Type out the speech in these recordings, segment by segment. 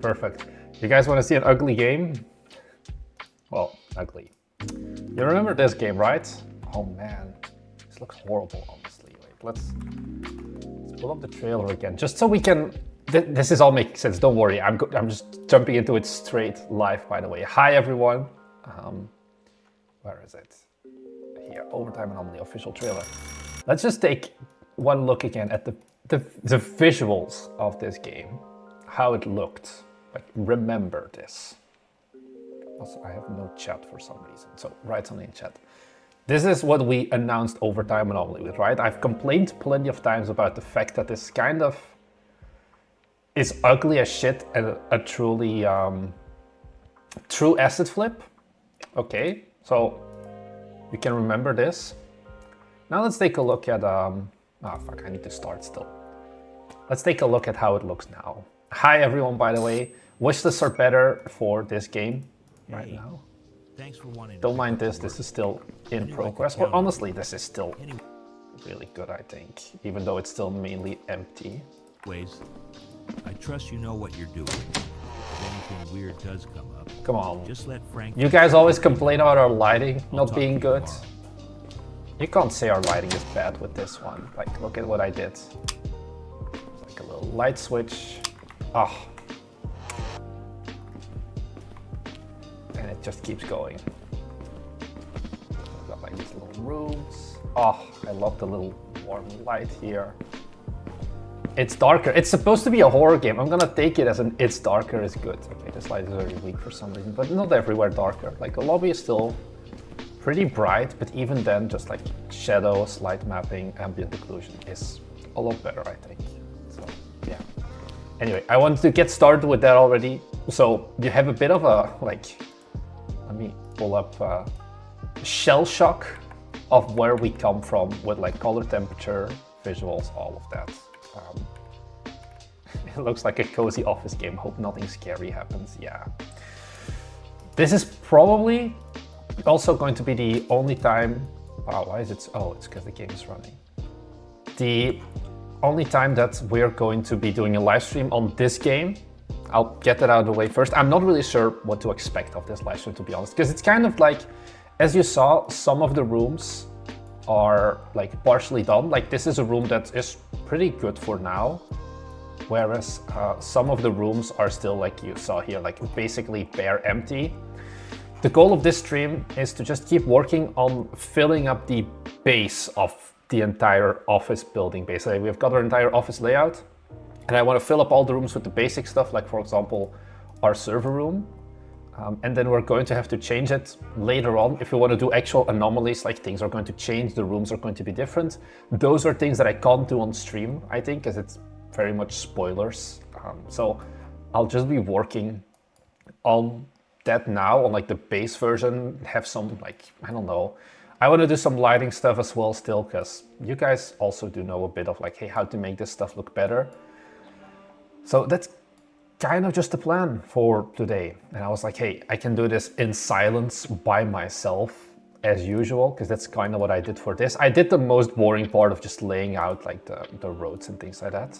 Perfect. You guys want to see an ugly game? Well, ugly. You remember this game, right? Oh man, this looks horrible, honestly. Wait, let's pull up the trailer again, just so we can. This is all makes sense. Don't worry. I'm just jumping into it straight live. By the way, hi everyone. Where is it? Here, Overtime Anomaly official trailer. Let's just take one look again at the visuals of this game, how it looked. Like, remember this. Also, I have no chat for some reason, so write something in chat. This is what we announced Overtime Anomaly with, right? I've complained plenty of times about the fact that this kind of is ugly as shit and a truly true asset flip. Okay, so you can remember this. Now let's take a look at fuck, I need to start still. Let's take a look at how it looks now. Hi everyone, by the way. Wish lists are better for this game right now. Thanks for wanting. Don't mind this is still in progress. Or honestly, this is still really good, I think, even though it's still mainly empty. Ways. I trust you know what you're doing. If anything weird does come up, come on. Just let Frank. You guys always complain about our lighting not being good. You can't say our lighting is bad with this one. Like, look at what I did. It's like a little light switch. Ah. And it just keeps going. I've got like these little rooms. Oh, I love the little warm light here. It's darker. It's supposed to be a horror game. I'm gonna take it as an it's darker is good. Okay, this light is very weak for some reason, but not everywhere darker. Like, the lobby is still pretty bright, but even then, just like shadows, light mapping, ambient occlusion is a lot better, I think. So, yeah. Anyway, I wanted to get started with that already. So you have a bit of a, like, let me pull up shell shock of where we come from with like color temperature, visuals, all of that. It looks like a cozy office game. Hope nothing scary happens. Yeah. This is probably also going to be the only time. Wow, why is it? Oh, it's because the game is running. The only time that we're going to be doing a live stream on this game. I'll get that out of the way first. I'm not really sure what to expect of this live stream, to be honest, because it's kind of like, as you saw, some of the rooms are like partially done. Like, this is a room that is pretty good for now, whereas some of the rooms are still, like you saw here, like basically bare empty. The goal of this stream is to just keep working on filling up the base of the entire office building. Basically, we've got our entire office layout, and I want to fill up all the rooms with the basic stuff, like, for example, our server room. And then we're going to have to change it later on. If we want to do actual anomalies, like things are going to change, the rooms are going to be different. Those are things that I can't do on stream, I think, because it's very much spoilers. So I'll just be working on that now, on like the base version, have some, like, I don't know. I want to do some lighting stuff as well still, because you guys also do know a bit of like, hey, how to make this stuff look better. So that's kind of just the plan for today. And I was like, hey, I can do this in silence by myself as usual, because that's kind of what I did for this. I did the most boring part of just laying out like the roads and things like that.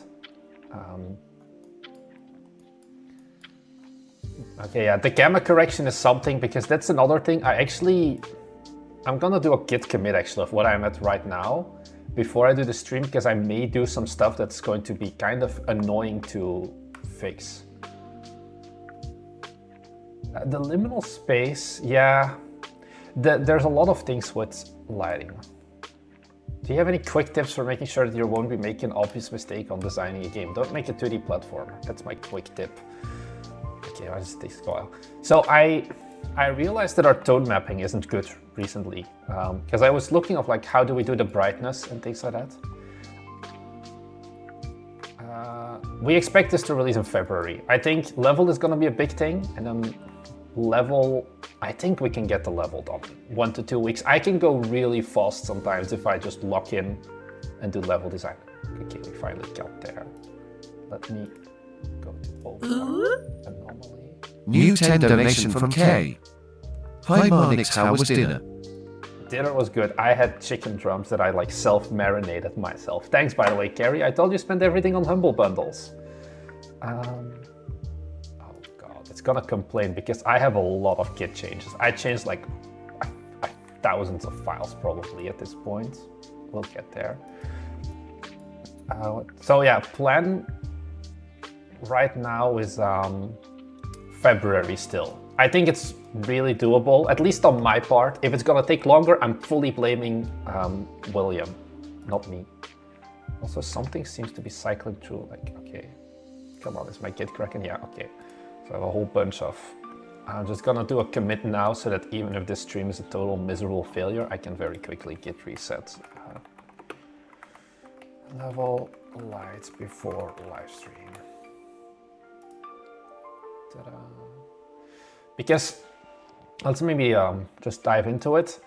Okay, yeah, the gamma correction is something, because that's another thing. I'm gonna do a git commit actually of what I'm at right now before I do the stream, because I may do some stuff that's going to be kind of annoying to fix. The liminal space, yeah, there's a lot of things with lighting. Do you have any quick tips for making sure that you won't be making an obvious mistake on designing a game? Don't make a 2D platformer. That's my quick tip. Okay, why does it take a while? So I realized that our tone mapping isn't good recently, because I was looking of like, how do we do the brightness and things like that. We expect this to release in February. I think level is going to be a big thing, and then level, I think we can get the level done 1 to 2 weeks. I can go really fast sometimes if I just lock in and do level design. Okay, we finally got there. Let me go to overhaul anomaly. New 10 donation from K. Hi Marnix, how was dinner? Dinner was good. I had chicken drums that I like self-marinated myself. Thanks, by the way, Carrie. I told you spend everything on Humble Bundles. Oh, it's gonna complain because I have a lot of Git changes. I changed like thousands of files probably at this point. We'll get there. So yeah, plan right now is February still. I think it's really doable, at least on my part. If it's gonna take longer, I'm fully blaming William, not me. Also, something seems to be cycling through, like, okay. Come on, is my Git cracking? Yeah, okay. So I have a whole bunch of... I'm just gonna do a commit now so that even if this stream is a total miserable failure, I can very quickly git reset. Level lights before live stream. Ta-da. Because let's maybe just dive into it.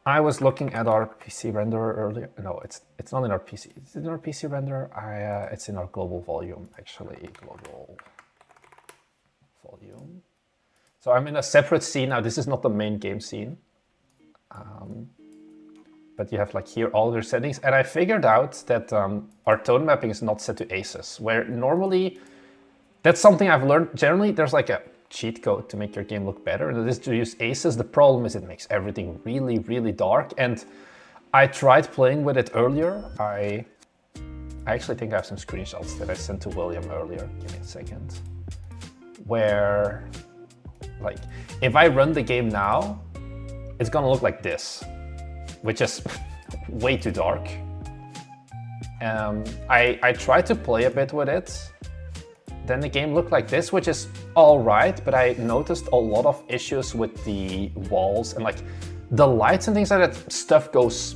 I was looking at our PC renderer earlier. No, it's not in our PC. It's in our PC renderer. It's in our global volume, actually. Global volume. So I'm in a separate scene now. This is not the main game scene. But you have like here all your settings. And I figured out that our tone mapping is not set to ACES, where normally, that's something I've learned. Generally, there's like a cheat code to make your game look better, and it is to use ACES. The problem is it makes everything really, really dark. And I tried playing with it earlier. I actually think I have some screenshots that I sent to William earlier. Give me a second. Where, like, if I run the game now, it's gonna look like this, which is way too dark. I tried to play a bit with it. Then the game looked like this, which is all right, but I noticed a lot of issues with the walls and like the lights and things like that. Stuff goes,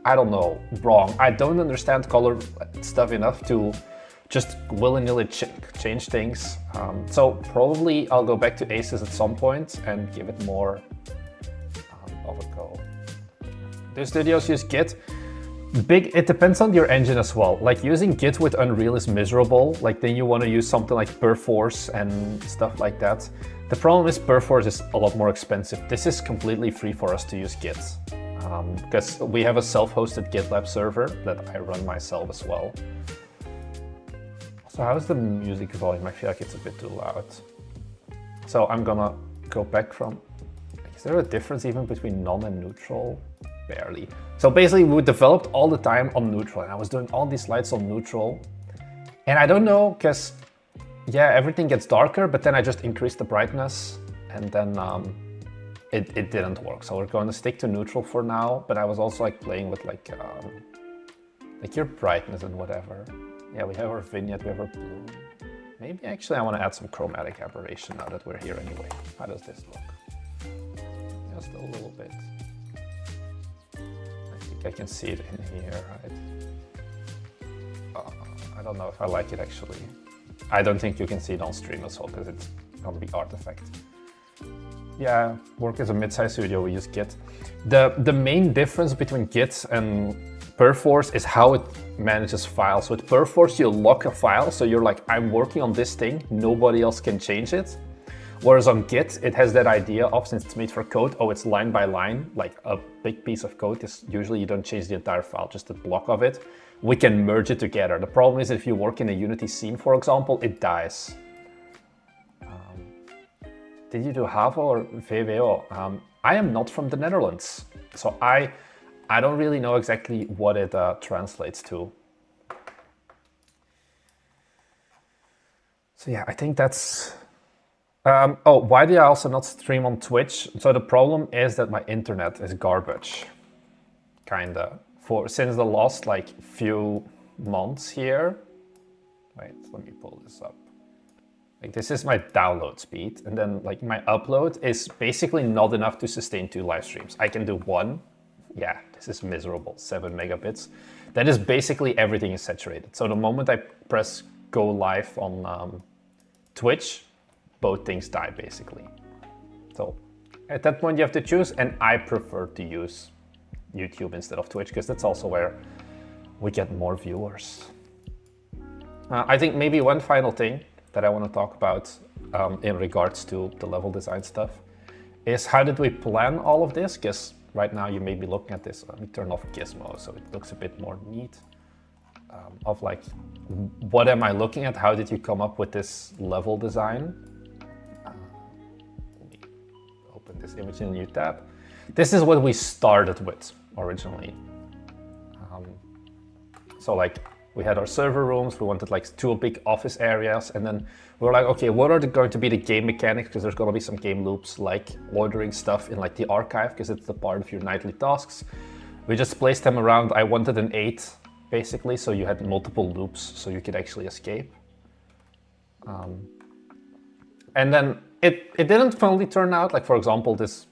I don't know, wrong. I don't understand color stuff enough to just willy-nilly change things. So probably I'll go back to ACES at some point and give it more of a go. Do studios use Git? It depends on your engine as well. Like using Git with Unreal is miserable. Like then you want to use something like Perforce and stuff like that. The problem is Perforce is a lot more expensive. This is completely free for us to use Git. Because we have a self-hosted GitLab server that I run myself as well. So how's the music volume? I feel like it's a bit too loud. So I'm gonna go back from, is there a difference even between non and neutral? Barely. So basically we developed all the time on neutral, and I was doing all these lights on neutral. And I don't know, because yeah, everything gets darker, but then I just increased the brightness and then it didn't work. So we're going to stick to neutral for now, but I was also like playing with like your brightness and whatever. Yeah, we have our vignette, we have our bloom. Maybe actually I want to add some chromatic aberration now that we're here anyway. How does this look? Just a little bit. I can see it in here, right? I don't know if I like it actually. I don't think you can see it on stream as well because it's gonna be artifact. Yeah, work as a mid-sized studio, we use Git. The main difference between Git and Perforce is how it manages files. With Perforce, you lock a file, so you're like, I'm working on this thing, nobody else can change it. Whereas on Git, it has that idea of, since it's made for code, oh, it's line by line, like a big piece of code is usually you don't change the entire file, just a block of it. We can merge it together. The problem is if you work in a Unity scene, for example, it dies. Did you do HAVO or VWO? I am not from the Netherlands, so I don't really know exactly what it translates to. So yeah, I think that's... oh, why do I also not stream on Twitch? So the problem is that my internet is garbage, kinda. Since the last like few months here. Wait, let me pull this up. Like this is my download speed, and then like my upload is basically not enough to sustain 2 live streams. I can do 1. Yeah, this is miserable, 7 megabits. That is basically everything is saturated. So the moment I press go live on Twitch, both things die basically. So at that point you have to choose, and I prefer to use YouTube instead of Twitch because that's also where we get more viewers. I think maybe one final thing that I want to talk about in regards to the level design stuff is how did we plan all of this? Because right now you may be looking at this. Let me turn off Gizmo so it looks a bit more neat. Of like, what am I looking at? How did you come up with this level design? Open this image in a new tab. This is what we started with originally. So like we had our server rooms, we wanted like 2 big office areas, and then we were like, okay, what are going to be the game mechanics? Because there's going to be some game loops like ordering stuff in like the archive, because it's the part of your nightly tasks. We just placed them around. I wanted an 8 basically, so you had multiple loops so you could actually escape. And then it didn't finally turn out, like for example, this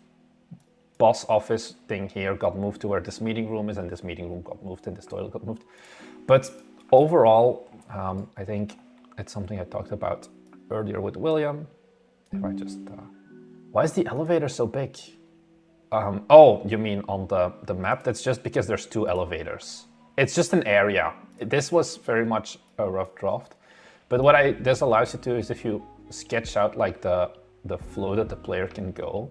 boss office thing here got moved to where this meeting room is, and this meeting room got moved, and this toilet got moved. But overall, I think it's something I talked about earlier with William. If I just, why is the elevator so big? Oh, you mean on the map? That's just because there's 2 elevators. It's just an area. This was very much a rough draft. But what this allows you to do is if you sketch out like the flow that the player can go,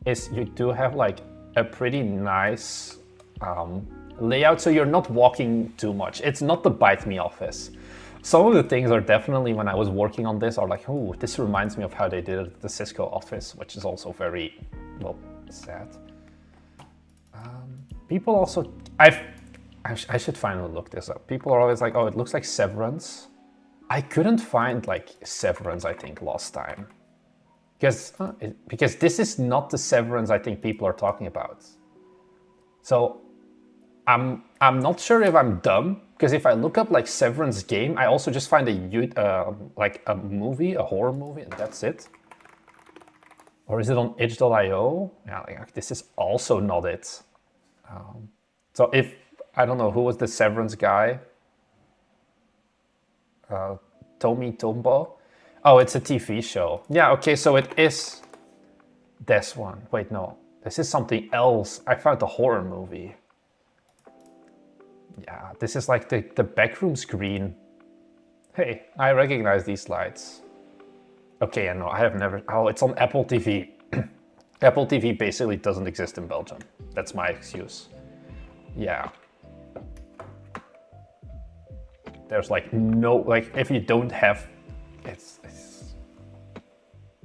is you do have like a pretty nice layout, so you're not walking too much. It's not the bite me office. Some of the things are definitely, when I was working on this, are like, oh, this reminds me of how they did it at the Cisco office, which is also very, well, sad. People also, I should finally look this up. People are always like, oh, it looks like Severance. I couldn't find like Severance, I think, last time. Because this is not the Severance I think people are talking about. So I'm not sure if I'm dumb, because if I look up like Severance game, I also just find like a movie, a horror movie, and that's it. Or is it on itch.io? Yeah, like, this is also not it. So if, I don't know, who was the Severance guy? Tomi Tombo? Oh, it's a TV show. Yeah, okay, so it is this one. Wait, no, this is something else. I found a horror movie. Yeah, this is like the backroom screen. Hey, I recognize these slides. Okay, I know, I have never, oh, it's on Apple TV. Apple TV basically doesn't exist in Belgium. That's my excuse. Yeah. There's like no, like if you don't have, it's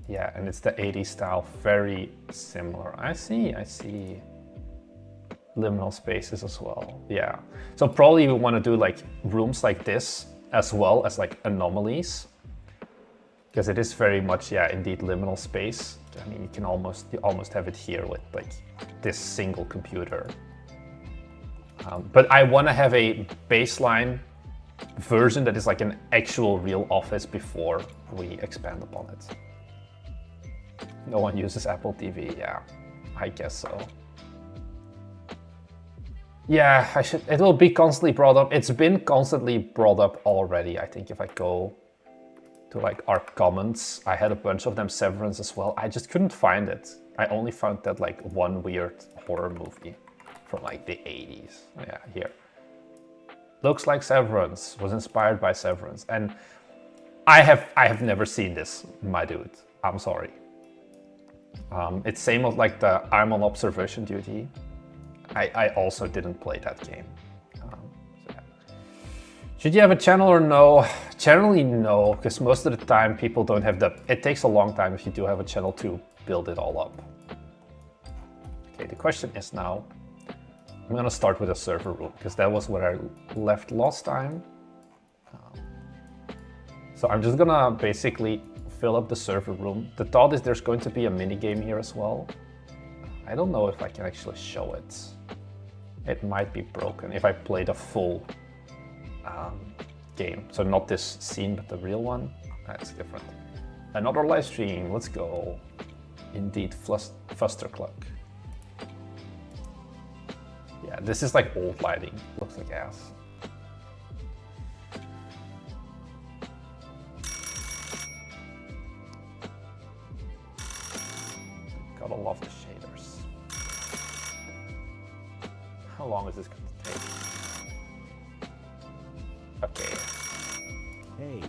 yeah, and it's the 80s style, very similar. I see. Liminal spaces as well, yeah. So probably we want to do like rooms like this as well as like anomalies, because it is very much, yeah, indeed liminal space. I mean, you almost have it here with like this single computer. But I want to have a baseline version that is like an actual real office before we expand upon it. No one uses Apple TV, yeah, I guess so. Yeah, it will be constantly brought up. It's been constantly brought up already. I think if I go to like our comments, I had a bunch of them, Severance as well. I just couldn't find it. I only found that like one weird horror movie from like the 80s. Yeah, here. Looks like Severance, was inspired by Severance. And I have never seen this, my dude. I'm sorry. It's same as like the I'm on observation duty. I also didn't play that game. So yeah. Should you have a channel or no? Generally no, because most of the time people don't have it takes a long time if you do have a channel to build it all up. Okay, the question is now, I'm gonna start with a server room, because that was where I left last time. So I'm just gonna basically fill up the server room. The thought is there's going to be a mini game here as well. I don't know if I can actually show it. It might be broken if I play the full game. So not this scene, but the real one. That's different. Another live stream, let's go. Indeed, Fustercluck. Yeah, this is like old lighting. Looks like ass. Gotta love the shaders. How long is this going to take? Okay, Hey,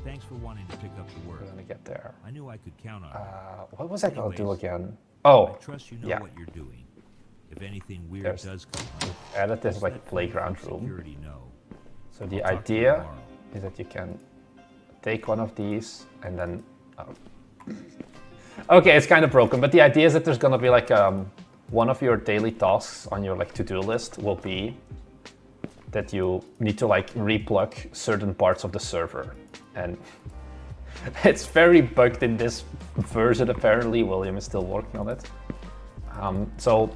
thanks for wanting to pick up the work. we're gonna get there. I knew I could count on you. What was I gonna do Anyways, again? I Oh, trust you know yeah. what you're doing. If anything weird There's- does come up, Added this just like let playground Finalizing room. security know. So the I'll talk to you idea tomorrow. is that you can take one of these and then Okay, it's kind of broken, but the idea is that there's gonna be like one of your daily tasks on your like to-do list will be that you need to like replug certain parts of the server, and it's very bugged in this version. Apparently, William is still working on it. So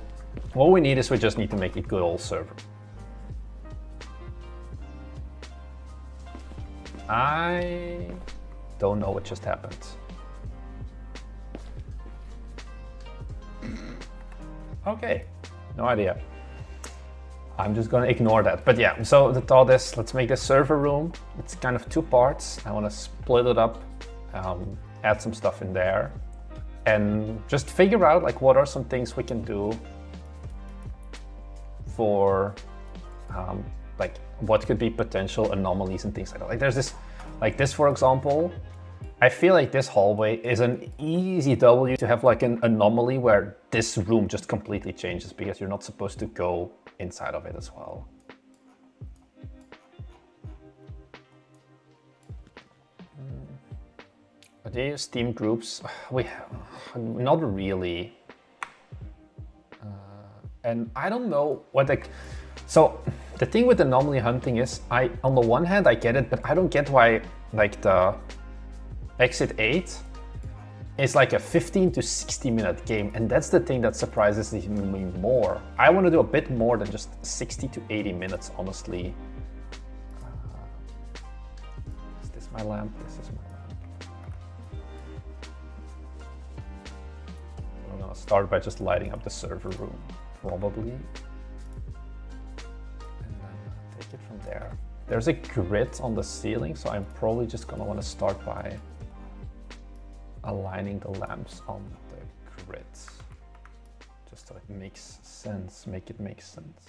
what we need is we just need to make a good old server. I don't know what just happened. Okay, no idea. I'm just gonna ignore that. But yeah, so the thought is, let's make this server room. It's kind of two parts. I wanna split it up, add some stuff in there, and just figure out like what are some things we can do for like what could be potential anomalies and things like that. Like there's this, like this for example, I feel like this hallway is an easy W to have like an anomaly where this room just completely changes because you're not supposed to go inside of it as well. Do you use Steam groups? We have, not really. And I don't know what like, so the thing with anomaly hunting is on the one hand I get it, but I don't get why like the Exit 8 is like a 15 to 60 minute game, and that's the thing that surprises me more. I want to do a bit more than just 60 to 80 minutes, honestly. Is this my lamp? This is my lamp. I'm gonna start by just lighting up the server room, probably. And then take it from there. There's a grid on the ceiling, so I'm probably just gonna want to start by aligning the lamps on the grid, just so it makes sense, make it make sense.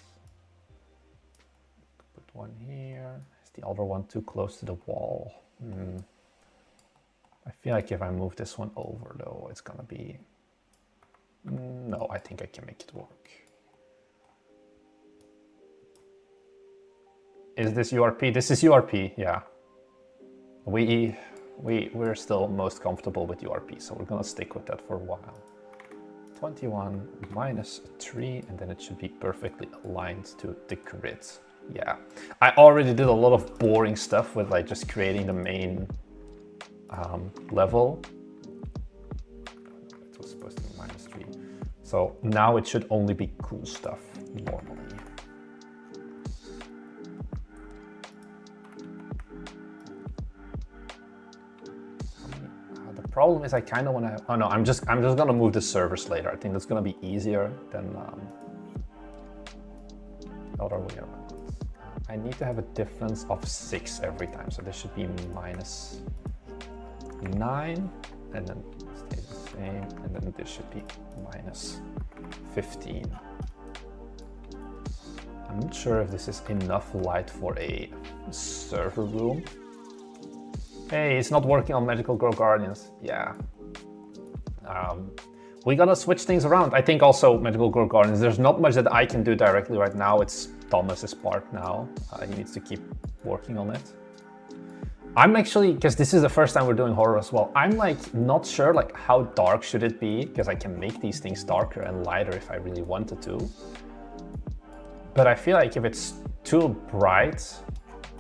Put one here. Is the other one too close to the wall? I feel like if I move this one over though, it's gonna be, no, I think I can make it work. Is this URP? This is URP, yeah. We're still most comfortable with URP, so we're gonna stick with that for a while. 21 minus 3, and then it should be perfectly aligned to the grid. Yeah, I already did a lot of boring stuff with like just creating the main level. It was supposed to be minus 3. So now it should only be cool stuff normally. Problem is I kind of want to, oh no, I'm just gonna move the servers later. I think that's gonna be easier than the other way around. I need to have a difference of 6 every time, so this should be minus 9, and then stay the same, and then this should be minus 15. I'm not sure if this is enough light for a server room. Hey, it's not working on Magical Girl Guardians. Yeah. We gotta switch things around. I think also Magical Girl Guardians, there's not much that I can do directly right now. It's Thomas's part now. He needs to keep working on it. I'm actually, because this is the first time we're doing horror as well, I'm like not sure like how dark should it be, because I can make these things darker and lighter if I really wanted to. But I feel like if it's too bright,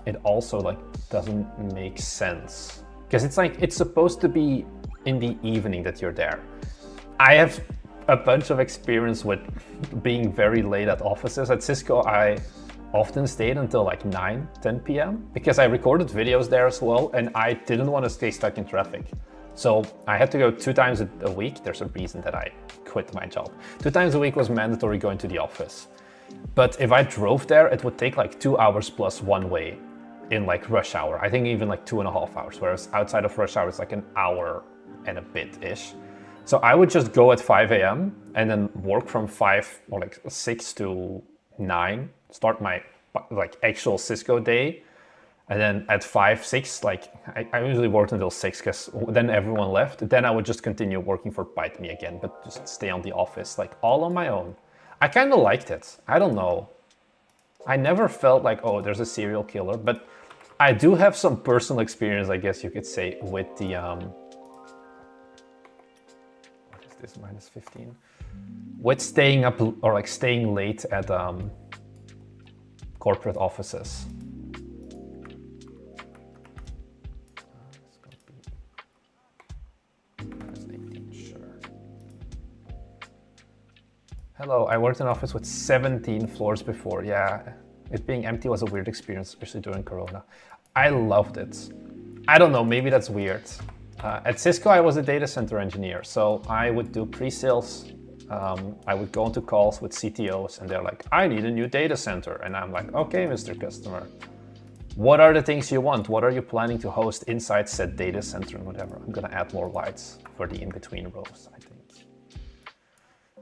it also like doesn't make sense, because it's like it's supposed to be in the evening that you're there. I have a bunch of experience with being very late at offices. At Cisco, I often stayed until like 9-10 p.m. because I recorded videos there as well, and I didn't want to stay stuck in traffic. So I had to go 2 times a week. There's a reason that I quit my job. 2 times a week was mandatory going to the office. But if I drove there, it would take like 2 hours plus one way in like rush hour. I think even like 2.5 hours, whereas outside of rush hour, it's like an hour and a bit-ish. So I would just go at 5 a.m. and then work from 5 or like 6 to 9, start my like actual Cisco day. And then at 5, 6, like I usually worked until 6 because then everyone left. Then I would just continue working for Bite Me again, but just stay on the office, like all on my own. I kind of liked it. I don't know. I never felt like, oh, there's a serial killer, but I do have some personal experience, I guess you could say, with the this -15? With staying up or like staying late at corporate offices. Hello, I worked in an office with 17 floors before. Yeah, it being empty was a weird experience, especially during Corona. I loved it. I don't know, maybe that's weird. At Cisco, I was a data center engineer, so I would do pre-sales. I would go into calls with CTOs and they're like, I need a new data center. And I'm like, okay, Mr. Customer, what are the things you want? What are you planning to host inside said data center and whatever? I'm gonna add more lights for the in-between rows, I think.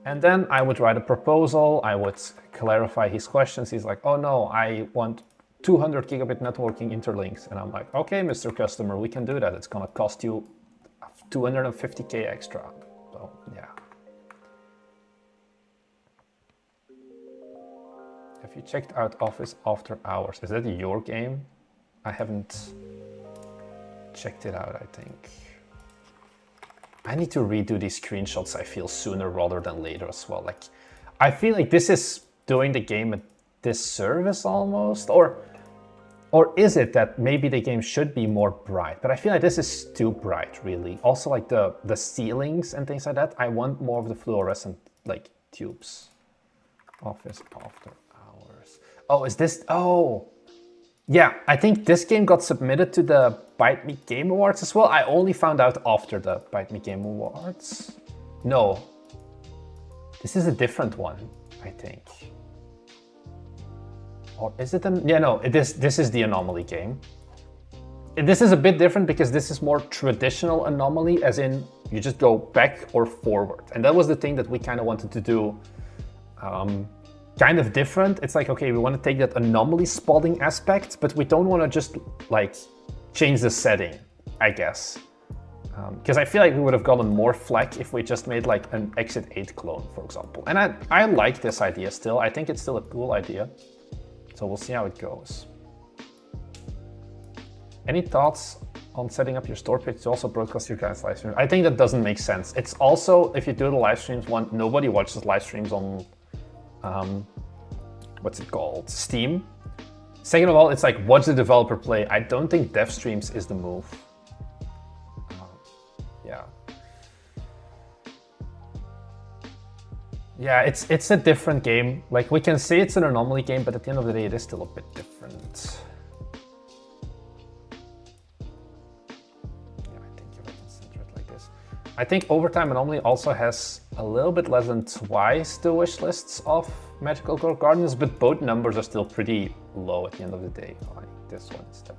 And then I would write a proposal. I would clarify his questions. He's like, oh no, I want 200 gigabit networking interlinks. And I'm like, okay, Mr. Customer, we can do that. It's gonna cost you 250K extra. So yeah. Have you checked out Office After Hours? Is that your game? I haven't checked it out, I think. I need to redo these screenshots, I feel, sooner rather than later as well. Like, I feel like this is doing the game a disservice almost, or is it that maybe the game should be more bright? But I feel like this is too bright, really. Also, like the ceilings and things like that, I want more of the fluorescent, like, tubes. Office After Hours. Oh, is this? Oh, yeah, I think this game got submitted to the Bite Me Game Awards as well. I only found out after the Bite Me Game Awards. No, this is a different one, I think. Or is it an? Yeah, no, this is the Anomaly game. And this is a bit different because this is more traditional Anomaly, as in you just go back or forward. And that was the thing that we kind of wanted to do. Kind of different. It's like, okay, we want to take that anomaly spotting aspect, but we don't want to just like change the setting, I guess. Because I feel like we would have gotten more flack if we just made like an Exit 8 clone, for example. And I like this idea still. I think it's still a cool idea. So we'll see how it goes. Any thoughts on setting up your store page to also broadcast your guys' live streams? I think that doesn't make sense. It's also, if you do the live streams, one, nobody watches live streams on what's it called? Steam. Second of all, it's like, watch the developer play. I don't think dev streams is the move. Yeah. Yeah, it's a different game. Like, we can say it's an Anomaly game, but at the end of the day, it is still a bit different. Yeah, I think you can center it like this. I think Overtime Anomaly also has a little bit less than twice the wish lists of Magical Girl Gardens, but both numbers are still pretty low at the end of the day. I like this one instead.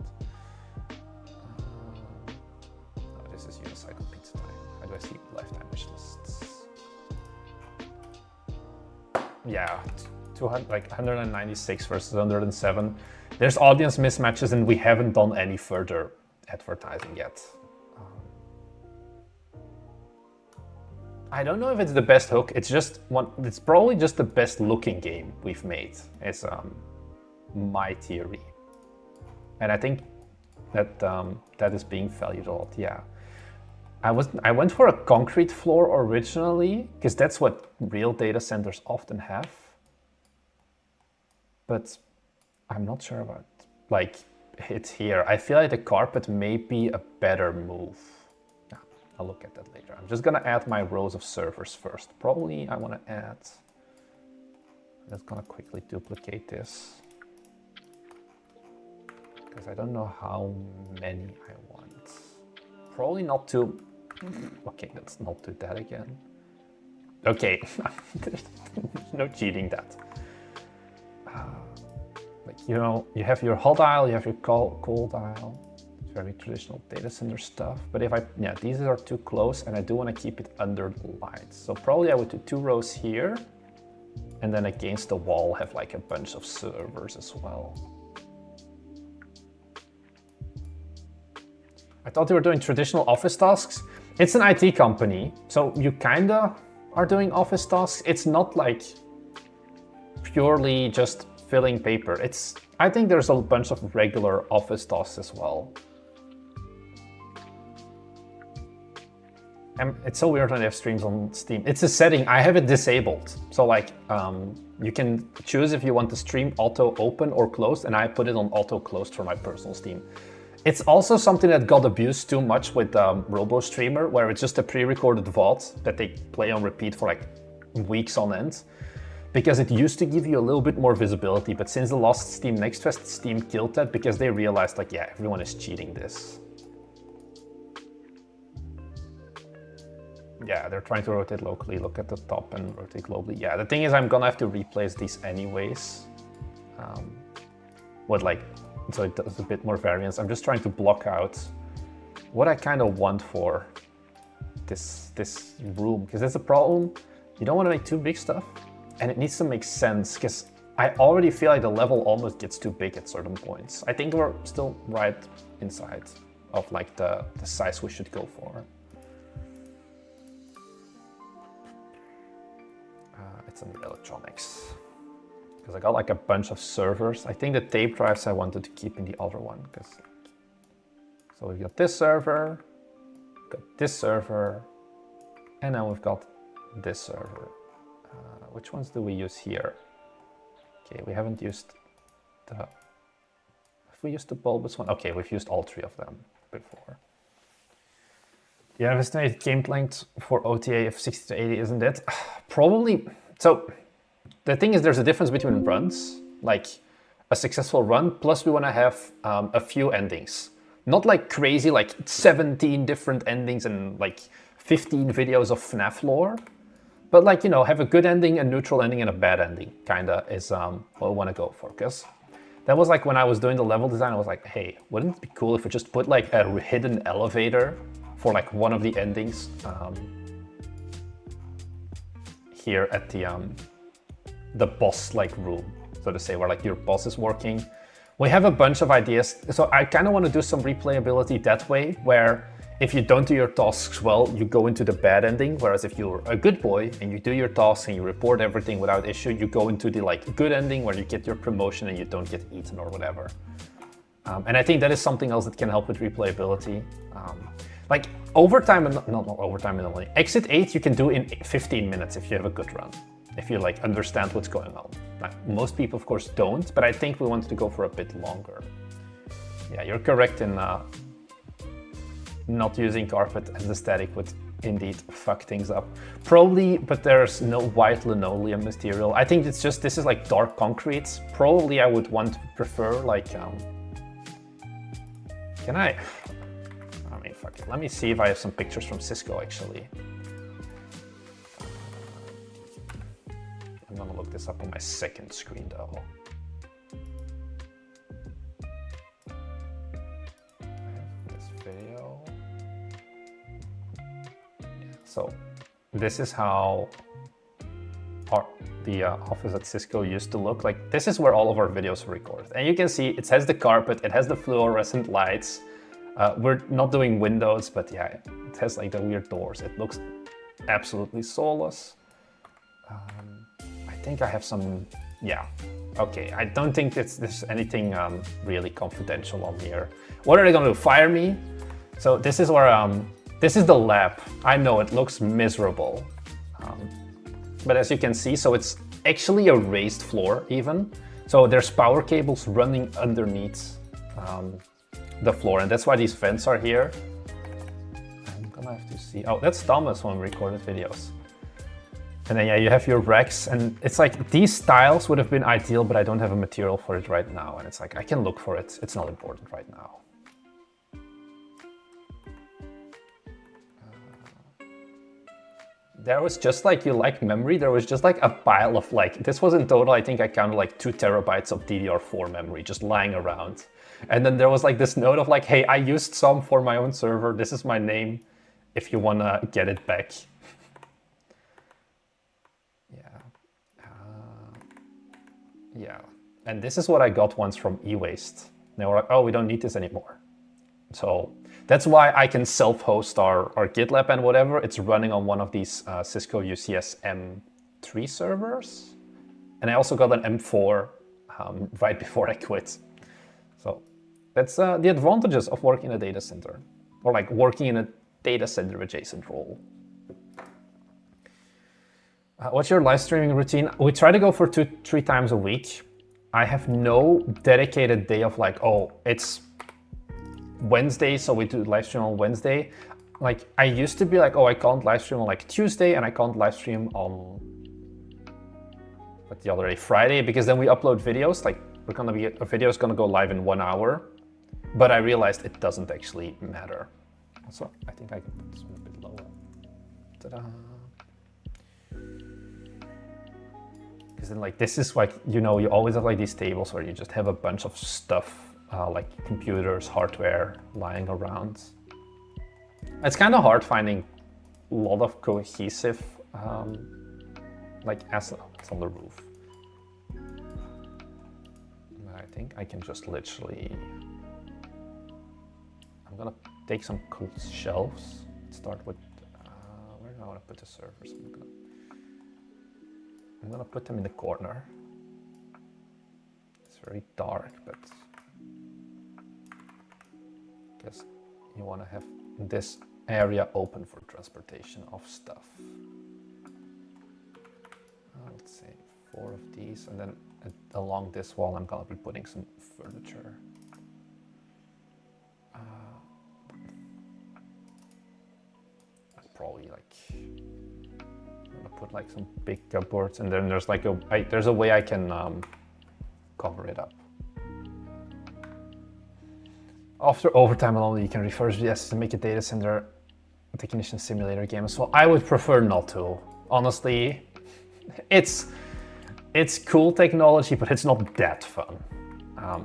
Oh, this is Unicycle Pizza Time. How do I see lifetime wish lists? Yeah, 200, like 196 versus 107. There's audience mismatches, and we haven't done any further advertising yet. I don't know if it's the best hook. It's just one. It's probably just the best looking game we've made. It's my theory, and I think that that is being valued a lot. Yeah, I went for a concrete floor originally because that's what real data centers often have. But I'm not sure about like it's here. I feel like the carpet may be a better move. I'll look at that later. I'm just gonna add my rows of servers first. Probably I wanna add, I'm just gonna quickly duplicate this because I don't know how many I want. Probably not too, okay, let's not do that again. Okay, there's no cheating that. Like, you know, you have your hot aisle, you have your cold aisle. Very traditional data center stuff, but if yeah, these are too close and I do want to keep it under the lights. So probably I would do 2 rows here and then against the wall have like a bunch of servers as well. I thought you were doing traditional office tasks. It's an IT company, so you kinda are doing office tasks. It's not like purely just filling paper. I think there's a bunch of regular office tasks as well. it's so weird when they have streams on Steam. It's a setting, I have it disabled. So like, you can choose if you want the stream auto open or closed, and I put it on auto closed for my personal Steam. It's also something that got abused too much with Robo Streamer, where it's just a pre-recorded VOD that they play on repeat for like weeks on end. Because it used to give you a little bit more visibility, but since the last Steam Next Fest, Steam killed that because they realized like, yeah, everyone is cheating this. Yeah, they're trying to rotate locally, look at the top and rotate globally. Yeah, the thing is I'm gonna have to replace these anyways. With like, so it does a bit more variance. I'm just trying to block out what I kind of want for this room, because that's a problem. You don't want to make too big stuff, and it needs to make sense, because I already feel like the level almost gets too big at certain points. I think we're still right inside of like the size we should go for. It's in electronics. Because I got like a bunch of servers. I think the tape drives I wanted to keep in the other one. So we've got this server, and then we've got this server. Which ones do we use here? Okay, we haven't used the... Have we used the bulbous one? Okay, we've used all three of them before. Yeah, I've estimated game length for OTA of 60 to 80, isn't it? Probably. So the thing is, there's a difference between runs, like a successful run, plus we want to have a few endings. Not like crazy, like 17 different endings and like 15 videos of FNAF lore. But like, you know, have a good ending, a neutral ending, and a bad ending, kinda, is what I want to go for. Because that was like when I was doing the level design, I was like, hey, wouldn't it be cool if we just put like a hidden elevator for like one of the endings here at the boss like room, so to say, where like your boss is working. We have a bunch of ideas, so I kind of want to do some replayability that way, where if you don't do your tasks well, you go into the bad ending, whereas if you're a good boy and you do your tasks and you report everything without issue, you go into the like good ending where you get your promotion and you don't get eaten or whatever. And I think that is something else that can help with replayability. Like overtime, not overtime anomaly. Exit 8 you can do in 15 minutes if you have a good run, if you like understand what's going on. Like, most people of course don't, but I think we wanted to go for a bit longer. Yeah, you're correct in not using carpet as the static would indeed fuck things up. Probably, but there's no white linoleum material. I think it's just, this is like dark concrete. Probably I would want to prefer like, can I mean, fuck it. Let me see if I have some pictures from Cisco actually. I'm gonna look this up on my second screen though. This video. So this is how the office at Cisco used to look like. This is where all of our videos are recorded. And you can see it has the carpet, it has the fluorescent lights. We're not doing windows, but yeah, it has like the weird doors. It looks absolutely soulless. I think I have some, yeah. Okay, I don't think there's anything really confidential on here. What are they gonna do, fire me? So this is where, this is the lab. I know it looks miserable. But as you can see, so it's actually a raised floor even. So there's power cables running underneath the floor, and that's why these vents are here. I'm gonna have to see. Oh, that's Thomas when we recorded videos. And then yeah, you have your racks, and it's like these tiles would have been ideal, but I don't have a material for it right now. And it's like, I can look for it. It's not important right now. There was just like, you like memory, there was just like a pile of like, this was in total, I think I counted like 2 terabytes of DDR4 memory just lying around. And then there was like this note of like, hey, I used some for my own server. This is my name if you want to get it back. Yeah. And this is what I got once from eWaste. They were like, oh, we don't need this anymore. So that's why I can self-host our GitLab and whatever. It's running on one of these Cisco UCS M3 servers. And I also got an M4 right before I quit. So that's the advantages of working in a data center, or like working in a data center adjacent role. What's your live streaming routine? We try to go for 2-3 times a week. I have no dedicated day of like, oh, it's Wednesday, so we do live stream on Wednesday. Like, I used to be like, oh, I can't live stream on like Tuesday, and I can't live stream on like the other day, Friday, because then we upload videos. Like, a video is gonna go live in 1 hour, but I realized it doesn't actually matter. So I think I can put this one a bit lower. Ta-da! Because then, like, this is like, you know, you always have like these tables where you just have a bunch of stuff, like computers, hardware lying around. It's kind of hard finding a lot of cohesive, like assets. It's on the roof. I think I can just literally, I'm gonna take some cool shelves. Start with, where do I want to put the servers? I'm gonna put them in the corner. It's very dark, but because you want to have this area open for transportation of stuff. Let's say 4 of these, and then along this wall I'm gonna be putting some furniture. Probably like, I'm gonna put like some big cupboards, and then there's like there's a way I can cover it up. After overtime alone, you can reverse yes to make a data center technician simulator game as well. I would prefer not to. Honestly, it's cool technology, but it's not that fun,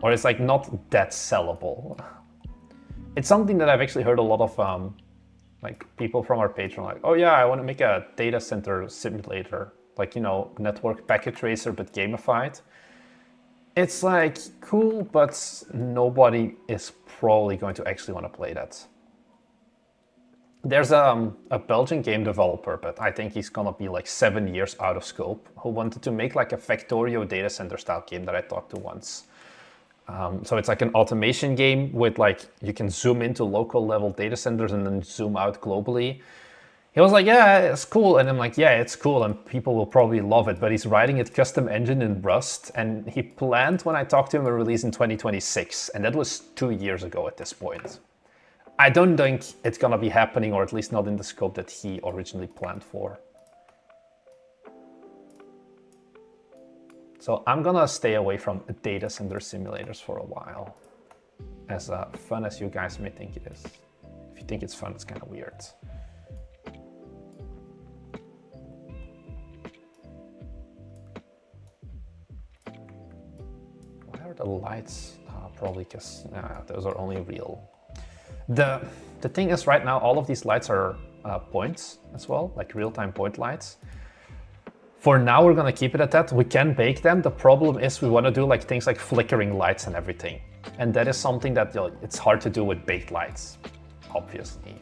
or it's like not that sellable. It's something that I've actually heard a lot of like people from our Patreon like, oh yeah, I want to make a data center simulator, like, you know, network packet tracer but gamified. It's like cool, but nobody is probably going to actually want to play that. There's a Belgian game developer, but I think he's gonna be like 7 years out of scope, who wanted to make like a Factorio data center style game that I talked to once. So it's like an automation game with like, you can zoom into local level data centers and then zoom out globally. He was like, yeah, it's cool. And I'm like, yeah, it's cool and people will probably love it, but he's writing it custom engine in Rust. And he planned, when I talked to him, a release in 2026. And that was 2 years ago at this point. I don't think it's gonna be happening, or at least not in the scope that he originally planned for. So I'm gonna stay away from data center simulators for a while. As fun as you guys may think it is. If you think it's fun, it's kind of weird. Why are the lights? Probably because those are only real. The thing is, right now, all of these lights are points as well, like real-time point lights. For now, we're gonna keep it at that. We can bake them. The problem is we wanna do like things like flickering lights and everything. And that is something that, you know, it's hard to do with baked lights, obviously.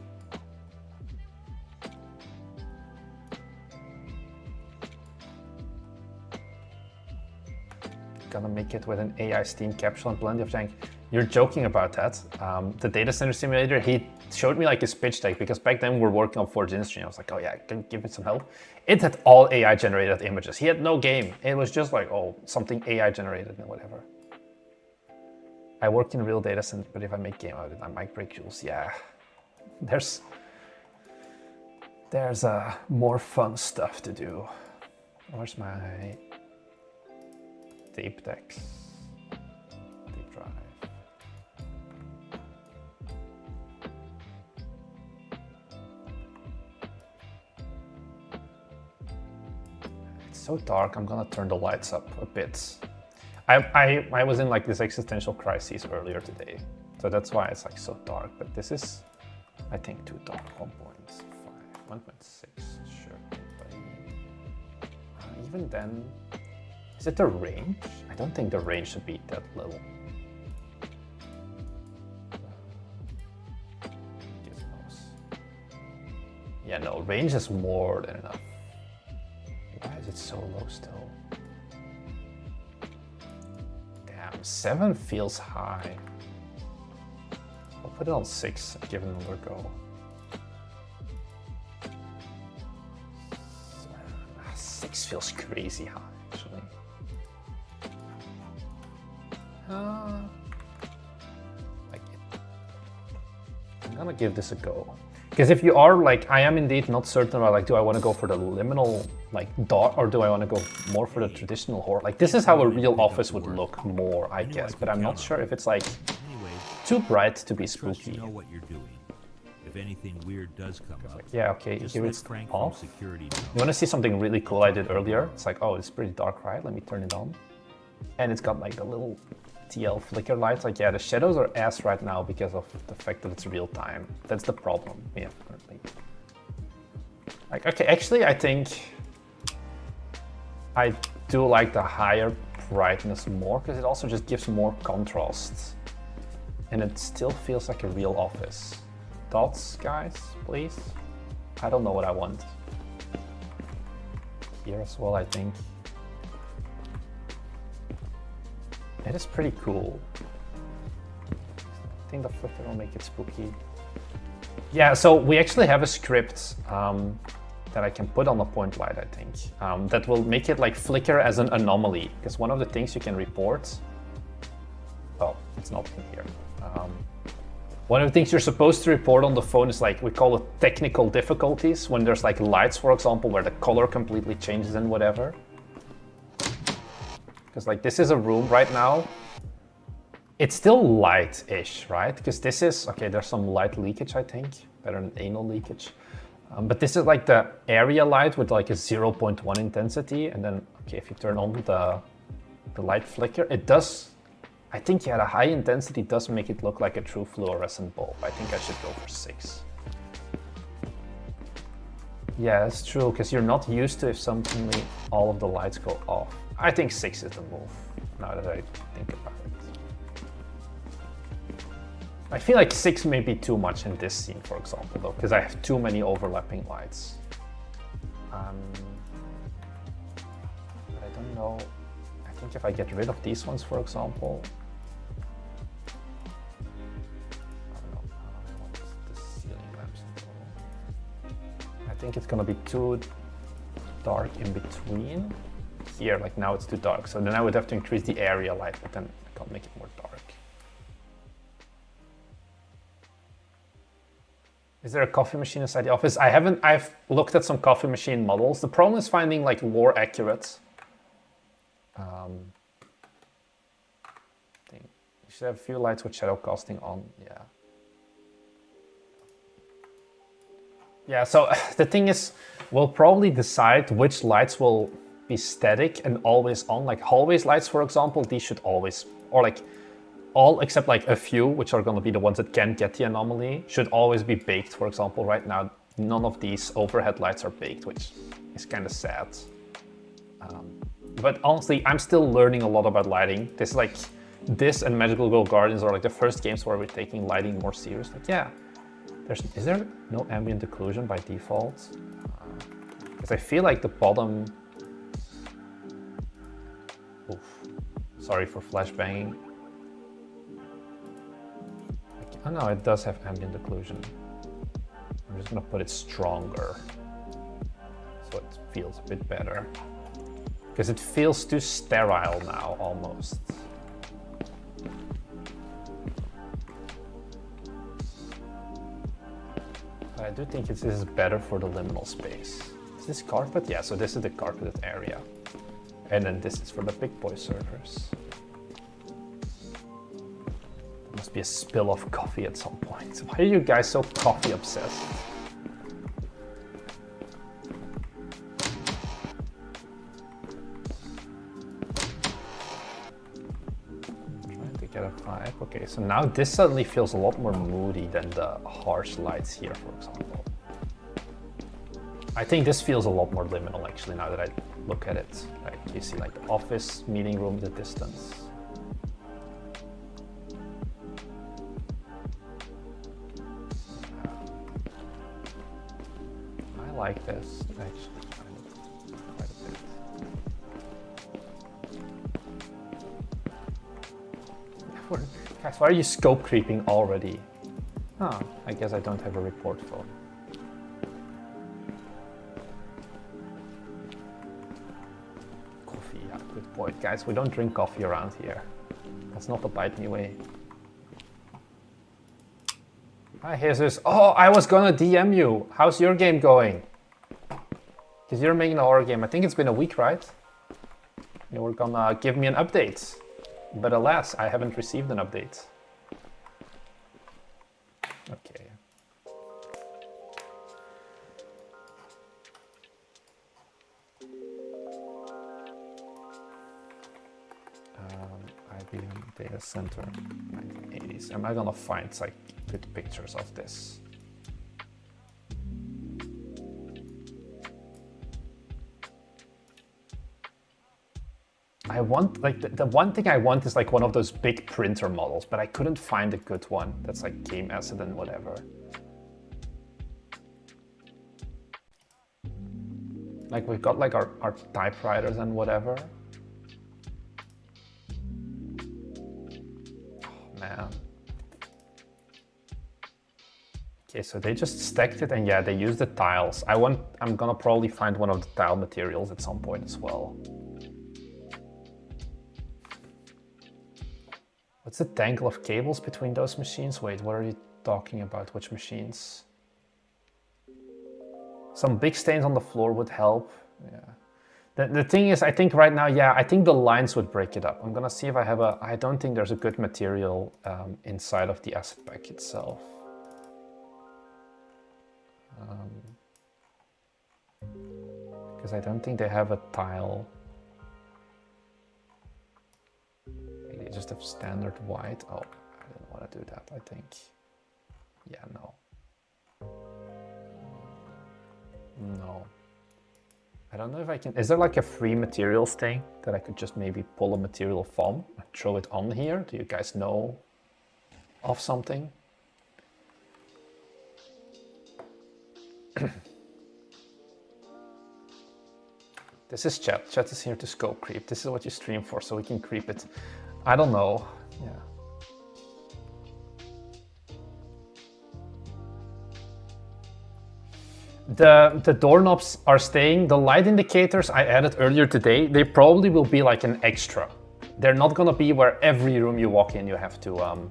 Gonna make it with an AI Steam capsule and plenty of tank. You're joking about that. The data center simulator, he showed me like his pitch deck, because back then we were working on Forge Industry. I was like, oh yeah, can you give me some help? It had all AI generated images. He had no game. It was just like, oh, something AI generated and whatever. I work in real data center, but if I make game out of it, I might break rules. Yeah, there's more fun stuff to do. Where's my tape decks? Tape drive. It's so dark, I'm gonna turn the lights up a bit. I was in like this existential crisis earlier today, so that's why it's like so dark, but this is, I think, too dark. 1.5, 1.6, sure, but even then, is it the range? I don't think the range should be that little. Gizmos. Yeah, no, range is more than enough. Why is it so low still? Damn, 7 feels high. I'll put it on 6 and give it another go. 6 feels crazy high, actually. Like it. I'm gonna give this a go. Because if you are like, I am indeed not certain about like, do I want to go for the liminal like dot, or do I want to go more for the traditional horde? Like this is how a real office would look more, I guess. But I'm not sure if it's like too bright to be spooky. You know what you're doing. If anything weird does come up, Yeah, okay, just here let it's Frank from off. security You know. want to see something really cool I did earlier? It's like, oh, it's pretty dark, right? Let me turn it on. And it's got like the little TL flicker lights. Like, yeah, the shadows are ass right now because of the fact that it's real time. That's the problem we have currently. Like, okay, actually, I think I do like the higher brightness more because it also just gives more contrast. And it still feels like a real office. Thoughts, guys, please? I don't know what I want. Here as well, I think. It is pretty cool. I think the flicker will make it spooky. Yeah, so we actually have a script that I can put on the point light, I think, that will make it like flicker as an anomaly. Because one of the things you can report, well, it's not in here. One of the things you're supposed to report on the phone is like, we call it technical difficulties, when there's like lights, for example, where the color completely changes and whatever. Because like this is a room right now. It's still light-ish, right? Because this is, okay, there's some light leakage, I think, better than anal leakage. But this is like the area light with like a 0.1 intensity. And then, okay, if you turn on the light flicker, it does, I think, yeah, the high intensity does make it look like a true fluorescent bulb. I think I should go for 6. Yeah, that's true, because you're not used to if suddenly all of the lights go off. I think 6 is the move, now that I think about it. I feel like 6 may be too much in this scene, for example, though, because I have too many overlapping lights. But I don't know. I think if I get rid of these ones, for example, I think it's gonna be too dark in between. Here, like now it's too dark, so then I would have to increase the area light, but then I can't make it more dark. Is there a coffee machine inside the office? I've looked at some coffee machine models. The problem is finding like more accurate. Thing. You should have a few lights with shadow casting on, yeah. Yeah, so the thing is, we'll probably decide which lights will be static and always on. Like hallways lights, for example, these should always, or like all except like a few, which are going to be the ones that can get the anomaly, should always be baked. For example, right now, none of these overhead lights are baked, which is kind of sad. But honestly, I'm still learning a lot about lighting. This and Magical Girl Guardians are like the first games where we're taking lighting more serious. Like, yeah, is there no ambient occlusion by default? Because I feel like the bottom... Oof. Sorry for flashbanging. Oh no, it does have ambient occlusion. I'm just gonna put it stronger, so it feels a bit better. Because it feels too sterile now, almost. But I do think this is better for the liminal space. Is this carpet? Yeah, so this is the carpeted area. And then this is for the big boy servers. Must be a spill of coffee at some point. Why are you guys so coffee obsessed? I'm trying to get a vibe. Okay, so now this suddenly feels a lot more moody than the harsh lights here, for example. I think this feels a lot more liminal actually now that I look at it. Like you see like the office, meeting room, the distance. I like this actually quite a bit. Guys, why are you scope creeping already? Oh, I guess I don't have a report phone. Wait, guys, we don't drink coffee around here. That's not the bite me way. Hi, Jesus. Oh, I was gonna DM you. How's your game going? Because you're making a horror game. I think it's been a week, right? You were gonna give me an update. But alas, I haven't received an update. Okay. IBM data center, 1980s. Am I gonna find like good pictures of this? I want, like, the one thing I want is like one of those big printer models, but I couldn't find a good one that's like game acid and whatever. Like we've got like our typewriters and whatever. Oh man. Okay, so they just stacked it and yeah, they used the tiles. I'm gonna probably find one of the tile materials at some point as well. What's the tangle of cables between those machines? Wait, what are you talking about? Which machines? Some big stains on the floor would help. Yeah. The thing is, I think right now, yeah, I think the lines would break it up. I'm gonna see if I have I don't think there's a good material inside of the acid pack itself. Because I don't think they have a tile. They just have standard white. Oh, I didn't want to do that, I think. Yeah, no. No. I don't know if I can... Is there like a free materials thing that I could just maybe pull a material from and throw it on here? Do you guys know of something? This is chat. Chat is here to scope creep. This is what you stream for, so we can creep it. I don't know. Yeah. The doorknobs are staying. The light indicators I added earlier today, they probably will be like an extra. They're not gonna be where every room you walk in you have to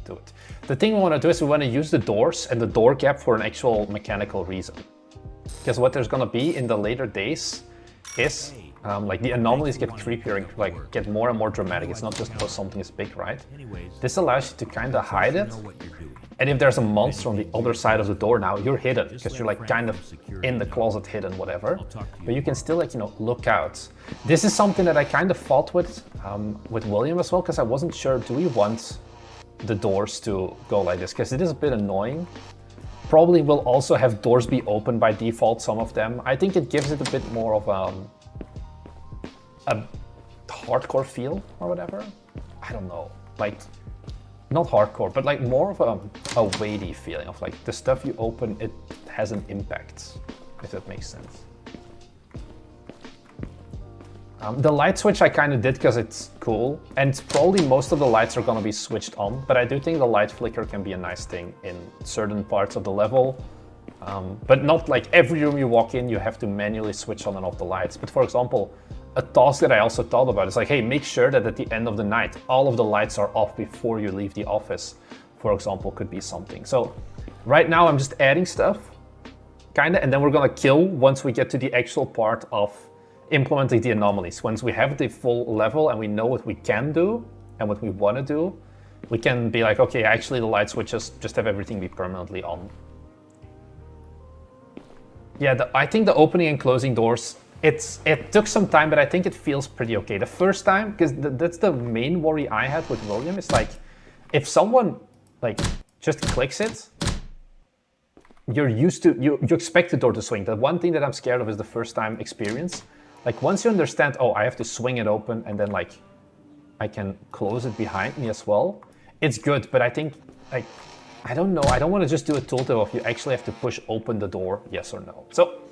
do it. The thing we want to do is we want to use the doors and the door gap for an actual mechanical reason. Because what there's gonna be in the later days is like the anomalies get creepier and like get more and more dramatic. It's not just because something is big, right? This allows you to kind of hide it. And if there's a monster on the other side of the door now, you're hidden because you're like kind of in the closet hidden, whatever. But you can still like, you know, look out. This is something that I kind of fought with William as well, because I wasn't sure, do we want the doors to go like this? Because it is a bit annoying. Probably will also have doors be open by default, some of them. I think it gives it a bit more of a hardcore feel or whatever. I don't know, like not hardcore, but like more of a weighty feeling of like the stuff you open, it has an impact, if that makes sense. The light switch I kind of did because it's cool, and probably most of the lights are going to be switched on, but I do think the light flicker can be a nice thing in certain parts of the level, but not like every room you walk in you have to manually switch on and off the lights. But for example, a task that I also thought about is like, hey, make sure that at the end of the night all of the lights are off before you leave the office, for example, could be something. So right now I'm just adding stuff, kind of, and then we're going to kill once we get to the actual part of implementing the anomalies. Once we have the full level and we know what we can do and what we want to do, we can be like, okay, actually the light switches, just have everything be permanently on. Yeah, I think the opening and closing doors, it took some time, but I think it feels pretty okay. The first time, because that's the main worry I had with William, is like, if someone like just clicks it, you're used to, you expect the door to swing. The one thing that I'm scared of is the first time experience. Like once you understand, oh, I have to swing it open and then like I can close it behind me as well, it's good. But I think like, I don't know, I don't want to just do a tooltip of you actually have to push open the door, yes or no. So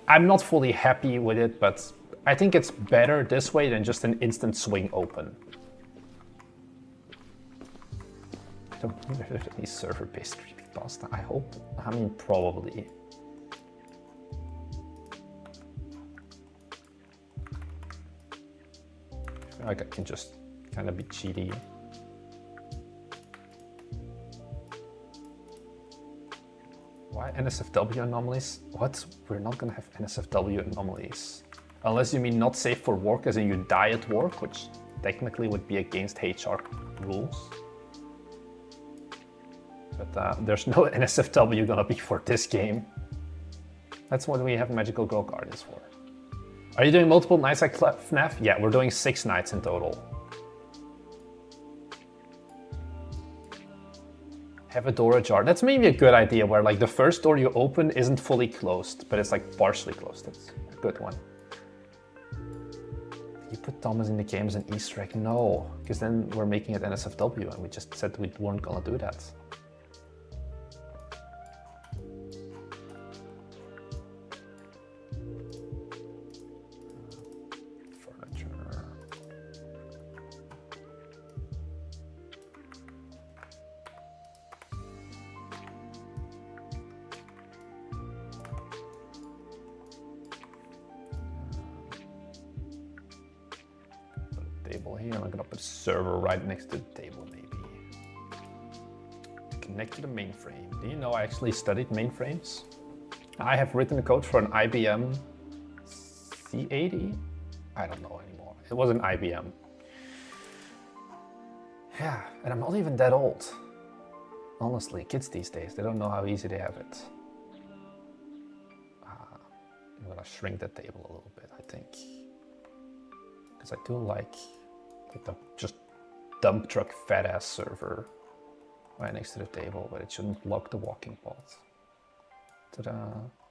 I'm not fully happy with it, but I think it's better this way than just an instant swing open. I don't wonder if there's any server-based creepypasta. I hope, I mean, probably. feel like I can just kind of be cheaty. Why NSFW anomalies? What? We're not gonna have NSFW anomalies. Unless you mean not safe for work as in you die at work, which technically would be against HR rules. But there's no NSFW gonna be for this game. That's what we have Magical Girl Guardians for. Are you doing multiple nights like FNAF? Yeah, we're doing 6 nights in total. Have a door ajar. That's maybe a good idea where like the first door you open isn't fully closed, but it's like partially closed. That's a good one. You put Thomas in the game as an Easter egg? No, because then we're making it NSFW and we just said we weren't gonna do that. Table here. I'm gonna put a server right next to the table, maybe. Connect to the mainframe. Do you know I actually studied mainframes? I have written the code for an IBM C80. I don't know anymore. It was an IBM. Yeah, and I'm not even that old. Honestly, kids these days, they don't know how easy they have it. I'm gonna shrink the table a little bit, I think. Because I do like the just dump truck fat ass server right next to the table, but it shouldn't block the walking path. Ta-da!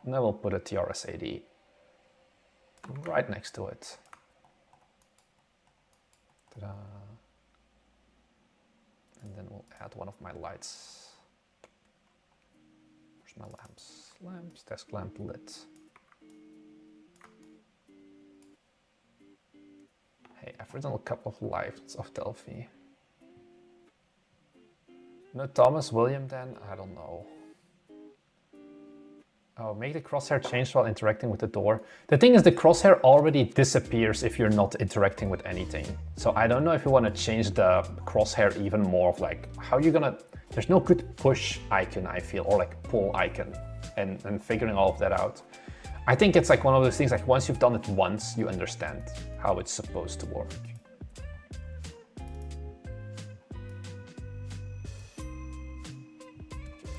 And then we'll put a TRS-80 right next to it. Ta-da! And then we'll add one of my lights. Where's my lamps? Lamps, desk lamp lit. Hey, I've written a couple of lives of Delphi. No Thomas William then? I don't know. Oh, make the crosshair change while interacting with the door. The thing is, the crosshair already disappears if you're not interacting with anything. So I don't know if you want to change the crosshair even more of like, how are you gonna... There's no good push icon, I feel, or like pull icon, and figuring all of that out. I think it's like one of those things, like once you've done it once, you understand how it's supposed to work.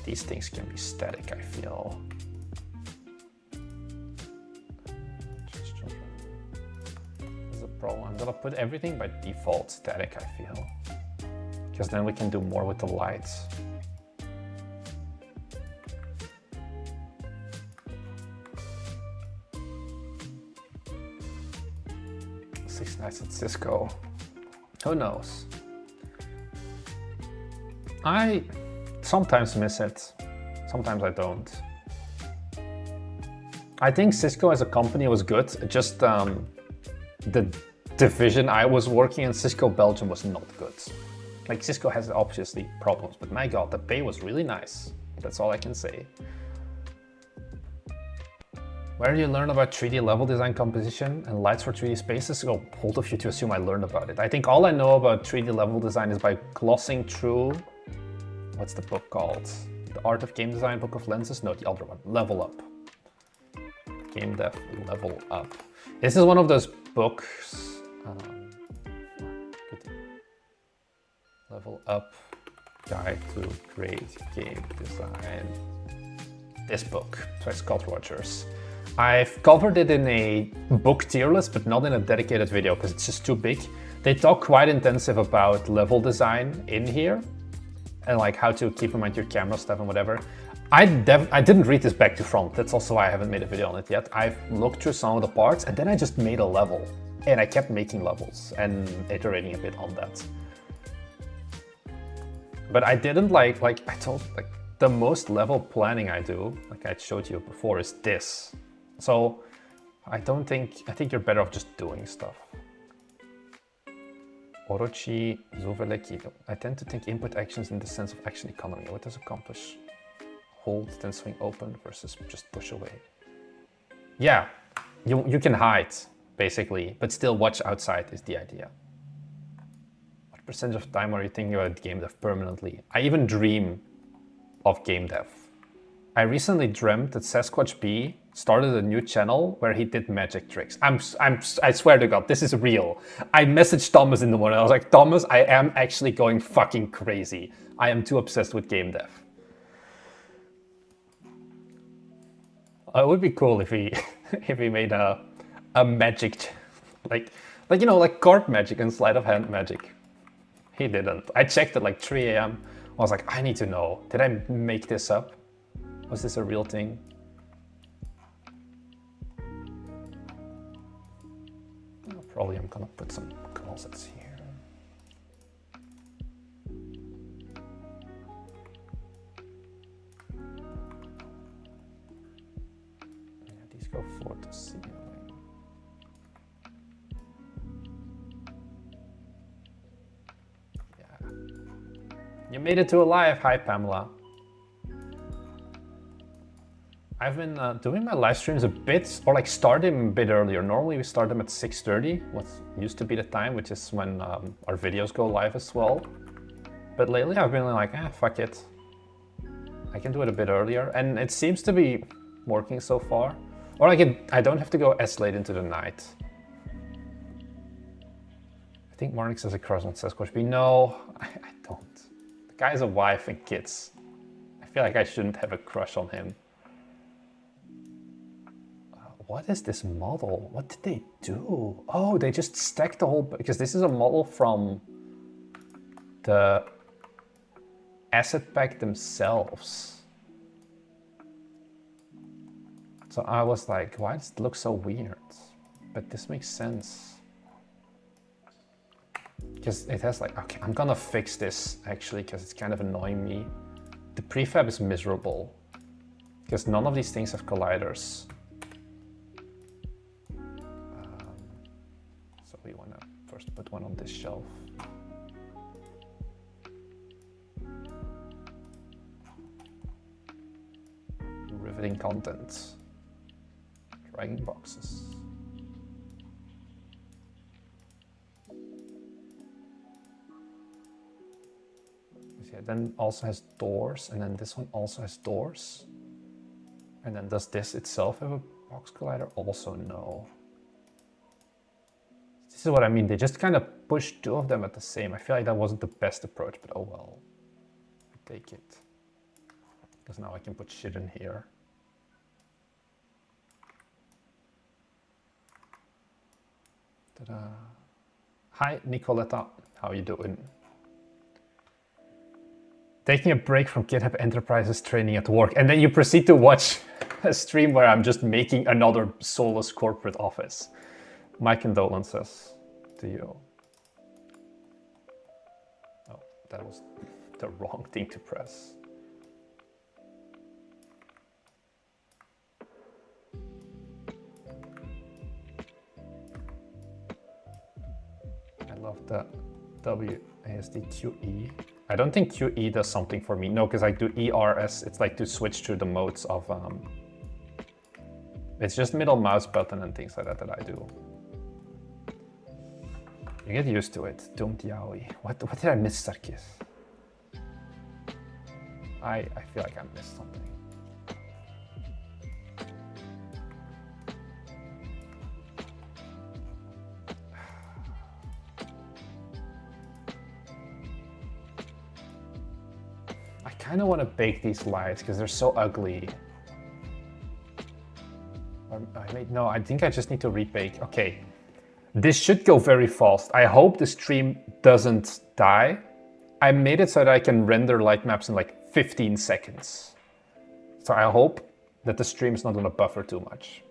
These things can be static, I feel. There's a problem. I'm gonna put everything by default static, I feel. Because then we can do more with the lights. 6 nights at Cisco. Who knows? I sometimes miss it. Sometimes I don't. I think Cisco as a company was good. Just the division I was working in, Cisco Belgium, was not good. Like Cisco has obviously problems, but my God, the pay was really nice. That's all I can say. Where do you learn about 3D level design composition and lights for 3D spaces? Oh, bold of you to assume I learned about it. I think all I know about 3D level design is by glossing through, what's the book called? The Art of Game Design, Book of Lenses? No, the other one, Level Up. Game Dev Level Up. This is one of those books. Level Up, Guide to Great Game Design. This book by Scott Rogers. I've covered it in a book tier list, but not in a dedicated video because it's just too big. They talk quite intensive about level design in here and like how to keep in mind your camera stuff and whatever. I didn't read this back to front. That's also why I haven't made a video on it yet. I've looked through some of the parts and then I just made a level and I kept making levels and iterating a bit on that. But I didn't like I told, like the most level planning I do, like I showed you before, is this. So I think you're better off just doing stuff. Orochi Zoveleki. I tend to think input actions in the sense of action economy. What does accomplish? Hold, then swing open versus just push away. Yeah, you can hide, basically, but still watch outside is the idea. percentage of time are you thinking about game dev permanently? I even dream of game dev. I recently dreamt that Sasquatch B started a new channel where he did magic tricks. I swear to God, this is real. I messaged Thomas in the morning. I was like, Thomas, I am actually going fucking crazy. I am too obsessed with game dev. It would be cool if he if he made a magic, like you know, like card magic and sleight of hand magic. He didn't. I checked at like 3 a.m. I was like, I need to know. Did I make this up? Was this a real thing? Probably I'm gonna put some closets here. Go floor to ceiling. Yeah. You made it to alive. Hi, Pamela. I've been doing my live streams a bit, or like start them a bit earlier. Normally we start them at 6:30, what used to be the time, which is when our videos go live as well. But lately I've been like, fuck it. I can do it a bit earlier, and it seems to be working so far. Or I don't have to go as late into the night. I think Marnix has a crush on Sasquatch B. No, I don't. The guy has a wife and kids. I feel like I shouldn't have a crush on him. What is this model? What did they do? Oh, they just stacked the whole... Because this is a model from the asset pack themselves. So I was like, why does it look so weird? But this makes sense. Because it has like, okay, I'm gonna fix this actually, because it's kind of annoying me. The prefab is miserable. Because none of these things have colliders. So we wanna first put one on this shelf. Riveting content. Dragging boxes. Yeah, then also has doors, and then this one also has doors. And then does this itself have a box collider? Also no. This is what I mean, they just kind of pushed two of them at the same. I feel like that wasn't the best approach, but oh well. I take it. Because now I can put shit in here. Ta-da. Hi, Nicoletta. How you doing? Taking a break from GitHub Enterprises training at work, and then you proceed to watch a stream where I'm just making another soulless corporate office. My condolences to you. Oh, that was the wrong thing to press. I love the WASD QE. I don't think QE does something for me. No, because I do ERS. It's like to switch through the modes of... it's just middle mouse button and things like that that I do. You get used to it. Doomed Yaoi. What did I miss, Sarkis? I feel like I missed something. I kind of want to bake these lights because they're so ugly. No, I think I just need to rebake. Okay, this should go very fast. I hope the stream doesn't die. I made it so that I can render light maps in like 15 seconds. So I hope that the stream is not going to buffer too much.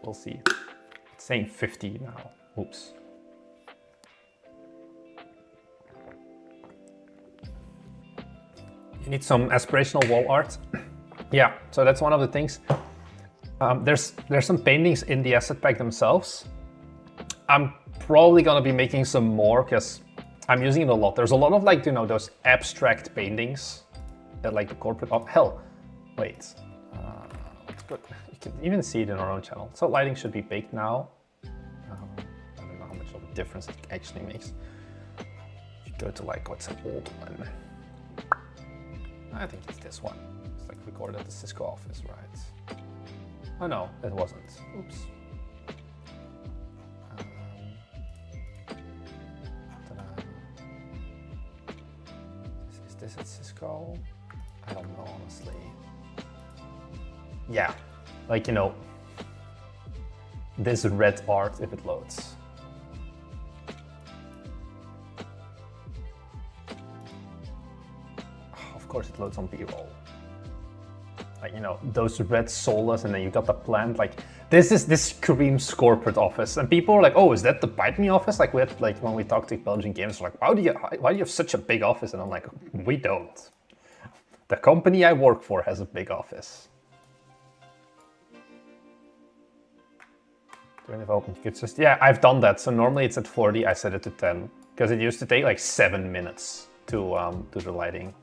We'll see. It's saying 50 now. Oops. You need some aspirational wall art. Yeah, so that's one of the things. There's some paintings in the asset pack themselves. I'm probably gonna be making some more because I'm using it a lot. There's a lot of like, you know, those abstract paintings that like the corporate, oh hell, wait. Let's put, you can even see it in our own channel. So lighting should be baked now. difference it actually makes. If you go to like, what's an old one? I think it's this one. It's like recorded at the Cisco office, right? Oh no, it wasn't. Oops. Ta-da. Is this at Cisco? I don't know, honestly. Yeah, like, you know, this red art if it loads. Of course it loads on B-roll. Like, you know, those red solas, and then you got the plant. Like, this screams corporate office, and people are like, "Oh, is that the Bite Me office?" Like, we had, like, when we talked to Belgian games, like, why do you have such a big office? And I'm like, we don't. The company I work for has a big office. During development, you could just, yeah, I've done that. So normally it's at 40. I set it to 10 because it used to take like 7 minutes to do the lighting.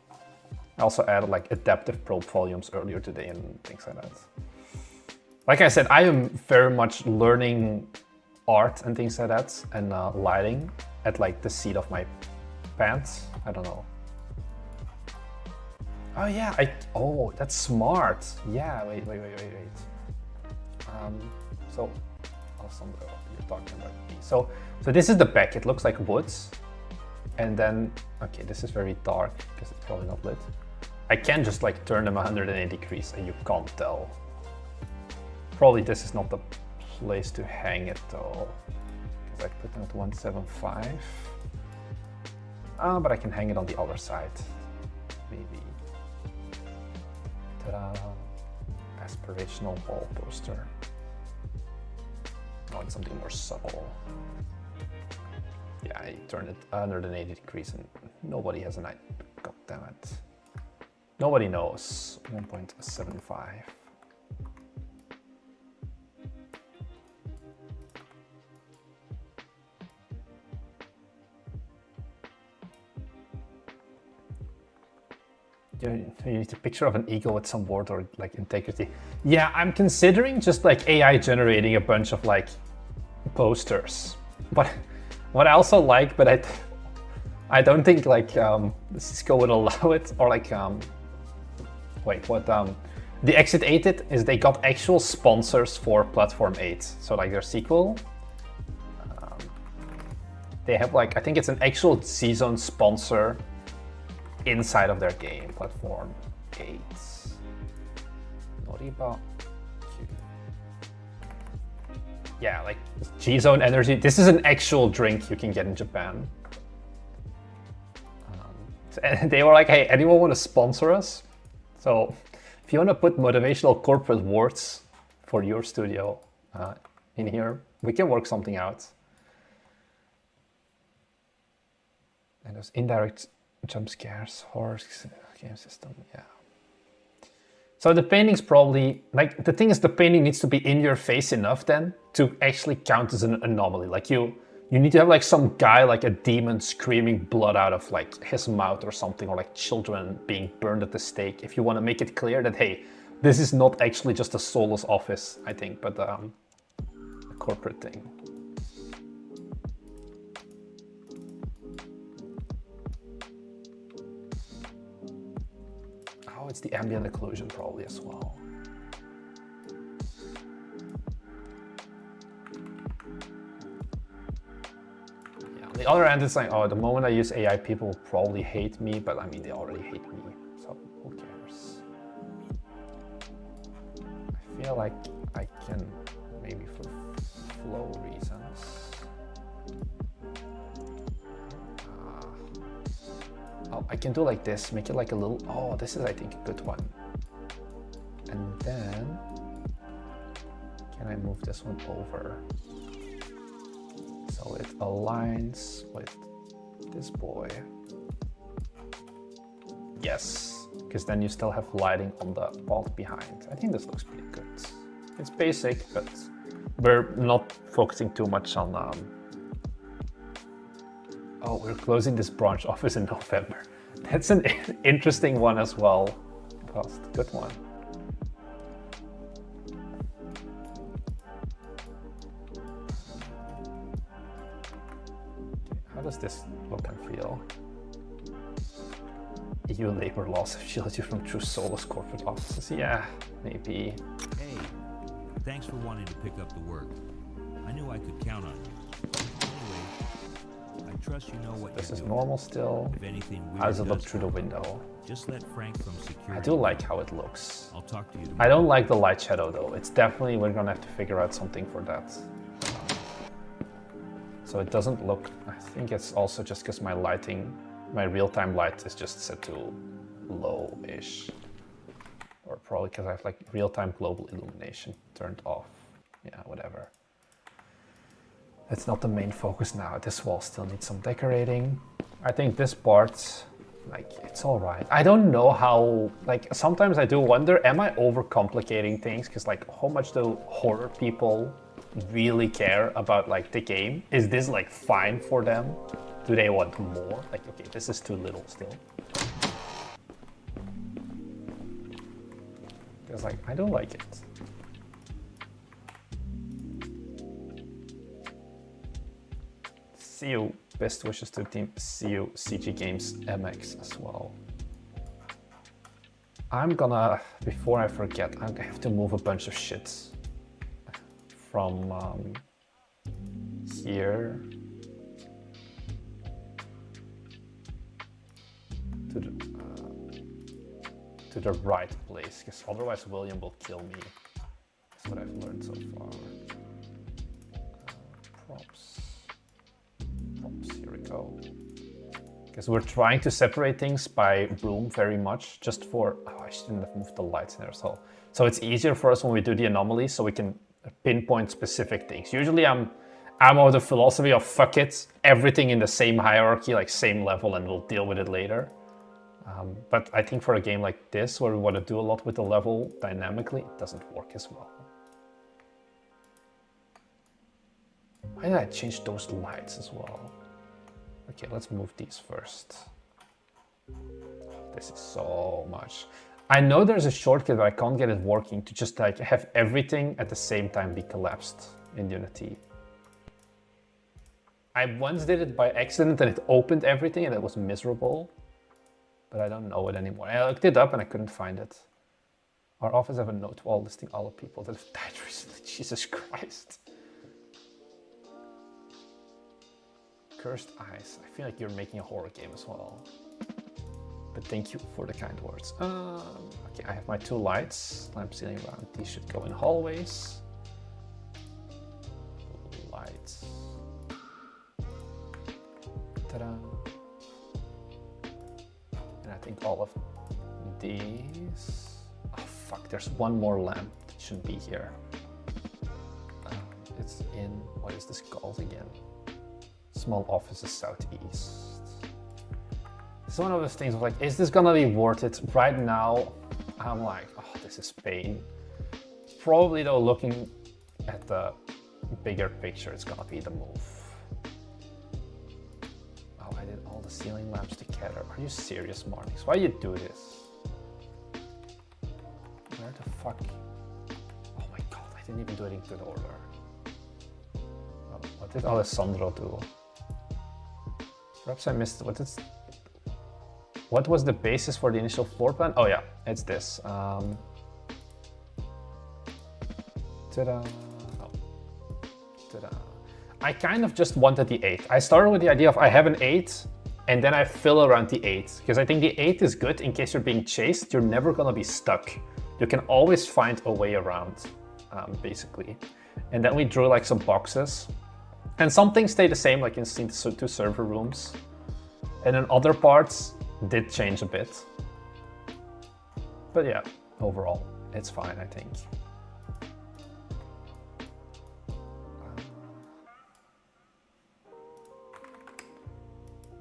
I also added like adaptive probe volumes earlier today and things like that. Like I said, I am very much learning art and things like that, and lighting at like the seat of my pants. I don't know. Oh yeah, oh, that's smart. Yeah, wait. So, Alessandro, you're talking about me. So this is the back. It looks like woods. And then, okay, this is very dark because it's probably not lit. I can just like turn them 180 degrees and you can't tell. Probably this is not the place to hang it though. Because I put them at 175. But I can hang it on the other side. Maybe. Ta-da. Aspirational wall poster. I want something more subtle. Yeah, I turned it 180 degrees and nobody has an idea. God damn it. Nobody knows. 1.75. You need a picture of an eagle with some word or like integrity. Yeah, I'm considering just like AI generating a bunch of like posters. But what I also like, but I don't think like Cisco would allow it, or like wait, what the Exit 8 did is they got actual sponsors for Platform 8. So like their sequel, they have like, I think it's an actual Z-Zone sponsor inside of their game, Platform 8. Noriba Q. Yeah, like G-Zone Energy. This is an actual drink you can get in Japan. And they were like, hey, anyone want to sponsor us? So if you want to put motivational corporate words for your studio in here, we can work something out. And there's indirect jump scares, horror game system, yeah. So the painting's probably, like, the thing is the painting needs to be in your face enough then to actually count as an anomaly. Like you need to have like some guy, like a demon screaming blood out of like his mouth or something, or like children being burned at the stake. If you want to make it clear that, hey, this is not actually just a soulless office, I think, but a corporate thing. Oh, it's the ambient occlusion probably as well. Yeah, on the other hand, it's like, oh, the moment I use AI, people will probably hate me, but I mean, they already hate me, so who cares? I feel like I can, maybe for flow reasons. Oh, I can do like this, make it like a little, oh, this is, I think, a good one. And then, can I move this one over? So it aligns with this boy. Yes, because then you still have lighting on the vault behind. I think this looks pretty good. It's basic, but we're not focusing too much on oh, we're closing this branch office in November. That's an interesting one as well. Cost, good one. does this look and feel? EU labor laws have shielded you from true soulless corporate offices. Yeah, maybe. Hey, thanks for wanting to pick up the work. I knew I could count on you. Anyway, I trust you know what This you're is doing. normal still. If anything weird How does it look does through the come, window? just let Frank from security. I do like how it looks. I'll talk to you I tomorrow. don't like the light shadow though. It's definitely, we're gonna have to figure out something for that. So it doesn't look, I think it's also just because my lighting, my real-time light is just set to low-ish. Or probably because I have like real-time global illumination turned off. Yeah, whatever. It's not the main focus now. This wall still needs some decorating. I think this part, like, it's all right. I don't know how, like, sometimes I do wonder, am I overcomplicating things? Because, like, how much do horror people really care about, like, the game? Is this, like, fine for them? Do they want more? Like, okay, this is too little still. Because, like, I don't like it. See you. Best wishes to Team CU CG Games MX as well. I'm gonna, before I forget, I have to move a bunch of shit from here to the right place, because otherwise William will kill me. That's what I've learned so far. Props. Here we go. Because we're trying to separate things by room very much, just for, oh, I shouldn't have moved the lights in there. So it's easier for us when we do the anomalies, so we can pinpoint specific things. Usually I'm of the philosophy of fuck it, everything in the same hierarchy, like same level, and we'll deal with it later. But I think for a game like this, where we want to do a lot with the level dynamically, it doesn't work as well. Why did I change those lights as well? Okay, let's move these first. This is so much. I know there's a shortcut, but I can't get it working to just like have everything at the same time be collapsed in Unity. I once did it by accident and it opened everything and it was miserable, but I don't know it anymore. I looked it up and I couldn't find it. Our office have a note wall listing all the people that have died recently. Jesus Christ. Cursed Eyes. I feel like you're making a horror game as well. But thank you for the kind words. Okay, I have my two lights. Lamp ceiling around. These should go in hallways. Lights. Ta-da. And I think all of these. Oh fuck, there's one more lamp that shouldn't be here. It's in, what is this called again? Small offices southeast. It's one of those things of like, is this gonna be worth it? Right now, I'm like, oh, this is pain. Probably though, looking at the bigger picture, it's gonna be the move. Oh, I did all the ceiling lamps together. Are you serious, Marnix? Why you do this? Where the fuck? Oh my god, I didn't even do it in good order. Oh, what did Alessandro do? Perhaps I missed what was the basis for the initial floor plan? Oh yeah, it's this. Ta-da. Oh. Ta-da. I kind of just wanted the 8. I started with the idea of I have an 8 and then I fill around the 8 because I think the 8 is good in case you're being chased. You're never gonna be stuck. You can always find a way around, basically. And then we drew like some boxes. And some things stay the same, like in the two server rooms. And then other parts did change a bit. But yeah, overall, it's fine, I think.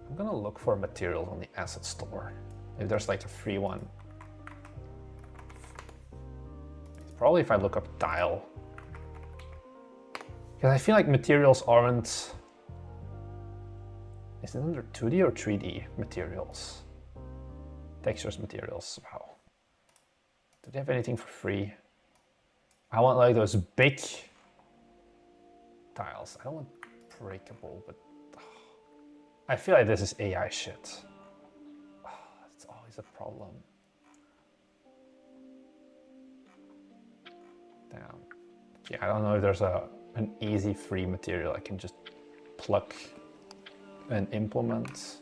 I'm gonna look for materials on the asset store. If there's like a free one. Probably if I look up tile. Because I feel like materials aren't... Is it under 2D or 3D materials? Textures, materials, wow. Do they have anything for free? I want like those big tiles. I don't want breakable, but... I feel like this is AI shit. It's always a problem. Damn. Yeah, I don't know if there's an easy free material I can just plug and implement.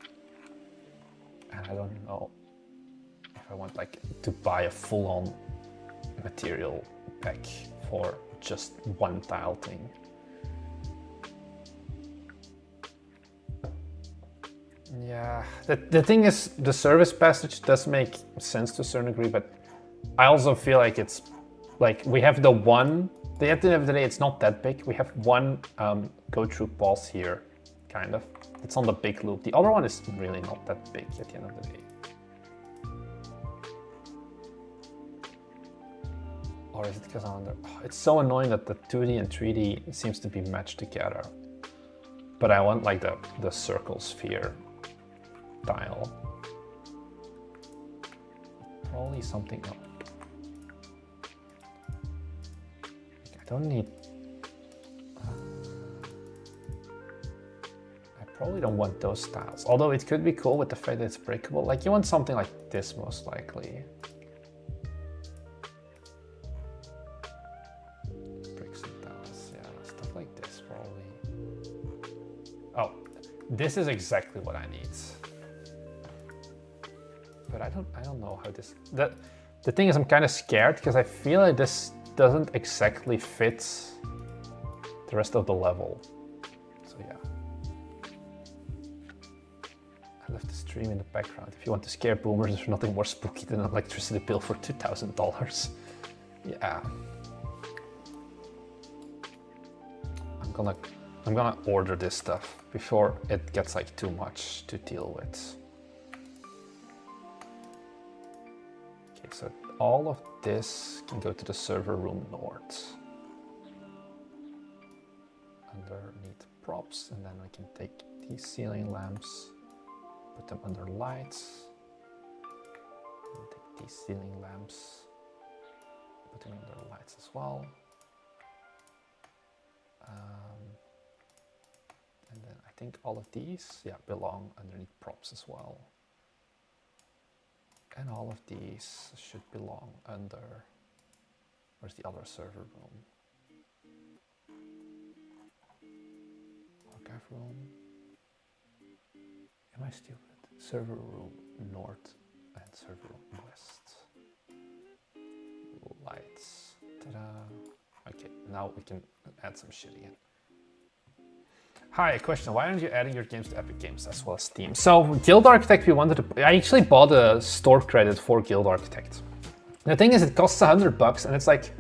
And I don't know if I want like to buy a full-on material pack for just one tile thing. Yeah, the thing is, the service passage does make sense to a certain degree, but I also feel like it's like we have the one, at the end of the day, it's not that big. We have one go through pause here, kind of. It's on the big loop. The other one is really not that big at the end of the day. Or is it because I'm under? Oh, it's so annoying that the 2D and 3D seems to be matched together. But I want like the circle sphere tile. Probably something else. I don't need. I probably don't want those tiles. Although it could be cool with the fact that it's breakable. Like you want something like this most likely. Bricks and tiles, yeah, stuff like this probably. Oh, this is exactly what I need. But I don't know how this. The thing is, I'm kind of scared because I feel like this doesn't exactly fit the rest of the level. So yeah. I left the stream in the background. If you want to scare boomers, there's nothing more spooky than an electricity bill for $2,000. Yeah. I'm gonna order this stuff before it gets like too much to deal with. Okay, so all of this can go to the server room north. Underneath props, and then we can take these ceiling lamps, put them under lights. And take these ceiling lamps, put them under lights as well. And then I think all of these, yeah, belong underneath props as well. And all of these should belong under, where's the other server room? Archive room. Am I stupid? Server room north and server room west. Lights. Ta-da. Okay, now we can add some shit again. Hi, a question. Why aren't you adding your games to Epic Games as well as Steam? So Guild Architect, we wanted to. I actually bought a store credit for Guild Architect. The thing is, it costs $100, and it's like,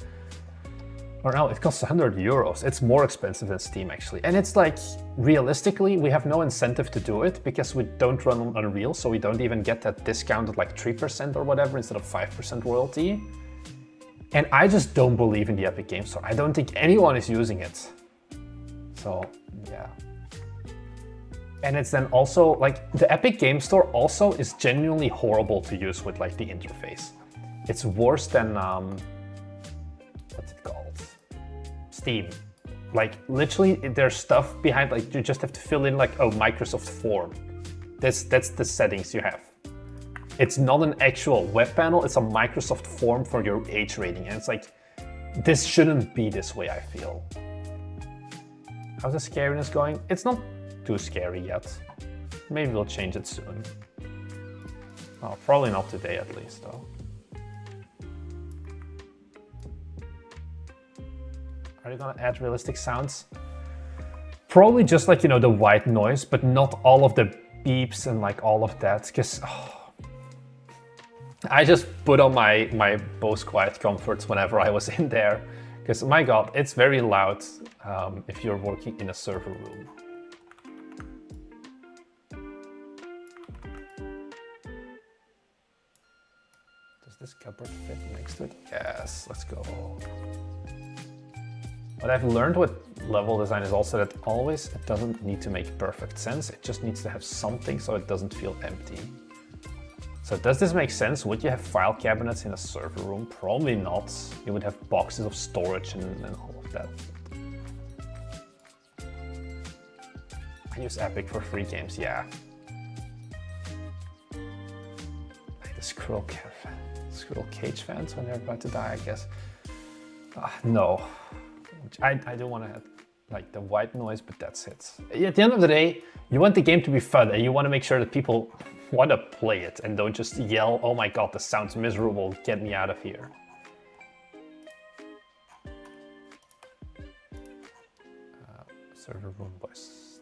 or no, it costs 100 euros. It's more expensive than Steam actually, and it's like realistically, we have no incentive to do it because we don't run on Unreal, so we don't even get that discounted like 3% or whatever instead of 5% royalty. And I just don't believe in the Epic Games Store. I don't think anyone is using it. So yeah. And it's then also like the Epic Game Store also is genuinely horrible to use with like the interface. It's worse than what's it called? Steam. Like literally there's stuff behind, like you just have to fill in like a Microsoft form. That's the settings you have. It's not an actual web panel, it's a Microsoft form for your age rating. And it's like, this shouldn't be this way, I feel. How's the scariness going? It's not too scary yet. Maybe we'll change it soon. Oh, probably not today at least though. Are you gonna add realistic sounds? Probably just like, you know, the white noise, but not all of the beeps and like all of that, because I just put on my Bose Quiet Comforts whenever I was in there, because my god, it's very loud if you're working in a server room. Does this cupboard fit next to it? Yes, let's go. What I've learned with level design is also that always it doesn't need to make perfect sense, it just needs to have something so it doesn't feel empty. So does this make sense? Would you have file cabinets in a server room? Probably not. You would have boxes of storage and all of that. I use Epic for free games, yeah. Like the Squirrel Cage fans when they're about to die, I guess. No. I do want to have like the white noise, but that's it. At the end of the day, you want the game to be fun and you want to make sure that people want to play it and don't just yell, oh my god, this sounds miserable, get me out of here. Server room boys.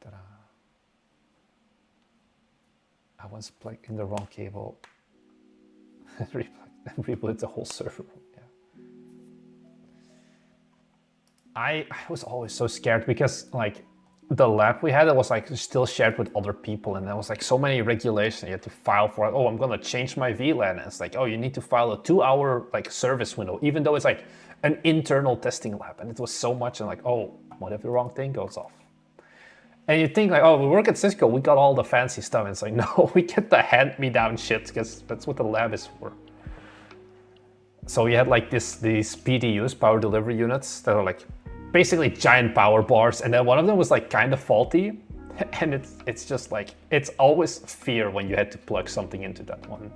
Ta-da. I once plugged in the wrong cable and rebooted the whole server room. Yeah. I was always so scared because like the lab we had, it was like still shared with other people, and there was like so many regulations you had to file for. Oh, I'm gonna change my VLAN. And it's like, oh, you need to file a 2-hour like service window, even though it's like an internal testing lab, and it was so much. And like, oh, what if the wrong thing goes off? And you think like, oh, we work at Cisco, we got all the fancy stuff. And it's like, no, we get the hand-me-down shit because that's what the lab is for. So we had like these PDUs, power delivery units, that are like basically giant power bars, and then one of them was like kind of faulty, and it's just like, it's always fear when you had to plug something into that one.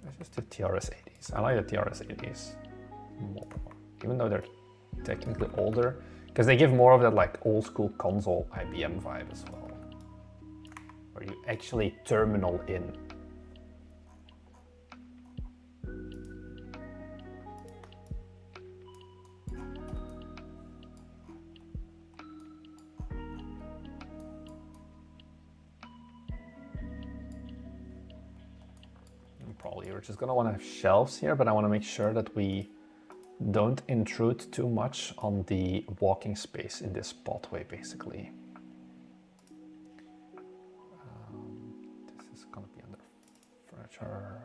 It's just the TRS-80s. I like the TRS-80s more, even though they're technically older, because they give more of that like old school console IBM vibe as well, where you actually terminal in. And probably we're just gonna want to have shelves here, but I want to make sure that we don't intrude too much on the walking space in this pathway, basically. This is gonna be under furniture.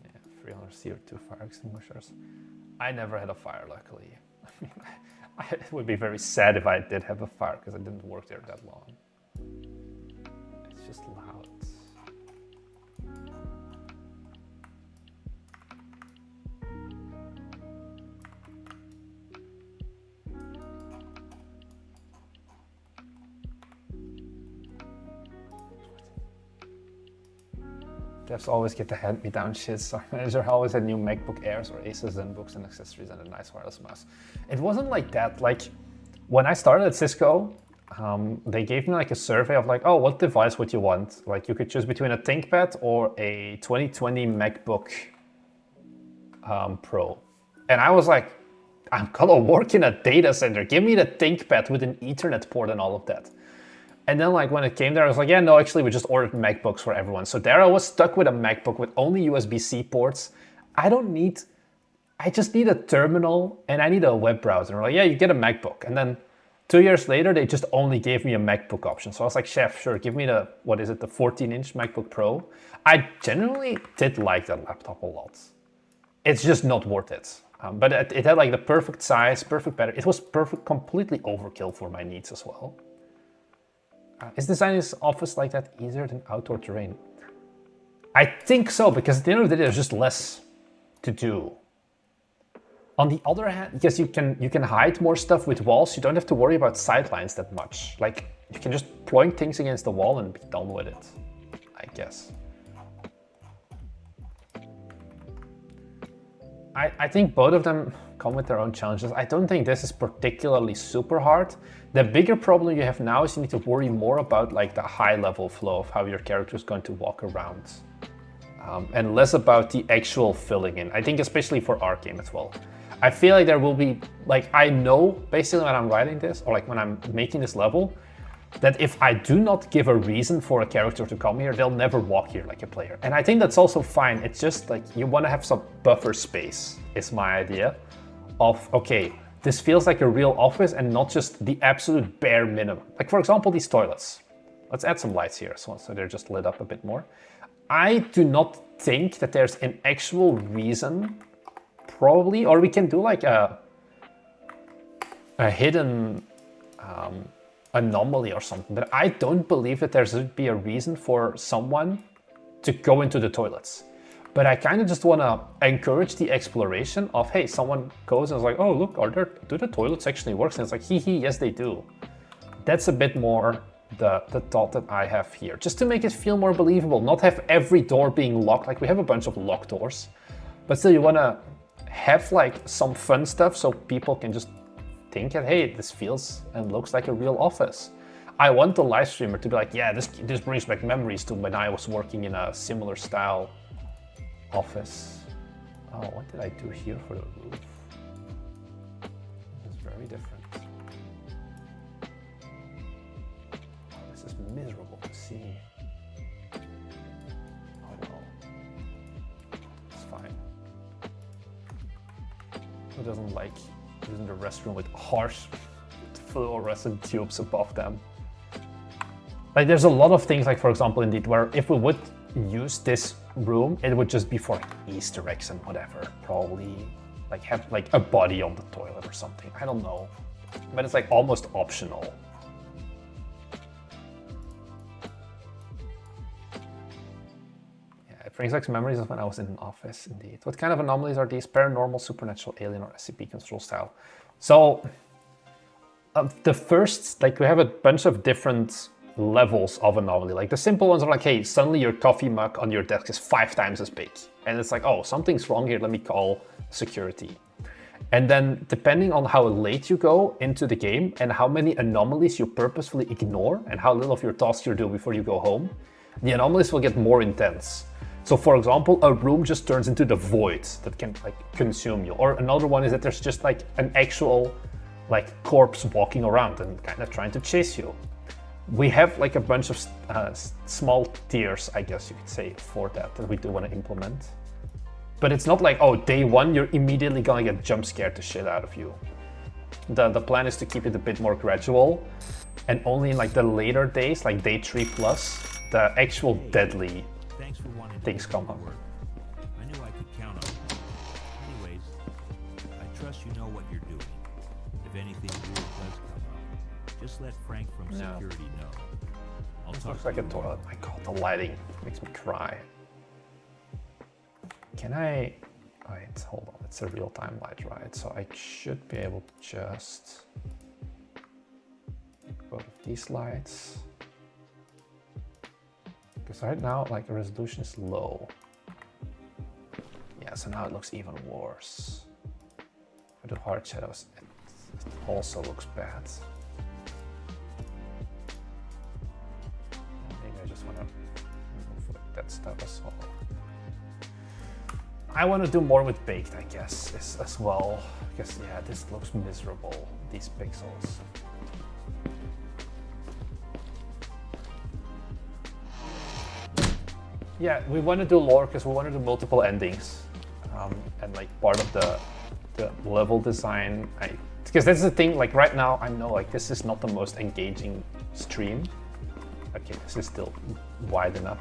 Yeah, 300 CO2 fire extinguishers. I never had a fire, luckily. I mean, it would be very sad if I did have a fire, because I didn't work there that long. It's just loud. Devs always get the hand-me-down shit, so our manager always had new MacBook Airs or Asus ZenBooks and accessories and a nice wireless mouse. It wasn't like that. Like, when I started at Cisco, they gave me like a survey of like, oh, what device would you want? Like, you could choose between a ThinkPad or a 2020 MacBook Pro. And I was like, I'm gonna work in a data center. Give me the ThinkPad with an Ethernet port and all of that. And then like when it came there, I was like, yeah, no, actually we just ordered MacBooks for everyone. So there I was stuck with a MacBook with only USB-C ports. I just need a terminal and I need a web browser. And we're like, yeah, you get a MacBook. And then 2 years later, they just only gave me a MacBook option. So I was like, chef, sure, give me the, what is it, the 14-inch MacBook Pro. I genuinely did like that laptop a lot. It's just not worth it. But it had like the perfect size, perfect battery. It was perfect, completely overkill for my needs as well. Is designing this office like that easier than outdoor terrain? I think so, because at the end of the day, there's just less to do. On the other hand, because you can hide more stuff with walls, you don't have to worry about sidelines that much. Like, you can just point things against the wall and be done with it, I guess. I think both of them come with their own challenges. I don't think this is particularly super hard. The bigger problem you have now is you need to worry more about like the high level flow of how your character is going to walk around. And less about the actual filling in. I think especially for our game as well. I feel like there will be, like, I know basically when I'm writing this, or like when I'm making this level, that if I do not give a reason for a character to come here, they'll never walk here like a player. And I think that's also fine. It's just like you want to have some buffer space, is my idea of, okay, this feels like a real office and not just the absolute bare minimum. Like, for example, these toilets. Let's add some lights here so they're just lit up a bit more. I do not think that there's an actual reason, probably, or we can do like a a hidden anomaly or something, but I don't believe that there should be a reason for someone to go into the toilets. But I kind of just want to encourage the exploration of, hey, someone goes and is like, oh, look, do the toilets actually work? And it's like, hee, yes, they do. That's a bit more the thought that I have here, just to make it feel more believable, not have every door being locked. Like we have a bunch of locked doors, but still you want to have like some fun stuff so people can just think that, hey, this feels and looks like a real office. I want the live streamer to be like, yeah, this brings back memories to when I was working in a similar style office. Oh, what did I do here for the roof? This is very different. Oh, this is miserable to see. Oh well, it's fine. Who doesn't like using the restroom with harsh fluorescent tubes above them? Like there's a lot of things, like for example, indeed, where if we would use this room, it would just be for Easter eggs and whatever. Probably like have like a body on the toilet or something. I don't know, but it's like almost optional. Yeah, it brings back memories of when I was in an office. Indeed. What kind of anomalies are these? Paranormal, supernatural, alien, or SCP control style? So the first, like we have a bunch of different levels of anomaly. Like the simple ones are like, hey, suddenly your coffee mug on your desk is 5 times as big. And it's like, oh, something's wrong here, let me call security. And then depending on how late you go into the game and how many anomalies you purposefully ignore and how little of your tasks you do before you go home, the anomalies will get more intense. So for example, a room just turns into the void that can like consume you. Or another one is that there's just like an actual like corpse walking around and kind of trying to chase you. We have like a bunch of small tiers, I guess you could say, for that we do want to implement. But it's not like, oh, day one, you're immediately gonna get jump scared the shit out of you. The plan is to keep it a bit more gradual, and only in like the later days, like day 3+, the actual deadly things come up. I knew I could count on you. Anyways, I trust you know what you're doing. If anything weird does come up, just let Frank from security know. This looks like a toilet. My god, the lighting makes me cry. Can I... Wait, hold on. It's a real-time light, right? So I should be able to just... both of these lights. Because right now, like, the resolution is low. Yeah, so now it looks even worse. For the hard shadows, it also looks bad. Maybe I just want to remove that stuff as well. I want to do more with baked, I guess, as well. Because, yeah, this looks miserable, these pixels. Yeah, we want to do lore because we want to do multiple endings. And like part of the level design, because that's the thing, like right now I know like this is not the most engaging stream. Okay, this is still wide enough.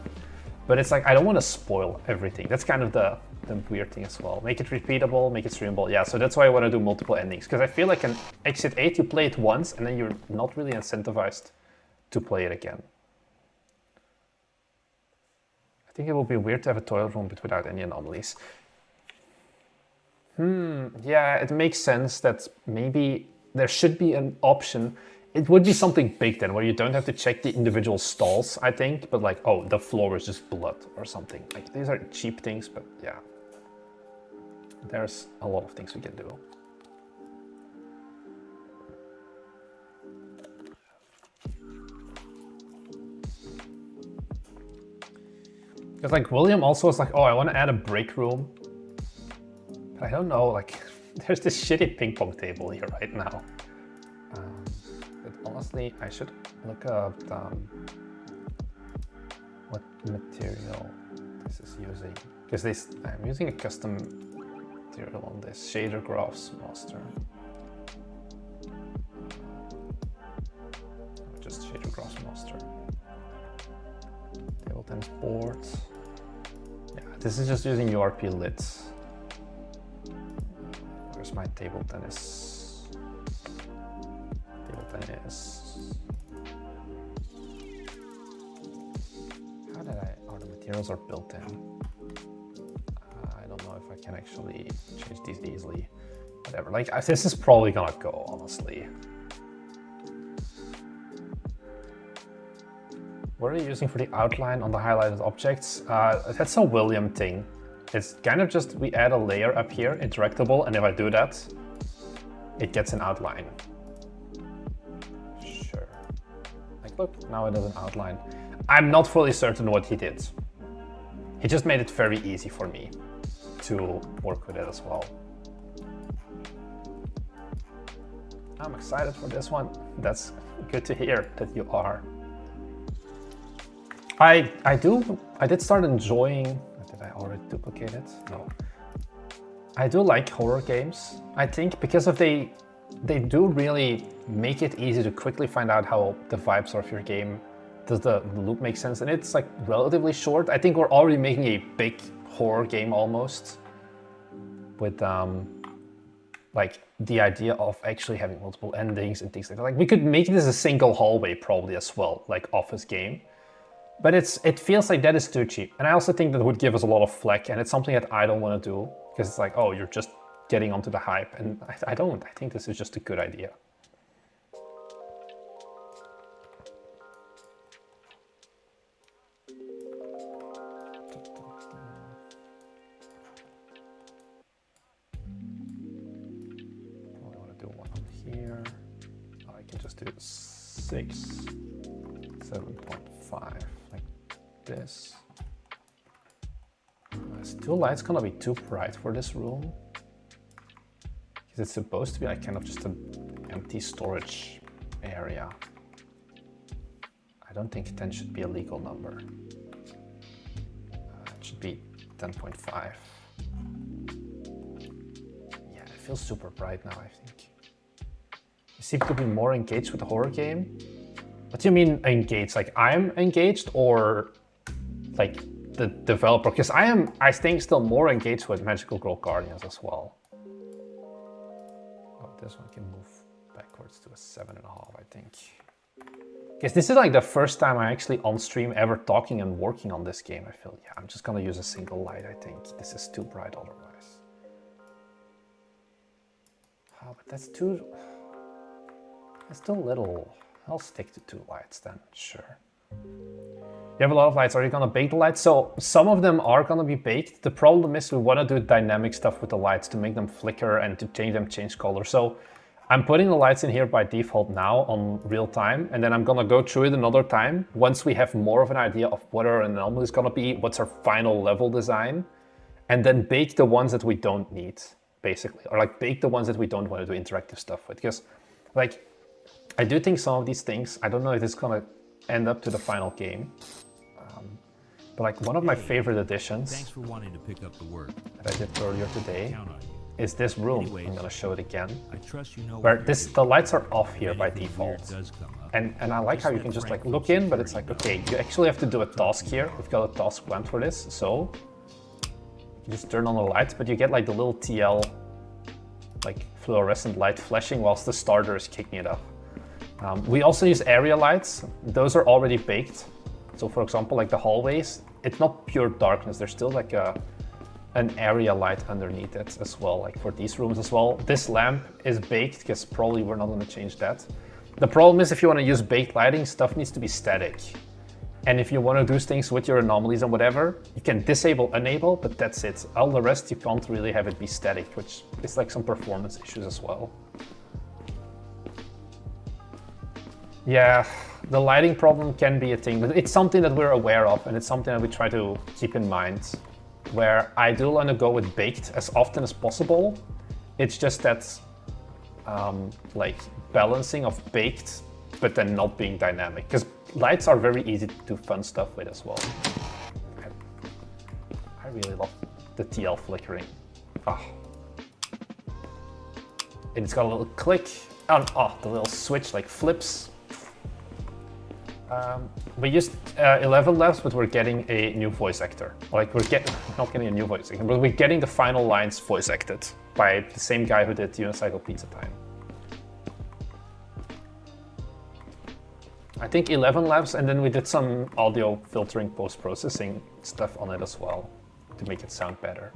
But it's like I don't want to spoil everything. That's kind of the weird thing as well. Make it repeatable, make it streamable. Yeah, so that's why I want to do multiple endings. Because I feel like an Exit 8, you play it once and then you're not really incentivized to play it again. I think it will be weird to have a toilet room but without any anomalies. Yeah, it makes sense that maybe there should be an option. It would be something big then, where you don't have to check the individual stalls, I think, but like, oh, the floor is just blood or something. Like, these are cheap things, but yeah. There's a lot of things we can do. Because like William also was like, oh, I want to add a break room. But I don't know, like there's this shitty ping pong table here right now. But honestly, I should look up what material this is using. Because I'm using a custom material on this, Shader Graphs Master. Just Shader Graphs Master. Table tennis boards. Yeah, this is just using URP lids. Where's my table tennis? materials are built in. I don't know if I can actually change these easily. Whatever, like this is probably gonna go, honestly. What are you using for the outline on the highlighted objects? That's a William thing. It's kind of just, we add a layer up here, interactable, and if I do that, it gets an outline. Sure. Like, look, now it has an outline. I'm not fully certain what he did. He just made it very easy for me to work with it as well. I'm excited for this one. That's good to hear that you are. I did start enjoying, did I already duplicate it? No. I do like horror games, I think, because of they do really make it easy to quickly find out how the vibes are of your game. Does the loop make sense? And it's like relatively short. I think we're already making a big horror game almost with like the idea of actually having multiple endings and things like that. Like we could make this a single hallway probably as well, like office game. But it feels like that is too cheap. And I also think that would give us a lot of flack, and it's something that I don't want to do, because it's like, oh, you're just getting onto the hype. And I don't. I think this is just a good idea. Probably want to do one on here. Oh, I can just do 6, 7.5. This. Is 2 lights gonna be too bright for this room? Because it's supposed to be like kind of just an empty storage area. I don't think 10 should be a legal number. It should be 10.5. Yeah, it feels super bright now, I think. You seem to be more engaged with the horror game. What do you mean engaged? Like I'm engaged, or like the developer? Because I think still more engaged with Magical Girl Guardians as well. Oh, this one can move backwards to a 7.5, I think. Because this is like the first time I'm actually on stream ever talking and working on this game. I feel, yeah, I'm just gonna use a single light, I think. This is too bright otherwise. Oh, but that's too little. I'll stick to 2 lights then, sure. You have a lot of lights. Are you gonna bake the lights? So some of them are gonna be baked. The problem is we wanna do dynamic stuff with the lights to make them flicker and to change color. So I'm putting the lights in here by default now on real time, and then I'm gonna go through it another time once we have more of an idea of what our anomaly is gonna be, what's our final level design, and then bake the ones that we don't need, basically. Or like bake the ones that we don't wanna do interactive stuff with. Because like, I do think some of these things, I don't know if it's gonna end up to the final game. But like one of my favorite additions Thanks for wanting to pick up the work. that I did earlier today Count on you. is this room. Anyways, I'm gonna show it again. I trust you know Where what this, you're the doing. lights are off here If by anything weird default. does come up, And I like how you can just like look in, but it's like, okay, you actually have to do a task here. We've got a task planned for this. So you just turn on the lights, but you get like the little TL, like fluorescent light flashing whilst the starter is kicking it up. We also use area lights. Those are already baked. So for example, like the hallways, it's not pure darkness. There's still like an area light underneath it as well, like for these rooms as well. This lamp is baked because probably we're not gonna change that. The problem is if you wanna use baked lighting, stuff needs to be static. And if you wanna do things with your anomalies and whatever, you can disable, enable, but that's it. All the rest, you can't really have it be static, which is like some performance issues as well. Yeah, the lighting problem can be a thing, but it's something that we're aware of, and it's something that we try to keep in mind, where I do want to go with baked as often as possible. It's just that like balancing of baked, but then not being dynamic, because lights are very easy to do fun stuff with as well. I really love the TL flickering. Oh. And it's got a little click, and the little switch like flips. We used 11 labs, but we're getting a new voice actor. Like we're not getting a new voice actor, but we're getting the final lines voice acted by the same guy who did Unicycle Pizza Time. I think 11 labs, and then we did some audio filtering post-processing stuff on it as well to make it sound better.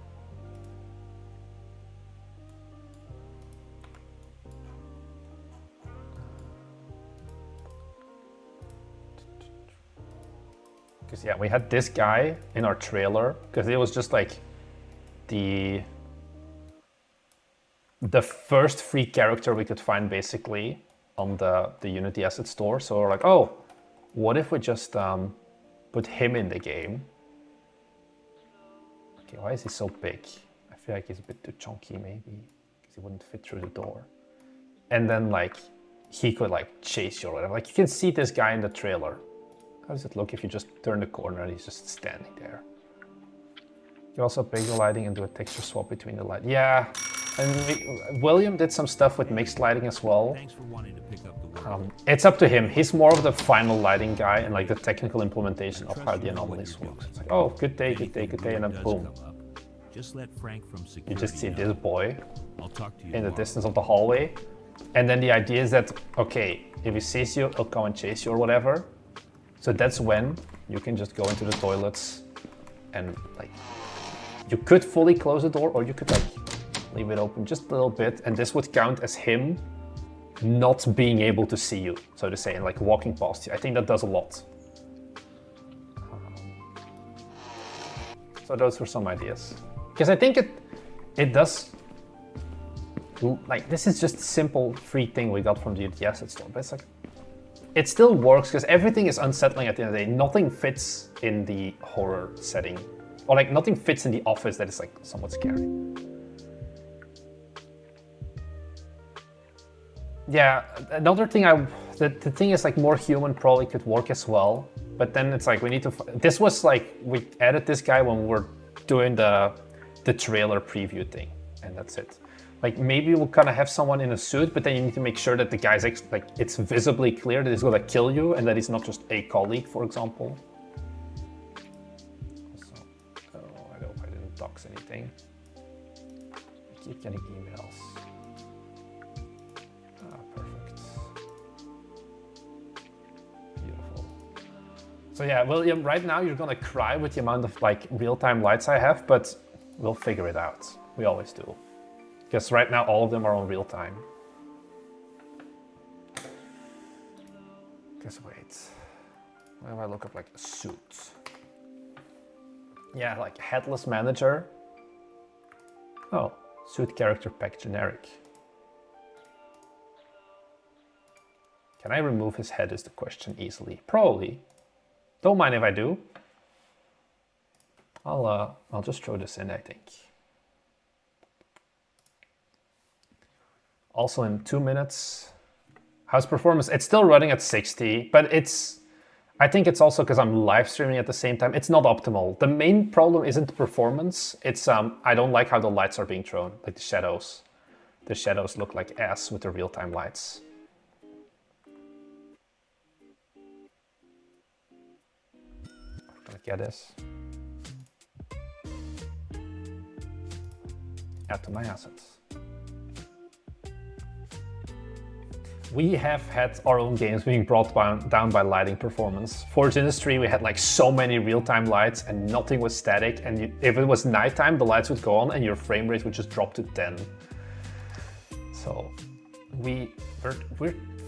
Because yeah, we had this guy in our trailer because it was just like the first free character we could find basically on the Unity asset store. So we're like, oh, what if we just put him in the game? Okay, why is he so big? I feel like he's a bit too chunky maybe because he wouldn't fit through the door. And then like he could like chase you or whatever. Like you can see this guy in the trailer. How does it look if you just turn the corner and he's just standing there? You also upgrade the lighting and do a texture swap between the light. Yeah, and William did some stuff with mixed lighting as well. Thanks for wanting to pick up the work. It's up to him. He's more of the final lighting guy and like the technical implementation of how the anomalies work. It's like, oh, good day, good day, good day, and then boom. Just let Frank from security You just see know. this boy I'll talk to you in the tomorrow. distance of the hallway. And then the idea is that, okay, if he sees you, he'll come and chase you or whatever. So that's when you can just go into the toilets and like, you could fully close the door or you could like leave it open just a little bit. And this would count as him not being able to see you, so to say, and like walking past you. I think that does a lot. So those were some ideas. Because I think it does, like this is just a simple free thing we got from the Unity asset store, but it's like, it still works because everything is unsettling at the end of the day. Nothing fits in the horror setting. Or like nothing fits in the office that is like somewhat scary. Yeah, another thing the thing is like more human probably could work as well. But then it's like we need to, this was like, we added this guy when we were doing the trailer preview thing and that's it. Like maybe we'll kind of have someone in a suit, but then you need to make sure that the guy's like it's visibly clear that he's gonna kill you and that he's not just a colleague, for example. Also, oh, I hope I didn't dox anything. I keep getting emails. Ah, perfect. Beautiful. So yeah, William, right now you're gonna cry with the amount of like real-time lights I have, but we'll figure it out. We always do. Because right now all of them are on real time. Guess wait. Why do I look up like a suit? Yeah, like headless manager. Oh, suit character pack generic. Can I remove his head is the question easily. Probably. Don't mind if I do. I'll just throw this in, I think. Also in 2 minutes. How's performance? It's still running at 60, but I think it's also because I'm live streaming at the same time. It's not optimal. The main problem isn't the performance. It's I don't like how the lights are being thrown, like the shadows. The shadows look like ass with the real-time lights. Gonna get this. Add to my assets. We have had our own games being brought down by lighting performance. Forge Industry, we had like so many real-time lights and nothing was static. And if it was nighttime, the lights would go on and your frame rate would just drop to 10. So we're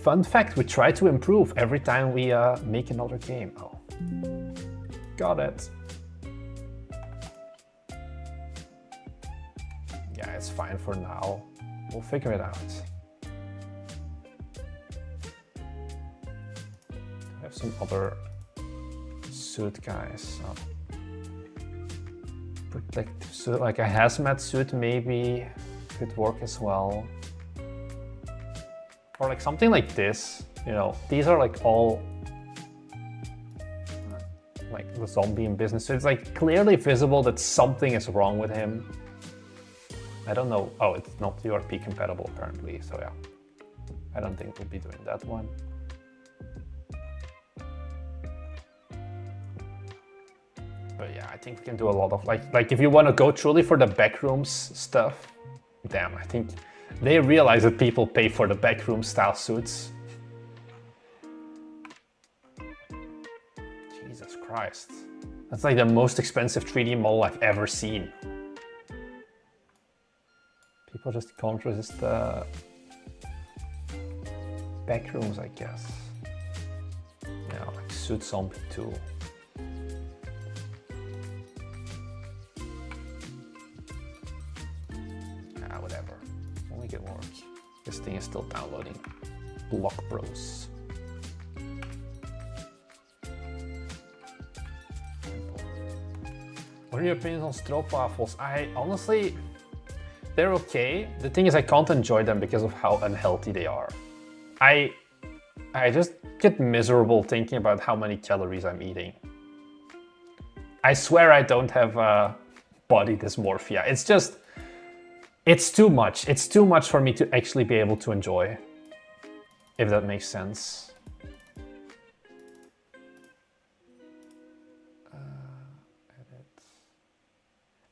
fun fact, we try to improve every time we make another game. Oh, got it. Yeah, it's fine for now. We'll figure it out. I have some other suit guys. Protective suit, like a hazmat suit maybe could work as well. Or like something like this, you know, these are like all like the zombie in business. So it's like clearly visible that something is wrong with him. I don't know. Oh, it's not URP compatible apparently. So yeah, I don't think we'll be doing that one. But yeah, I think we can do a lot of like if you want to go truly for the backrooms stuff, damn, I think they realize that people pay for the backroom style suits. Jesus Christ. That's like the most expensive 3D model I've ever seen. People just can't resist the back rooms, I guess. Yeah, like Suit Zombie 2. Ah, whatever. We'll make it work. This thing is still downloading. Block Bros. What are your opinions on stroop waffles? I honestly, they're okay. The thing is I can't enjoy them because of how unhealthy they are. I just get miserable thinking about how many calories I'm eating. I swear I don't have body dysmorphia. It's just, it's too much. It's too much for me to actually be able to enjoy, if that makes sense.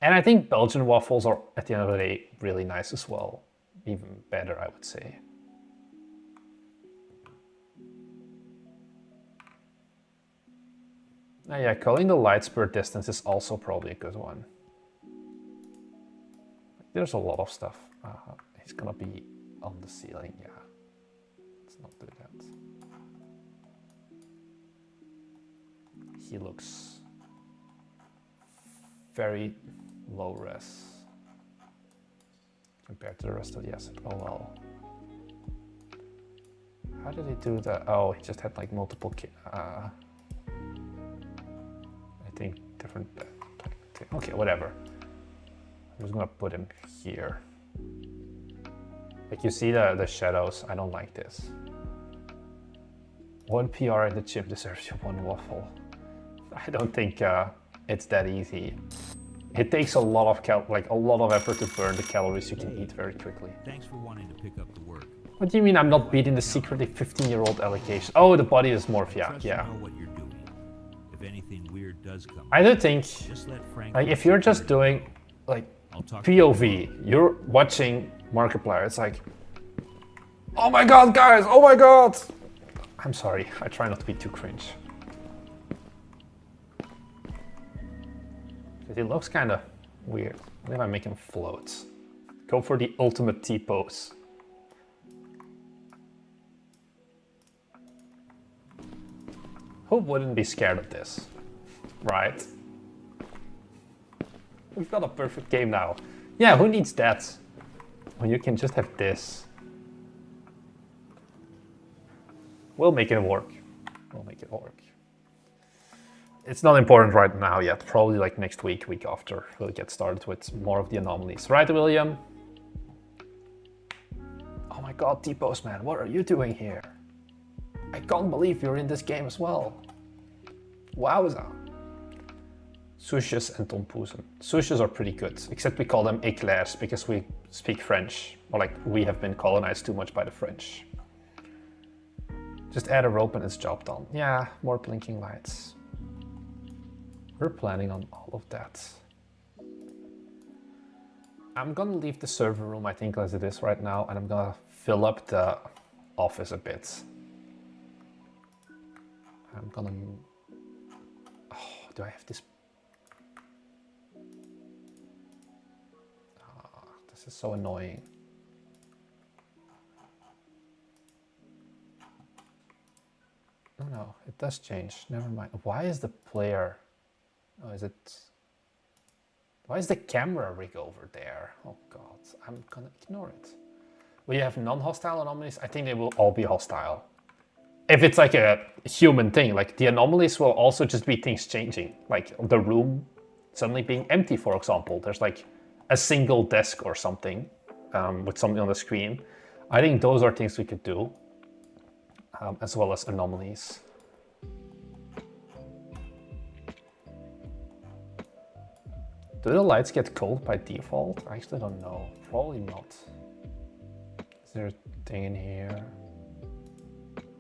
And I think Belgian waffles are, at the end of the day, really nice as well. Even better, I would say. Yeah, calling the light spur distance is also probably a good one. There's a lot of stuff. He's gonna be on the ceiling, yeah. Let's not do that. He looks very low res compared to the rest of the asset. Oh well. How did he do that? Oh, he just had like multiple I think different okay, whatever. I'm just gonna put him here. Like you see the shadows, I don't like this. One PR in the chip deserves you one waffle. I don't think it's that easy. It takes a lot of effort to burn the calories you can eat very quickly. Thanks for wanting to pick up the work. What do you mean I'm not beating the secretly 15-year-old allocation? Oh, the body dysmorphia, yeah. You know what you're doing. If anything weird does come, I do think, just let Frank like, if you're just doing, like, POV, you're watching Markiplier, it's like, oh my god, guys, oh my god! I'm sorry, I try not to be too cringe. It looks kind of weird. What if I make him float? Go for the ultimate T-pose. Who wouldn't be scared of this? Right? We've got a perfect game now. Yeah, who needs that? When you can just have this. We'll make it work. We'll make it work. It's not important right now yet. Probably like next week, week after, we'll get started with more of the anomalies. Right, William? Oh my god, T-Pose man, what are you doing here? I can't believe you're in this game as well. Wowza. Souches and tompoesen. Souches are pretty good, except we call them éclairs because we speak French. Or like, we have been colonized too much by the French. Just add a rope and it's job done. Yeah, more blinking lights. We're planning on all of that. I'm gonna leave the server room, I think, as it is right now, and I'm gonna fill up the office a bit. I'm gonna... Oh, do I have this? Oh, this is so annoying. No, it does change. Never mind. Why is the player... Oh, is it... Why is the camera rig over there? Oh god, I'm gonna ignore it. Will you have non-hostile anomalies? I think they will all be hostile. If it's like a human thing, like the anomalies will also just be things changing. Like the room suddenly being empty, for example. There's like a single desk or something with something on the screen. I think those are things we could do, as well as anomalies. Do the lights get cold by default? I actually don't know. Probably not. Is there a thing in here?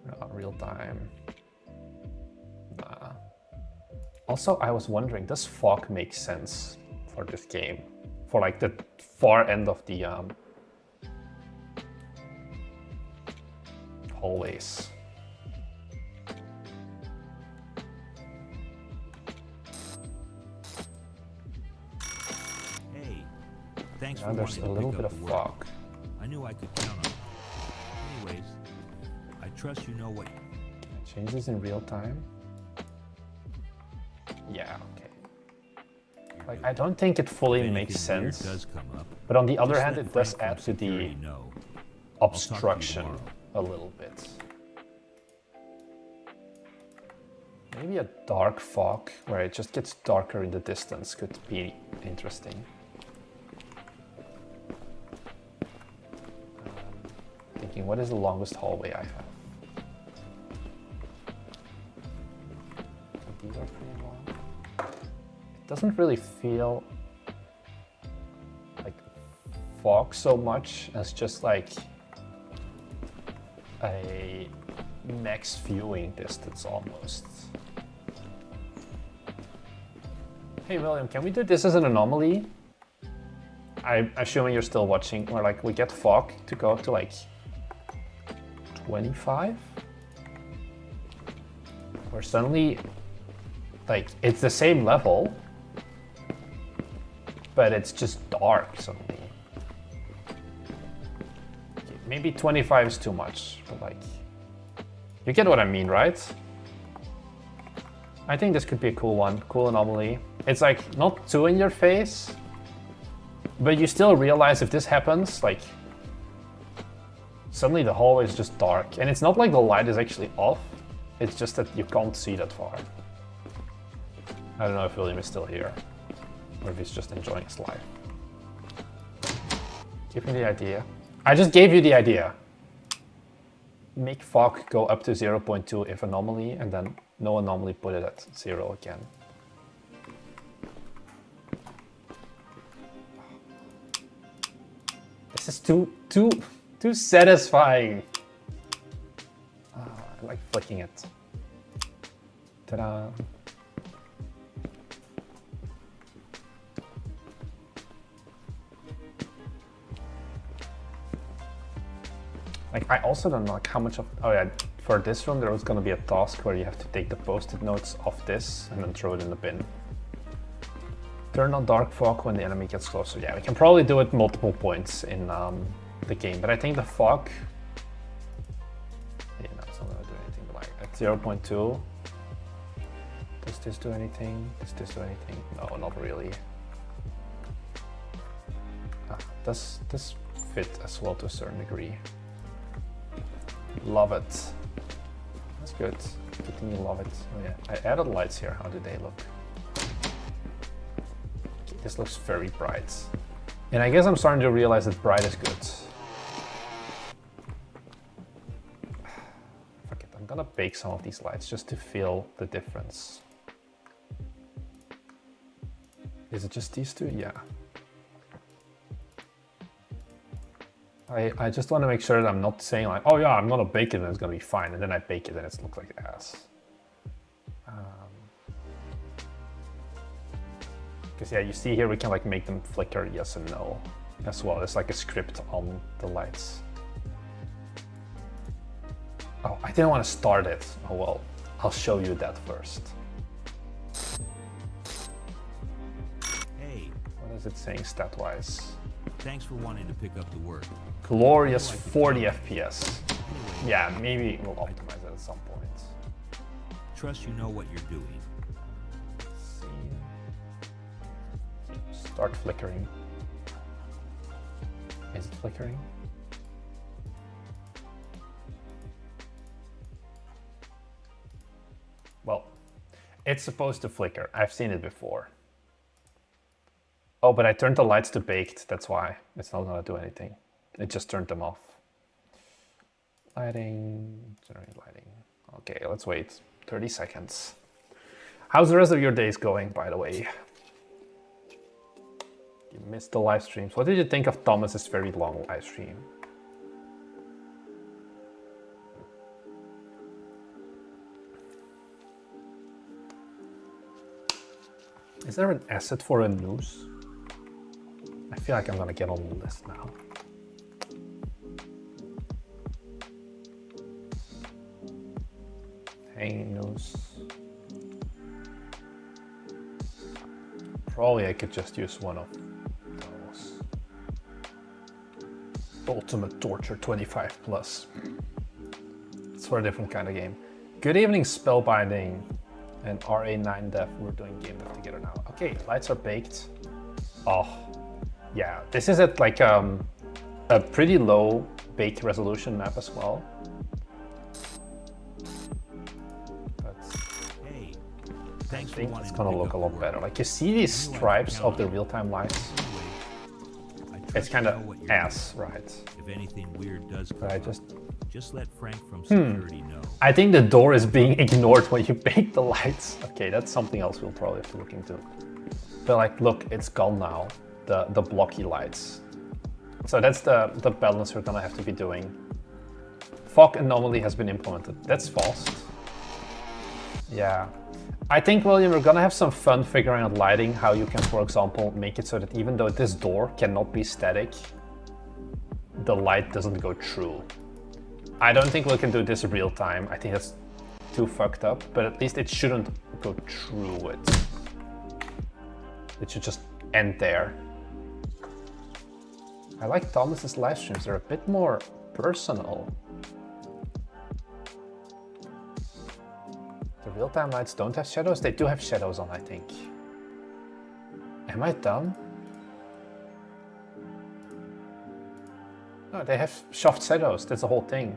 No, real time. Nah. Also, I was wondering, does fog make sense for this game? For like the far end of the hallways. Thanks Now for there's wanting a to little pick bit up of the work. fog. I knew I could count on you. Anyways, I trust you know what. Can I change this in real time? Yeah, okay. Like, I don't think it fully If makes anything weird sense. does come up, But on the other just hand, let it does Frank add from to the security know. obstruction tomorrow. a little bit. Maybe a dark fog where it just gets darker in the distance could be interesting. Thinking, what is the longest hallway I have? These are pretty long. It doesn't really feel like fog so much as just like a max viewing distance almost. Hey William, can we do this as an anomaly? I'm assuming you're still watching, where like we get fog to go to like 25? Where suddenly, like, it's the same level, but it's just dark suddenly. Okay, maybe 25 is too much, but like, you get what I mean, right? I think this could be a cool one, cool anomaly. It's like not too in your face, but you still realize if this happens, like, suddenly the hallway is just dark. And it's not like the light is actually off, it's just that you can't see that far. I don't know if William is still here, or if he's just enjoying his life. Give me the idea. I just gave you the idea. Make fog go up to 0.2 if anomaly, and then no anomaly, put it at 0 again. This is too satisfying. I like flicking it. Ta-da. Like, I also don't know like how much of, oh yeah, for this room there was gonna be a task where you have to take the post-it notes off this and then throw it in the bin. Turn on dark fog when the enemy gets closer. Yeah, we can probably do it multiple points in the game, but I think the fog, yeah, no, it's not gonna do anything, but like at 0.2, does this do anything? Does this do anything? No, not really. Does this fit as well to a certain degree? Love it. That's good. Good thing you love it. Oh yeah, I added lights here. How do they look? Okay, this looks very bright. And I guess I'm starting to realize that bright is good. Fuck it, I'm gonna bake some of these lights just to feel the difference. Is it just these two? Yeah. I just want to make sure that I'm not saying like, oh yeah, I'm gonna bake it and it's gonna be fine, and then I bake it and it looks like ass. Because yeah, you see here we can like make them flicker yes and no as well. It's like a script on the lights. Oh, I didn't want to start it. Oh well, I'll show you that first. Hey, What is it saying stat-wise? thanks for wanting to pick up the work. Glorious 40 FPS. Yeah, maybe we'll optimize it at some point. Trust you know what you're doing. Scene. Start flickering. Is it flickering? Well, it's supposed to flicker. I've seen it before. Oh, but I turned the lights to baked. That's why it's not gonna do anything. It just turned them off. Lighting, generate lighting. Okay, let's wait 30 seconds. How's the rest of your days going, by the way? You missed the live streams. What did you think of Thomas's very long live stream? Is there an asset for a noose? I feel like I'm gonna get on the list now. Hanging noose. Probably I could just use one of those. Ultimate Torture 25 plus. It's for a different kind of game. Good evening, Spellbinding and RA9 Dev. We're doing game dev together now. Okay, lights are baked. Oh, yeah. This is at like a pretty low baked resolution map as well. But Hey, I thanks for think wanting it's to gonna pick look up a lot work. better. Like you see these stripes of the real-time lights. Anyway, I trust It's you kind know of what you're ass, right? doing. If anything weird does come But I up, just let Frank from security know. I think the door is being ignored when you bake the lights. Okay, that's something else we'll probably have to look into. But like, look, it's gone now. The blocky lights. So that's the balance we're gonna have to be doing. Fog anomaly has been implemented. That's fast. Yeah. I think, William, we're gonna have some fun figuring out lighting, how you can, for example, make it so that even though this door cannot be static, the light doesn't go through. I don't think we can do this real time. I think that's too fucked up, but at least it shouldn't go through it. It should just end there. I like Thomas's live streams. They're a bit more personal. The real-time lights don't have shadows? They do have shadows on, I think. Am I dumb? No, they have soft shadows. That's the whole thing.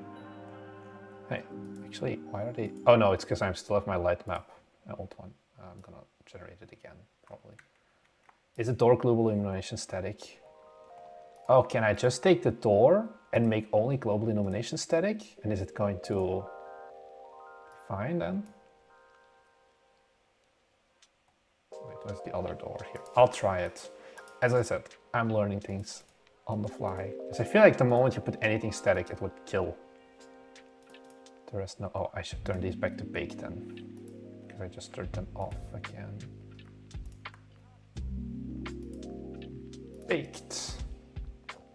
Hey, actually, why are they... Oh no, it's because I still have my light map, an old one. I'm gonna generate it again, probably. Is the door global illumination static? Oh, can I just take the door and make only global illumination static? And is it going to... fine then? Wait, where's the other door here? I'll try it. As I said, I'm learning things on the fly. Because I feel like the moment you put anything static, it would kill the rest. No, oh, I should turn these back to baked then. Because I just turned them off again. Baked.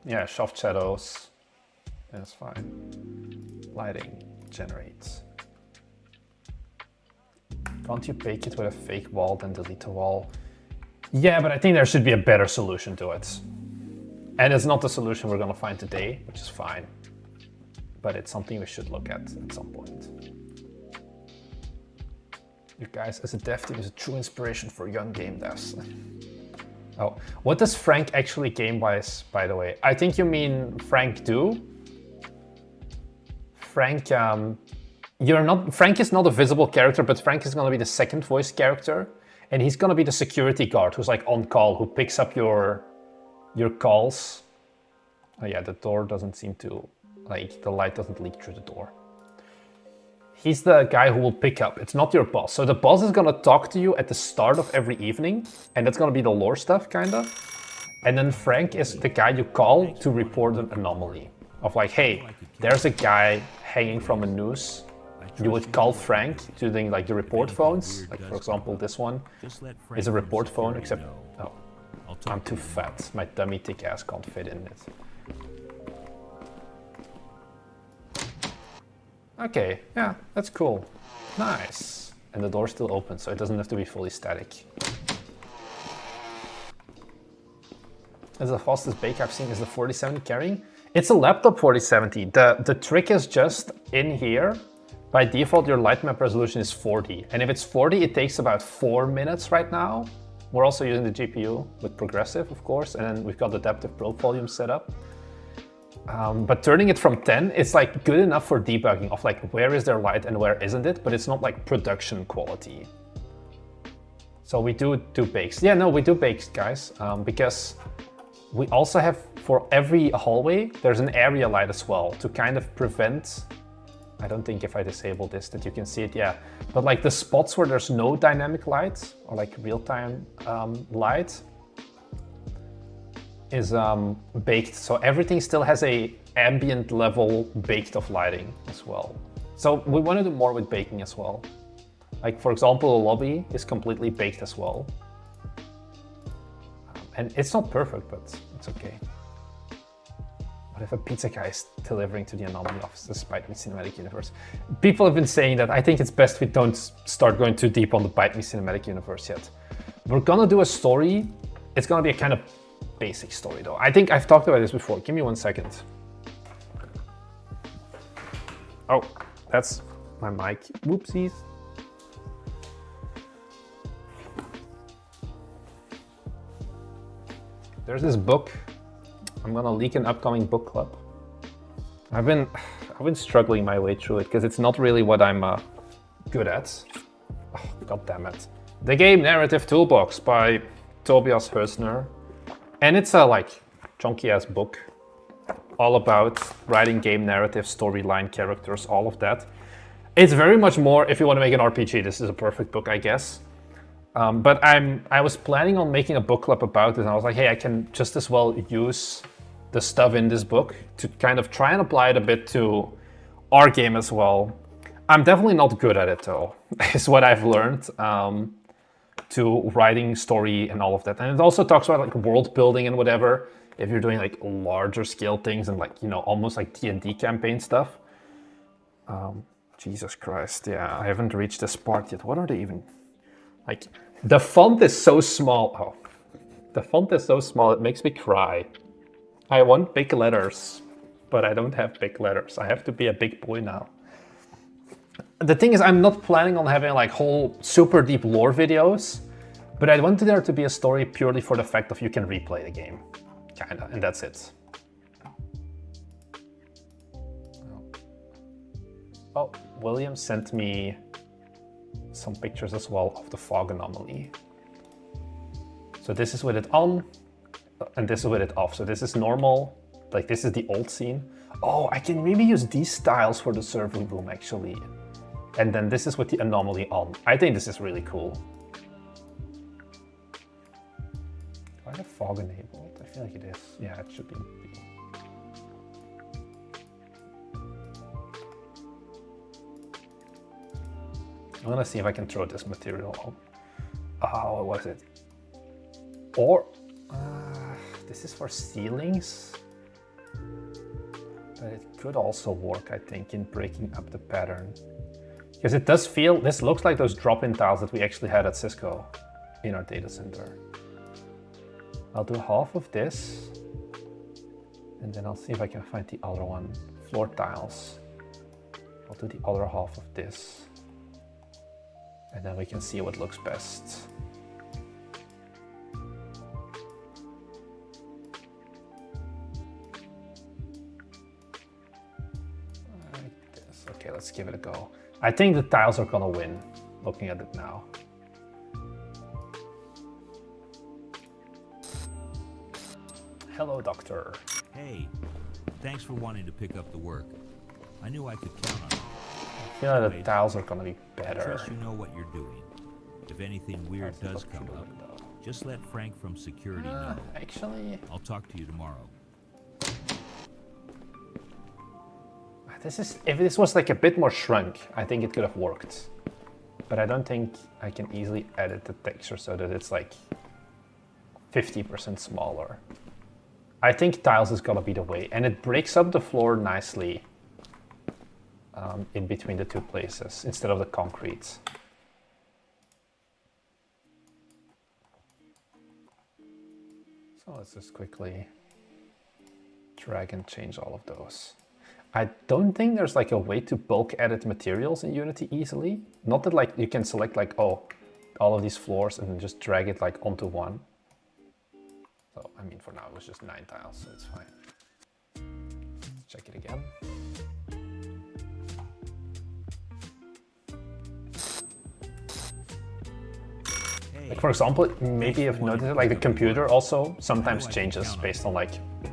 Yeah, soft shadows. That's fine. Lighting generates. Can't you bake it with a fake wall, then delete the wall? Yeah, but I think there should be a better solution to it. And it's not the solution we're gonna find today, which is fine. But it's something we should look at some point. You guys, as a dev team, is a true inspiration for young game devs. Oh, what does Frank actually game-wise, by the way? I think you mean Frank do. Frank, Frank is not a visible character, but Frank is gonna be the second voice character. And he's gonna be the security guard who's like on call, who picks up your calls. Oh yeah, the door doesn't seem to, like, the light doesn't leak through the door. He's the guy who will pick up. It's not your boss. So the boss is gonna talk to you at the start of every evening, and that's gonna be the lore stuff, kinda. And then Frank is the guy you call to report an anomaly. Of like, hey, there's a guy hanging from a noose. You would call Frank using like the report phones. Like for example, this one is a report phone, except, oh, I'm too fat. My dummy thick ass can't fit in it. Okay, yeah, that's cool. Nice. And the door's still open, so it doesn't have to be fully static. As the fastest bake I've seen is the 4070 carrying. It's a laptop 4070. The trick is just in here. By default, your light map resolution is 40. And if it's 40, it takes about 4 minutes right now. We're also using the GPU with progressive, of course, and then we've got adaptive probe volume set up. But turning it from 10, it's like good enough for debugging of like where is there light and where isn't it, but it's not like production quality. So we do bakes. Yeah, no, we do bakes, guys, because we also have, for every hallway, there's an area light as well to kind of prevent, I don't think if I disable this that you can see it, yeah. But like the spots where there's no dynamic light or like real-time light is baked. So everything still has a ambient level baked of lighting as well. So we want to do more with baking as well. Like for example, the lobby is completely baked as well. And it's not perfect, but it's okay. What if a pizza guy is delivering to the anomaly office despite me cinematic universe? People have been saying that. I think it's best we don't start going too deep on the Bite Me cinematic universe yet. We're gonna do a story. It's gonna be a kind of basic story though. I think I've talked about this before. Give me 1 second. Oh, that's my mic. Whoopsies. There's this book. I'm gonna leak an upcoming book club. I've been struggling my way through it because it's not really what I'm good at. Oh, God damn it. The Game Narrative Toolbox by Tobias Hösner. And it's a like chunky ass book all about writing game narrative, storyline, characters, all of that. It's very much more, if you want to make an RPG, this is a perfect book, I guess. But I was planning on making a book club about it, and I was like, hey, I can just as well use the stuff in this book to kind of try and apply it a bit to our game as well. I'm definitely not good at it though, is what I've learned, to writing story and all of that. And it also talks about like world building and whatever, if you're doing like larger scale things and like, you know, almost like D&D campaign stuff. Jesus Christ, yeah, I haven't reached this part yet. What are they even, like, the font is so small. Oh, the font is so small, it makes me cry. I want big letters, but I don't have big letters. I have to be a big boy now. The thing is, I'm not planning on having like whole super deep lore videos, but I wanted there to be a story purely for the fact of you can replay the game, kinda, and that's it. Oh, William sent me some pictures as well of the fog anomaly. So this is with it on, and this is with it off. So this is normal, like this is the old scene. Oh, I can maybe use these styles for the server room actually. And then this is with the anomaly on. I think this is really cool. Do I have fog enabled? I feel like it is. Yeah, it should be. I'm gonna see if I can throw this material on. Oh, what was it? Or, this is for ceilings. But it could also work, I think, in breaking up the pattern. Because it does feel, this looks like those drop-in tiles that we actually had at Cisco in our data center. I'll do half of this. And then I'll see if I can find the other one. Floor tiles. I'll do the other half of this. And then we can see what looks best. Like this. Okay, let's give it a go. I think the tiles are gonna win, looking at it now. Hello, Doctor. Hey, thanks for wanting to pick up the work. I knew I could count on you. I feel like the tiles are gonna be I better. trust you know what you're doing. If anything weird does come up, just let Frank from security know. Actually, I'll talk to you tomorrow. this is, if this was like a bit more shrunk, I think it could have worked. But I don't think I can easily edit the texture so that it's like 50% smaller. I think tiles is gonna be the way, and it breaks up the floor nicely in between the two places instead of the concrete. So let's just quickly drag and change all of those. I don't think there's like a way to bulk edit materials in Unity easily. Not that like you can select like, oh, all of these floors and then just drag it like onto one. So, I mean, for now it was just 9 tiles, so it's fine. Let's check it again. Like for example, maybe you've noticed it, like the computer also sometimes changes based on like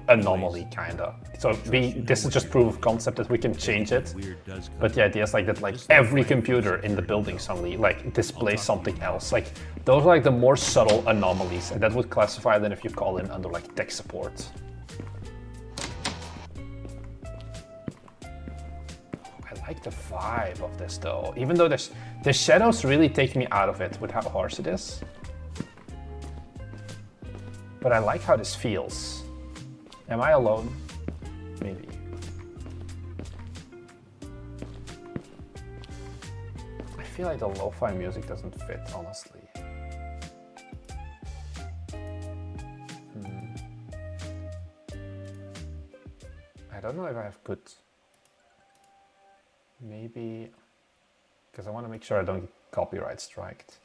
anomaly kinda. So this is just proof of concept that we can change it. But the idea is like that like every computer in the building suddenly like displays something else. Like those are like the more subtle anomalies, and that would classify then if you call in under like tech support. I like the vibe of this though, even though the shadows really take me out of it with how harsh it is. But I like how this feels. Am I alone? Maybe. I feel like the lo-fi music doesn't fit, honestly. I don't know if I have good... Maybe, because I want to make sure I don't get copyright striked.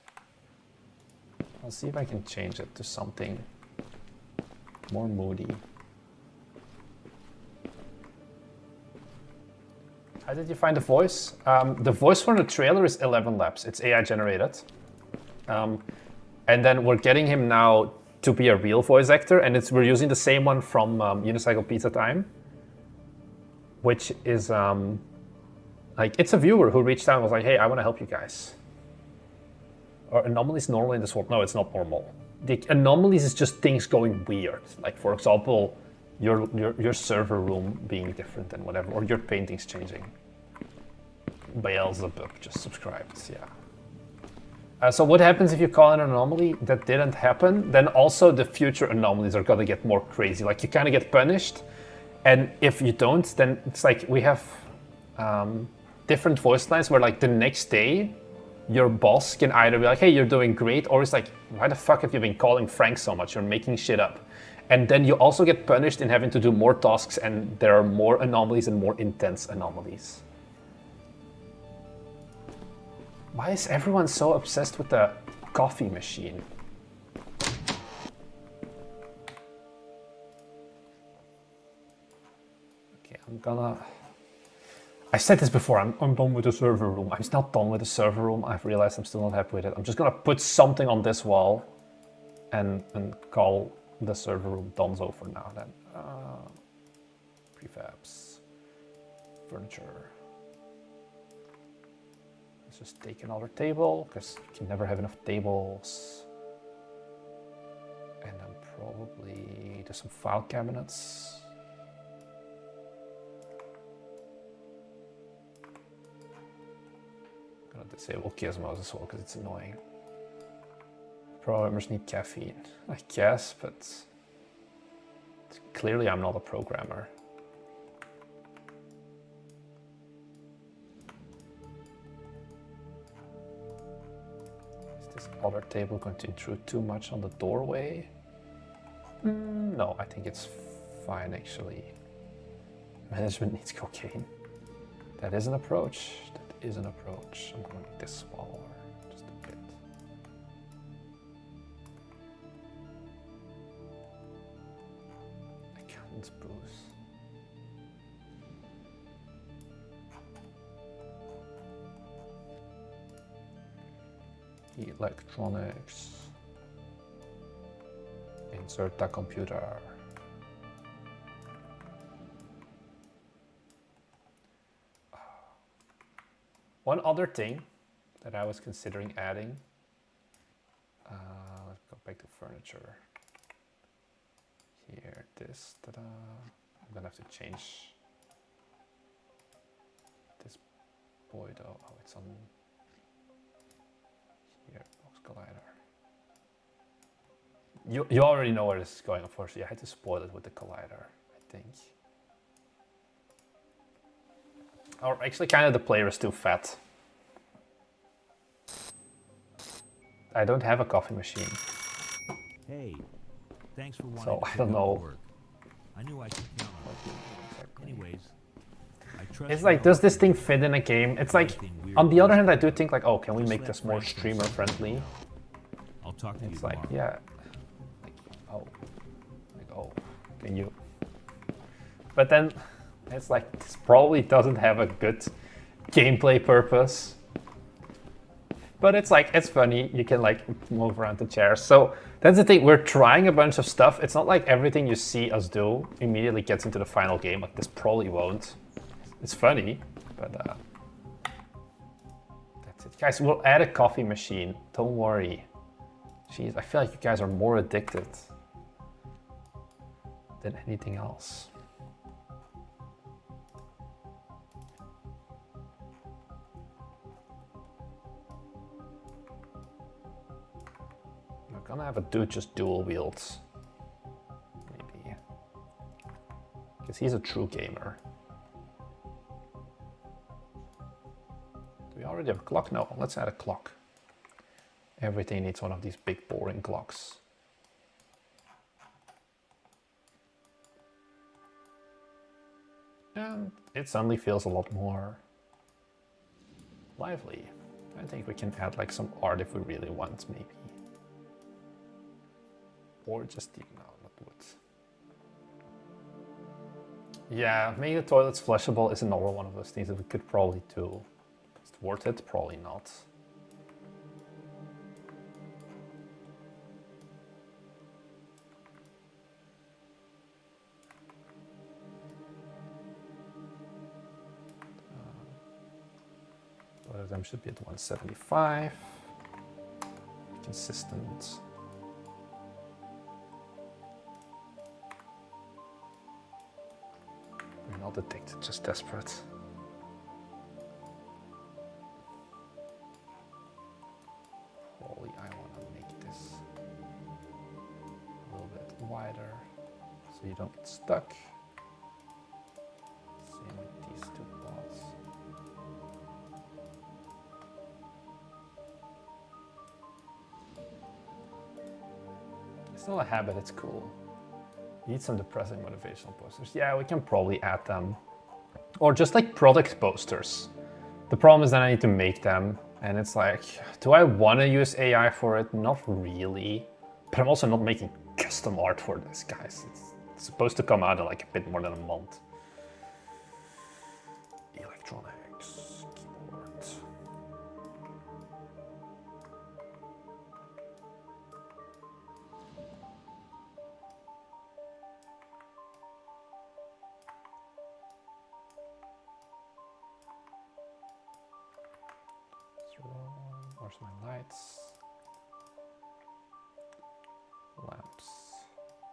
I'll see if I can change it to something more moody. How did you find the voice? The voice for the trailer is 11 Labs. It's AI generated. And then we're getting him now to be a real voice actor, and we're using the same one from Unicycle Pizza Time, which is like, it's a viewer who reached out and was like, hey, I want to help you guys. Are anomalies normal in this world? No, it's not normal. The anomalies is just things going weird. Like, for example, your server room being different and whatever, or your paintings changing. Beelzebub just subscribed, yeah. So what happens if you call an anomaly that didn't happen? Then also the future anomalies are gonna get more crazy. Like, you kind of get punished, and if you don't, then it's like we have different voice lines where, like, the next day your boss can either be like, hey, you're doing great, or it's like, why the fuck have you been calling Frank so much? You're making shit up. And then you also get punished in having to do more tasks, and there are more anomalies and more intense anomalies. Why is everyone so obsessed with the coffee machine? Okay, I said this before, I'm done with the server room. I'm not done with the server room. I've realized I'm still not happy with it. I'm just gonna put something on this wall and call the server room Donzo for now then. Prefabs, furniture. Let's just take another table, because you can never have enough tables. And then probably do some file cabinets. I'm gonna disable Gizmos as well, because it's annoying. Programmers need caffeine, I guess, but clearly I'm not a programmer. Is this other table going to intrude too much on the doorway? No, I think it's fine actually. Management needs cocaine. That is an approach. That is an approach. I'm going to make this smaller. Just a bit. Accountant's booth. Electronics. Insert the computer. One other thing that I was considering adding, let's go back to furniture. Here, this, ta-da. I'm gonna have to change this boy though. Oh, it's on here, box collider. You already know where this is going, unfortunately. I had to spoil it with the collider, I think. Or actually, kind of the player is too fat. I don't have a coffee machine. Hey, thanks for wanting So to I pick don't up know. the work. I knew I could count on you. Anyways, I trust It's you like, know does what this you're thing doing. fit in a game? It's like, Anything weird on the other does hand, I come do up, think like, oh, can we just make let this more Frank from streamer security friendly? know. I'll talk to you It's like, tomorrow. yeah, like, oh, can you? But then it's like, this probably doesn't have a good gameplay purpose. But it's like, it's funny, you can like move around the chairs. So that's the thing, we're trying a bunch of stuff. It's not like everything you see us do immediately gets into the final game. Like, this probably won't. It's funny, but that's it. Guys, we'll add a coffee machine, don't worry. Jeez, I feel like you guys are more addicted than anything else. We're gonna have a dude just dual wields. Maybe. Because he's a true gamer. Do we already have a clock? No, let's add a clock. Everything needs one of these big boring clocks. And it suddenly feels a lot more lively. I think we can add like some art if we really want, maybe. Or just, no, not wood. Yeah, making the toilets flushable is another one of those things that we could probably do. Is it worth it? Probably not. Both of them should be at 175. Consistent. We're not addicted, just desperate. Holy, I want to make this a little bit wider so you don't get stuck. Same with these two pots. It's not a habit, it's cool. Need some depressing motivational posters. Yeah, we can probably add them. Or just like product posters. The problem is that I need to make them. And it's like, do I want to use AI for it? Not really. But I'm also not making custom art for this, guys. It's supposed to come out in like a bit more than a month. Electronics, keyboard. Where's my lights? Lamps.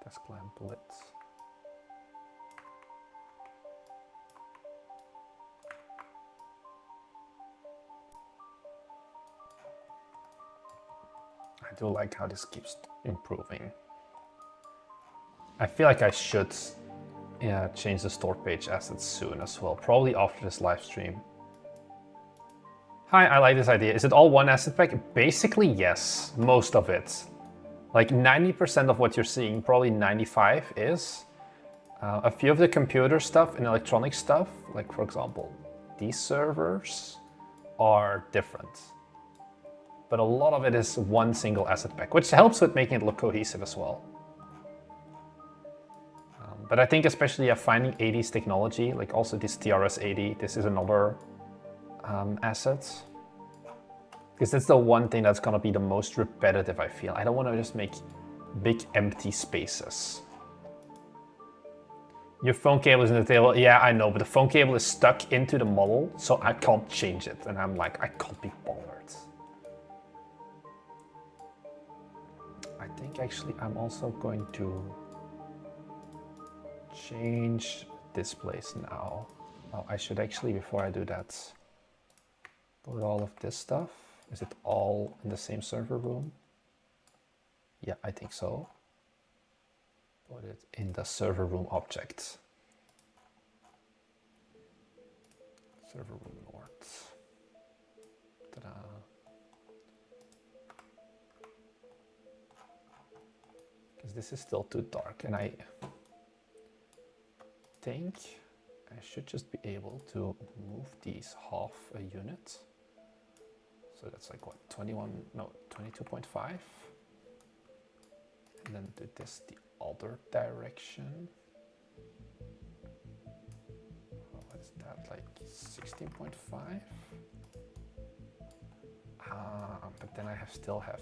Desk lamp lit. I do like how this keeps improving. I feel like I should change the store page assets soon as well, probably after this live stream. Hi, I like this idea. Is it all one asset pack? Basically, yes, most of it. Like 90% of what you're seeing, probably 95 is. A few of the computer stuff and electronic stuff, like for example, these servers are different. But a lot of it is one single asset pack, which helps with making it look cohesive as well. But I think especially finding 80s technology, like also this TRS-80, this is another asset. Because that's the one thing that's gonna be the most repetitive, I feel. I don't want to just make big empty spaces. Your phone cable is in the table. Yeah, I know, but the phone cable is stuck into the model, so I can't change it. And I'm like, I can't be bothered. I think actually I'm also going to change this place now. Oh, I should actually, before I do that, put all of this stuff. Is it all in the same server room? Yeah, I think so. Put it in the server room object. Server room north. Ta-da. Because this is still too dark, and I think I should just be able to move these half a unit. So that's like what, 22.5. And then do this the other direction. What is that, like 16.5? But then I still have,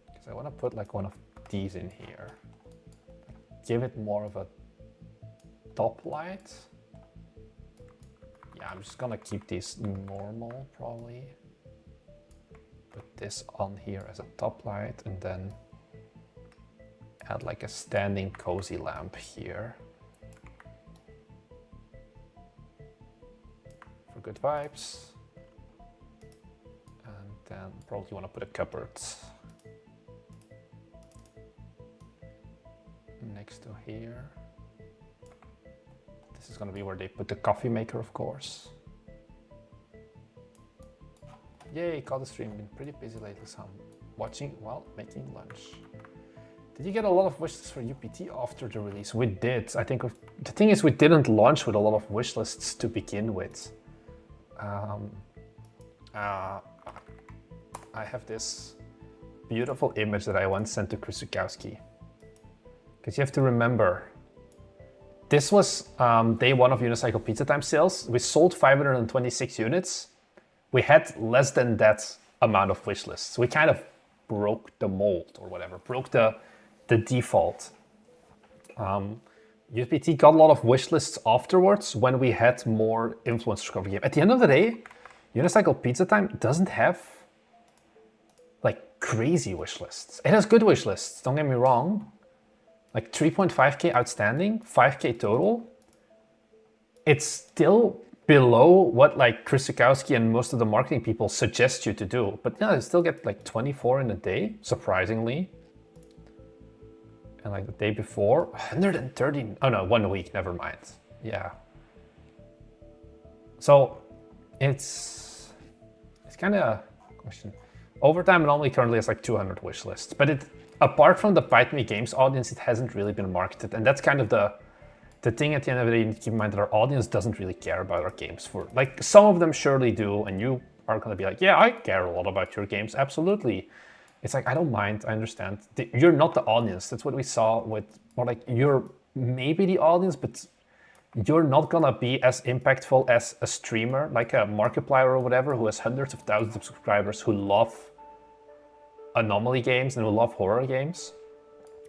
because I want to put like one of these in here. Give it more of a top light. Yeah, I'm just gonna keep these normal probably. Put this on here as a top light and then add like a standing cozy lamp here. For good vibes. And then probably want to put a cupboard next to here. This is going to be where they put the coffee maker, of course. Yay, caught the stream. Been pretty busy lately, so I'm watching while making lunch. Did you get a lot of wishes for UPT after the release? We did. I think the thing is we didn't launch with a lot of wish lists to begin with. I have this beautiful image that I once sent to Krasukowski. Because you have to remember, this was day one of Unicycle Pizza Time sales. We sold 526 units. We had less than that amount of wish lists. We kind of broke the mold or whatever, broke the default. UPT got a lot of wish lists afterwards when we had more influencers cover game. At the end of the day, Unicycle Pizza Time doesn't have like crazy wish lists. It has good wish lists, don't get me wrong. Like 3.5k outstanding, 5k total. It's still below what like Krasukowski and most of the marketing people suggest you to do. But yeah, you still get like 24 in a day, surprisingly. And like the day before, 130, oh no, 1 week, never mind. Yeah. So it's kind of a question. Overtime normally currently has like 200 wish lists, but it, apart from the Bite Me Games audience, it hasn't really been marketed. And that's kind of the thing at the end of the day, you need to keep in mind that our audience doesn't really care about our games. For like some of them surely do, and you are going to be like, yeah, I care a lot about your games, absolutely. It's like, I don't mind, I understand. You're not the audience. That's what we saw with, or like, you're maybe the audience, but you're not gonna be as impactful as a streamer, like a Markiplier or whatever, who has hundreds of thousands of subscribers who love anomaly games and who love horror games,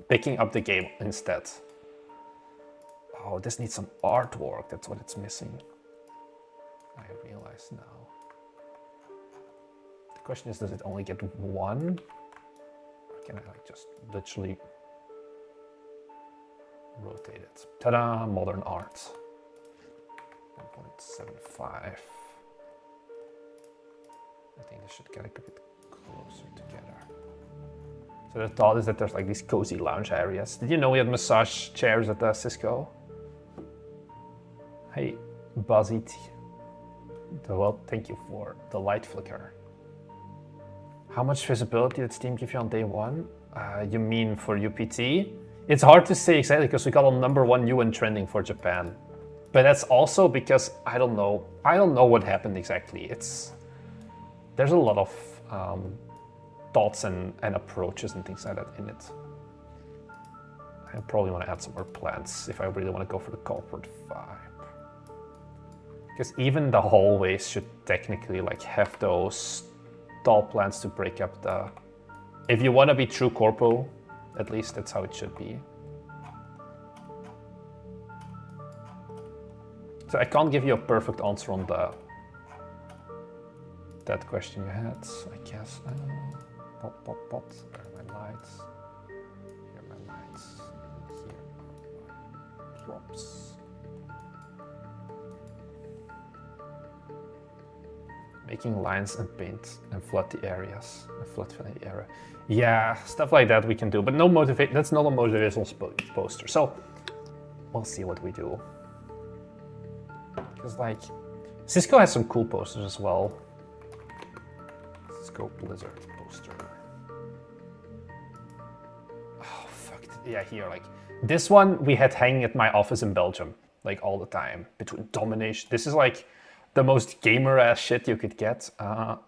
picking up the game instead. Oh, this needs some artwork. That's what it's missing. I realize now. The question is, does it only get one? Can I like just literally rotate it? Ta-da! Modern art. 1.75. I think this should get a bit closer together. So the thought is that there's like these cozy lounge areas. Did you know we had massage chairs at the Cisco? Hey, Buzzy T. Well, thank you for the light flicker. How much visibility did Steam give you on day one? You mean for UPT? It's hard to say exactly because we got on #1 UN trending for Japan. But that's also because I don't know what happened exactly. There's a lot of thoughts and approaches and things like that in it. I probably want to add some more plants if I really want to go for the corporate vibe. Because even the hallways should technically like have those tall plants to break up the... If you want to be true corpo, at least that's how it should be. So I can't give you a perfect answer on that question you had, I guess. Pot. Where are my lights? Here are my lights. Here are my props. Making lines and paint and flood the areas. And flood the area. Yeah, stuff like that we can do, but no motivate. That's not a motivational poster. So we'll see what we do. Because like Cisco has some cool posters as well. Cisco Blizzard poster. Oh fuck yeah, here like this one we had hanging at my office in Belgium like all the time between domination. This is like the most gamer ass shit you could get.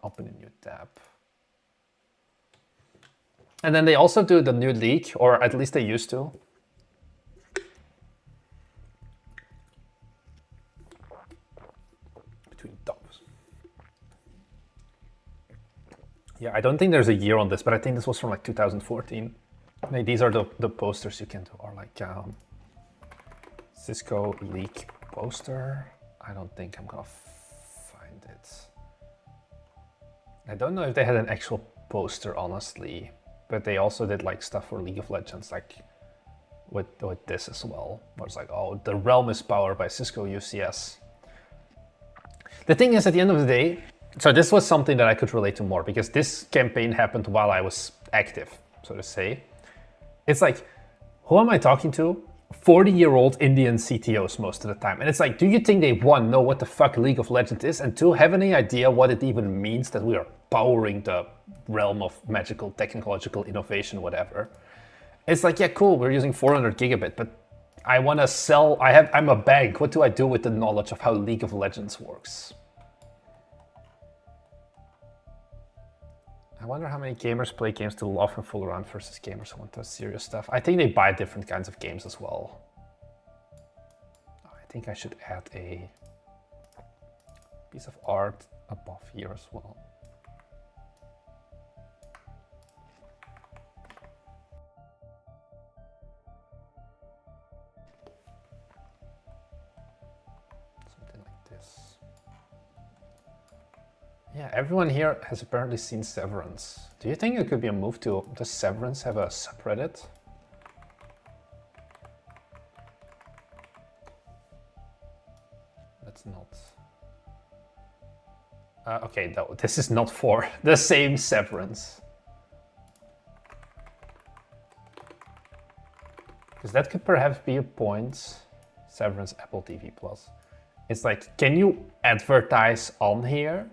Open a new tab. And then they also do the new league, or at least they used to. Between tops. Yeah, I don't think there's a year on this, but I think this was from like 2014. Like, these are the posters you can do, or like Cisco league poster. I don't think I'm gonna find it. I don't know if they had an actual poster, honestly, but they also did like stuff for League of Legends, like with this as well, where it's like, oh, the realm is powered by Cisco UCS. The thing is, at the end of the day, so this was something that I could relate to more because this campaign happened while I was active, so to say. It's like, who am I talking to? 40-year-old Indian CTOs most of the time. And it's like, do you think they, one, know what the fuck League of Legends is? And two, have any idea what it even means that we are powering the realm of magical, technological innovation, whatever? It's like, yeah, cool, we're using 400 gigabit, but I want to sell, I'm a bank. What do I do with the knowledge of how League of Legends works? I wonder how many gamers play games to love and fool around versus gamers who want the serious stuff. I think they buy different kinds of games as well. I think I should add a piece of art above here as well. Something like this. Yeah, everyone here has apparently seen Severance. Do you think it could be a move to, does Severance have a subreddit? That's not. Okay, no, this is not for the same Severance. Because that could perhaps be a point. Severance Apple TV Plus. It's like, can you advertise on here?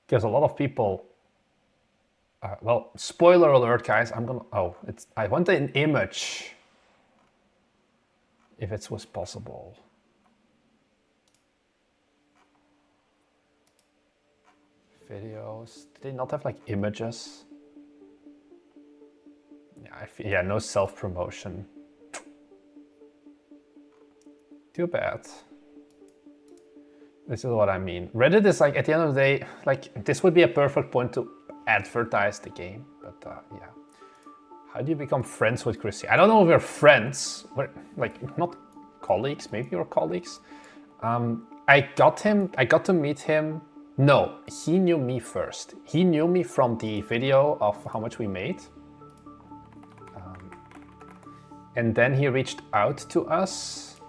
Because a lot of people, well, spoiler alert, guys. I'm gonna. Oh, I want an image. If it was possible. Videos. Did they not have like images? Yeah, yeah, no self-promotion. Too bad. This is what I mean. Reddit is like, at the end of the day, like this would be a perfect point to advertise the game. But yeah. How do you become friends with Chrissy? I don't know if we're friends. We're like not colleagues. Maybe we're colleagues. I got to meet him. No, he knew me first. He knew me from the video of how much we made. And then he reached out to us.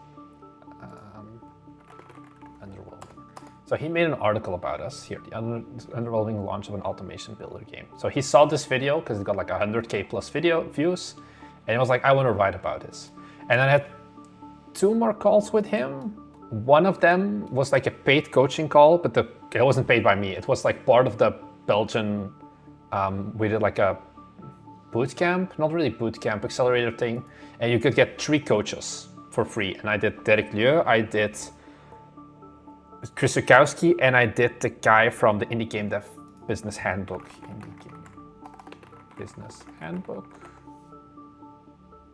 Underwhelming. So he made an article about us here, the underwhelming launch of an automation builder game. So he saw this video because it got like 100K plus video views. And he was like, I want to write about this. And then I had 2 more calls with him. One of them was like a paid coaching call, but it wasn't paid by me. It was like part of the Belgian, we did like a boot camp, not really boot camp, accelerator thing. And you could get 3 coaches for free. And I did Derek Lieu, I did Chris Zukowski, and I did the guy from the Indie Game Dev Business Handbook. Indie Game Business Handbook.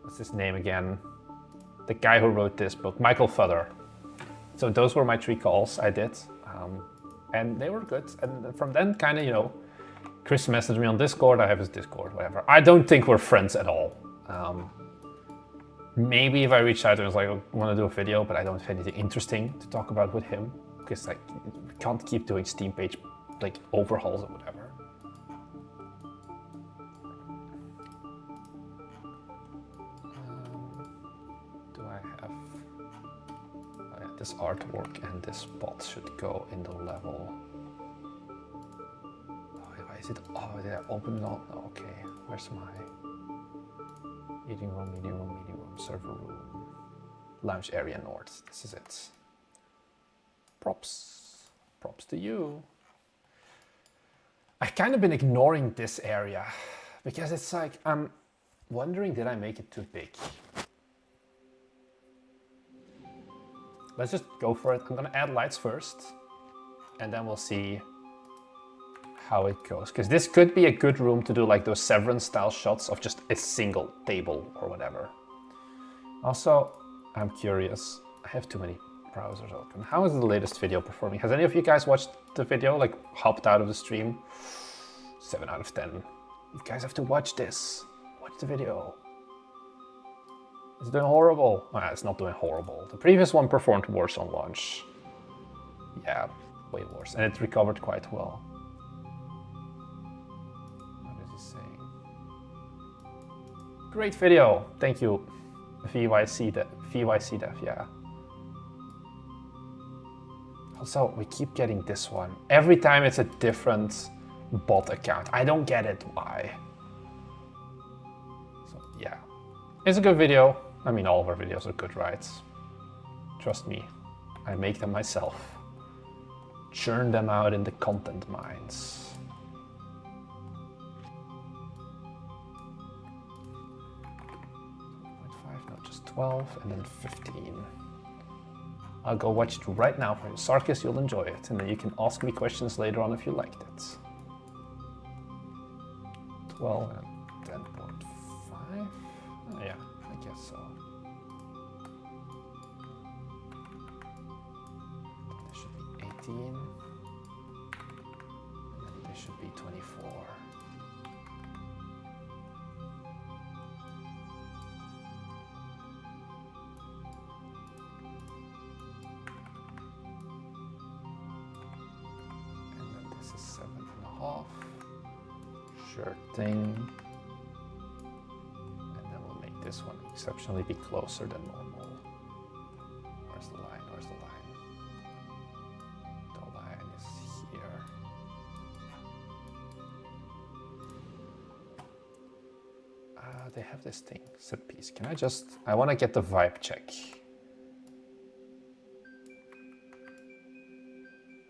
What's his name again? The guy who wrote this book, Michael Fudder. So those were my 3 calls I did, and they were good. And from then, kind of, you know, Chris messaged me on Discord. I have his Discord, whatever. I don't think we're friends at all. Maybe if I reached out and was like, I want to do a video, but I don't have anything interesting to talk about with him, because like, we can't keep doing Steam page like overhauls or whatever. This artwork and this spot should go in the level. Oh, why is it? Oh, did I open it up? Okay, where's my eating room, meeting room, server room, lounge area north? This is it. Props to you. I've kind of been ignoring this area because it's like I'm wondering, did I make it too big? Let's just go for it. I'm gonna add lights first, and then we'll see how it goes. Because this could be a good room to do like those Severance style shots of just a single table or whatever. Also, I'm curious. I have too many browsers open. How is the latest video performing? Has any of you guys watched the video, like hopped out of the stream? 7 out of 10. You guys have to watch this. Watch the video. It's doing horrible. Ah, it's not doing horrible. The previous one performed worse on launch. Yeah, way worse. And it recovered quite well. What is he saying? Great video. Thank you, VYC Dev, yeah. Also, we keep getting this one. Every time it's a different bot account. I don't get it, why? So, yeah. It's a good video. I mean, all of our videos are good, right? Trust me, I make them myself. Churn them out in the content mines. 5, no, just 12, and then 15. I'll go watch it right now for you. Sarkis, you'll enjoy it, and then you can ask me questions later on if you liked it. 12 and 10.5? Oh, yeah, I guess so. There should be 18. And there should be 24. This is 7.5. Sure thing. And then we'll make this one exceptionally be closer than normal. Where's the line? Where's the line? The line is here. They have this thing, set piece. Can I want to get the vibe check.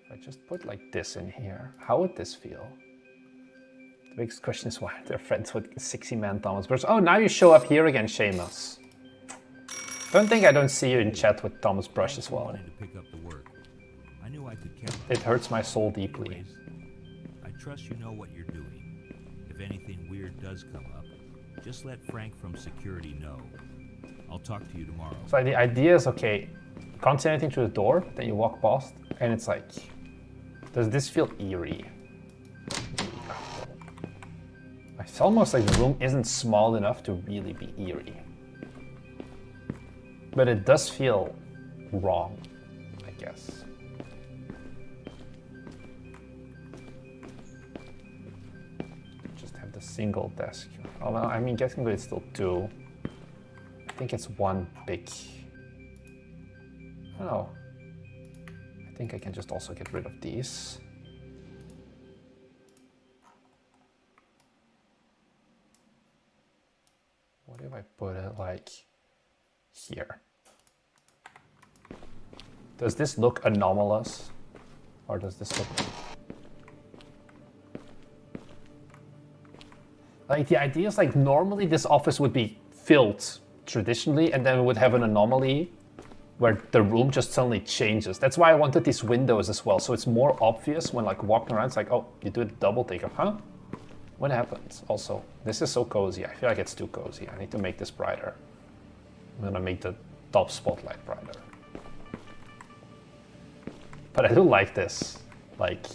If I just put like this in here, how would this feel? The biggest question is why they're friends with 60-man Thomas Brush. Oh, now you show up here again, Seamus. Don't think I don't see you in chat with Thomas Brush as well. To pick up the work. I knew I could count. It hurts my soul deeply. Anyways, I trust you know what you're doing. If anything weird does come up, just let Frank from security know. I'll talk to you tomorrow. So the idea is, okay, can't see anything through the door, then you walk past, and it's like, does this feel eerie? It's almost like the room isn't small enough to really be eerie. But it does feel wrong, I guess. Just have the single desk. Oh, well, I mean, guessing it's still 2. I think it's 1 big. I don't know. I think I can just also get rid of these. What if I put it like here? Does this look anomalous? Or does this look... Like the idea is like normally this office would be filled traditionally and then we would have an anomaly where the room just suddenly changes. That's why I wanted these windows as well. So it's more obvious when like walking around, it's like, oh, you do a double take of, huh? What happens? Also, this is so cozy. I feel like it's too cozy. I need to make this brighter. I'm gonna make the top spotlight brighter. But I do like this, like,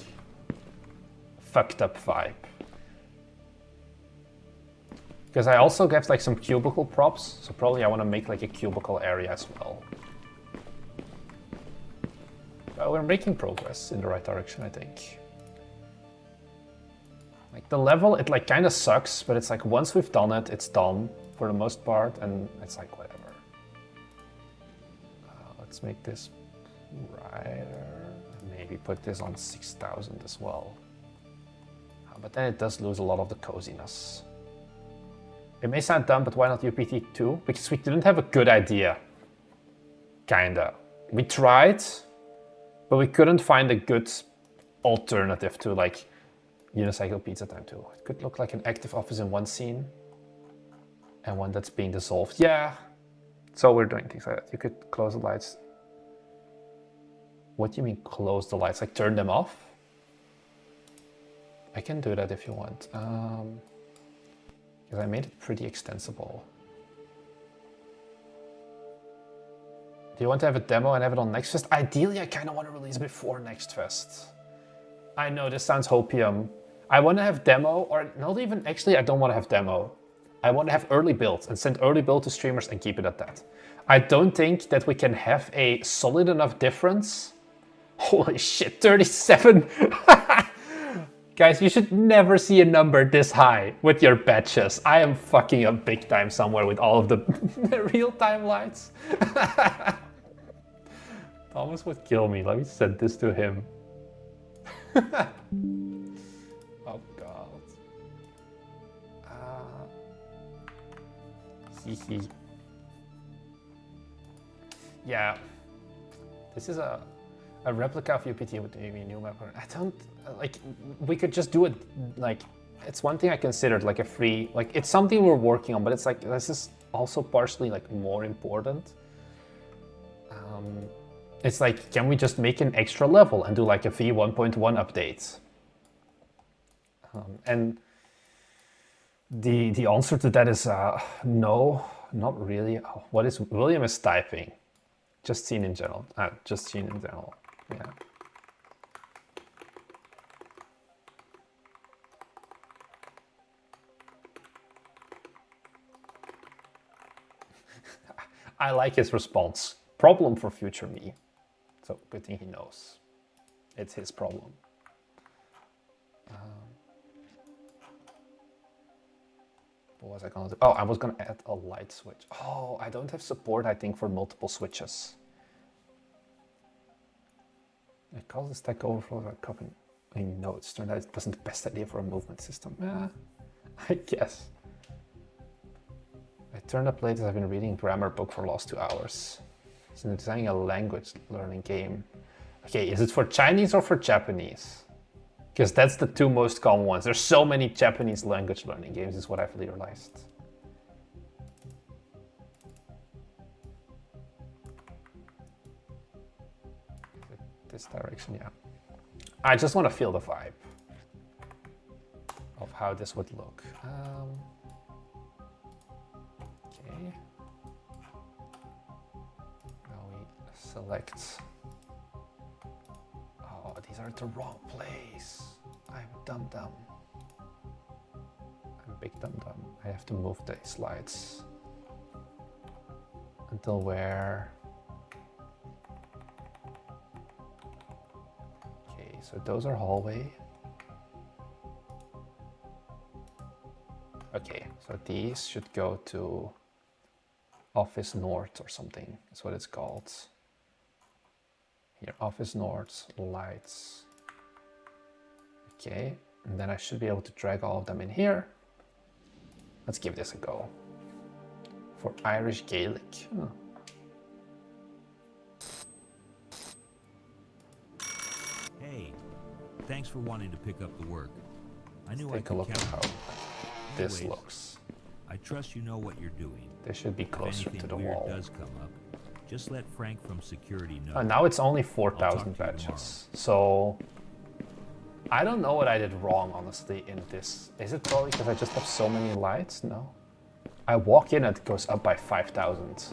fucked up vibe. Because I also get like some cubicle props, so probably I want to make like a cubicle area as well. But we're making progress in the right direction, I think. Like the level, it like kind of sucks, but it's like once we've done it, it's done for the most part, and it's like whatever. Let's make this brighter. Maybe put this on 6000 as well. But then it does lose a lot of the coziness. It may sound dumb, but why not UPT2? Because we didn't have a good idea. Kinda. We tried, but we couldn't find a good alternative to like unicycle pizza time 2. It could look like an active office in one scene and one that's being dissolved. Yeah. So we're doing things like that. You could close the lights. What do you mean close the lights? Like turn them off? I can do that if you want. Because I made it pretty extensible. Do you want to have a demo and have it on Next Fest? Ideally, I kind of want to release before Next Fest. I know this sounds hopium. I want to have demo, or not even, actually, I don't want to have demo. I want to have early build and send early build to streamers and keep it at that. I don't think that we can have a solid enough difference. Holy shit, 37. Guys, you should never see a number this high with your batches. I am fucking up big time somewhere with all of the real-time lights. Thomas would kill me. Let me send this to him. Oh god. Hehe. Yeah. This is a replica of UPT with maybe a new map. I don't, like, we could just do it, like, it's one thing I considered, like a free, like, it's something we're working on, but it's like, this is also partially like more important. It's like, can we just make an extra level and do like a v1.1 update? And the answer to that is no, not really. Oh, what is William is typing? Just seen in general. Just seen in general. Yeah. I like his response. Problem for future me. So good thing he knows. It's his problem. What was I gonna do? Oh, I was gonna add a light switch. Oh, I don't have support, I think, for multiple switches. It causes stack overflow by copying nodes. Turned out it wasn't the best idea for a movement system. Yeah, I guess. I turned up late as I've been reading a grammar book for the last 2 hours. So I'm designing a language learning game. Okay, is it for Chinese or for Japanese? Because that's the two most common ones. There's so many Japanese language learning games, is what I've realized. This direction, yeah. I just want to feel the vibe of how this would look. Okay. Now we select. Oh, these are the wrong place. I'm dum-dum. I'm big dum-dum. I have to move the slides until where? Okay, so those are hallway. Okay, so these should go to Office North or something. That's what it's called. Here, Office North, lights. Okay, and then I should be able to drag all of them in here. Let's give this a go. For Irish Gaelic. Huh. Hey, thanks for wanting to pick up the work. I knew I Take a could look at count how on you. this Anyways, looks. I trust you know what you're doing. They should be closer If to the anything weird wall. does come up, just let Frank from security know. Now it's only I'll 4,000 talk to you badges. So I don't know what I did wrong, honestly, in this. Is it probably because I just have so many lights? No. I walk in and it goes up by 5,000.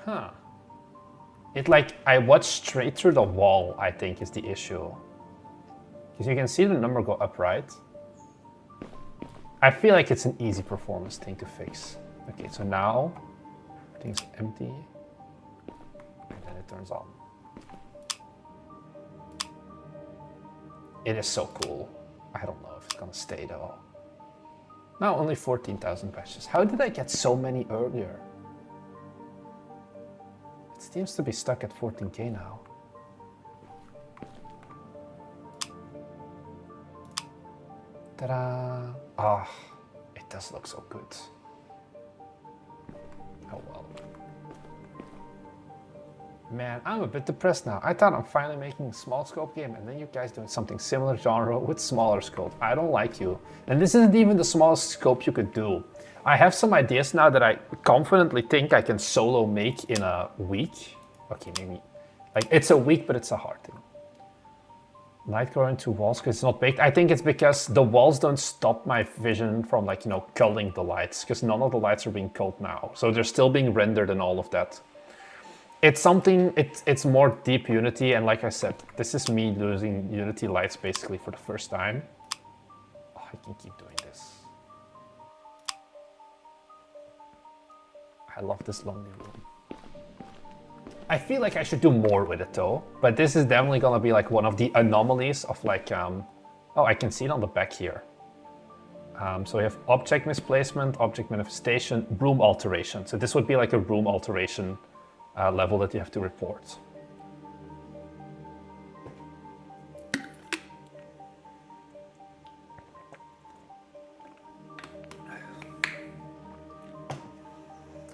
Huh. It like, I watch straight through the wall, I think is the issue. Because you can see the number go up, right? I feel like it's an easy performance thing to fix. Okay, so now everything's empty. And then it turns on. It is so cool. I don't know if it's gonna stay though. Now only 14,000 patches. How did I get so many earlier? It seems to be stuck at 14k now. Ta-da! Ah, it does look so good. Oh well. Man, I'm a bit depressed now. I thought I'm finally making a small scope game and then you guys doing something similar genre with smaller scope. I don't like you. And this isn't even the smallest scope you could do. I have some ideas now that I confidently think I can solo make in a week. Okay, maybe. Like, it's a week, but it's a hard thing. Light going to walls because it's not baked. I think it's because the walls don't stop my vision from, like, you know, culling the lights, because none of the lights are being culled now. So they're still being rendered and all of that. It's something, it's more deep Unity, and like I said, this is me losing Unity lights basically for the first time. Oh, I can keep doing this. I love this lonely room. I feel like I should do more with it though, but this is definitely gonna be like one of the anomalies of like, oh, I can see it on the back here. So we have object misplacement, object manifestation, room alteration. So this would be like a room alteration level that you have to report.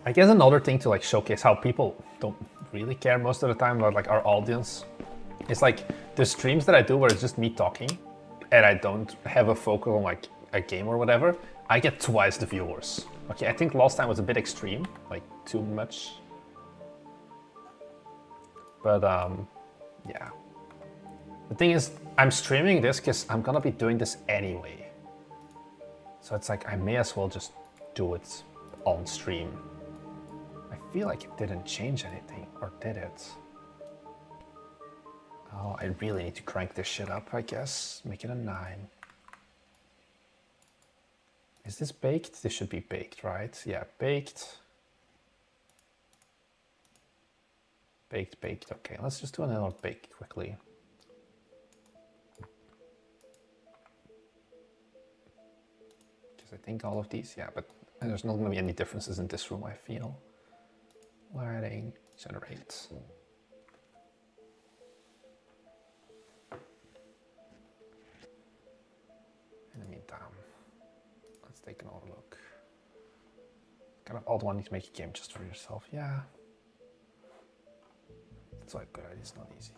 I guess another thing to like showcase how people don't really care most of the time about like our audience is like the streams that I do where it's just me talking and I don't have a focus on like a game or whatever, I get twice the viewers. Okay, I think last time was a bit extreme, like too much. But yeah. The thing is, I'm streaming this because I'm gonna be doing this anyway. So it's like, I may as well just do it on stream. I feel like it didn't change anything, or did it? Oh, I really need to crank this shit up, I guess. Make it a 9. Is this baked? This should be baked, right? Yeah, baked. Baked, baked. Okay, let's just do another bake quickly. Because I think all of these, yeah, but there's not going to be any differences in this room, I feel. Lighting, generate. In the meantime, let's take another look. Kind of odd wanting to make a game just for yourself, yeah. It's like good, it's not easy.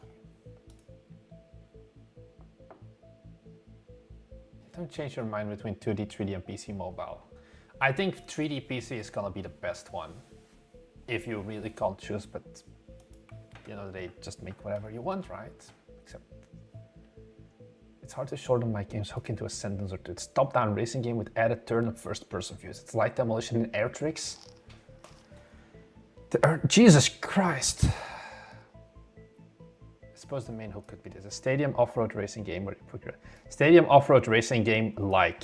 Don't change your mind between 2D, 3D and PC mobile. I think 3D PC is gonna be the best one. If you really can't choose, but you know, they just make whatever you want, right? Except it's hard to shorten my game's hook into a sentence or two. It's a top-down racing game with added turn and first-person views. It's light demolition and air tricks. Jesus Christ. I suppose the main hook could be this. A stadium off-road racing game where you progress. Stadium off-road racing game like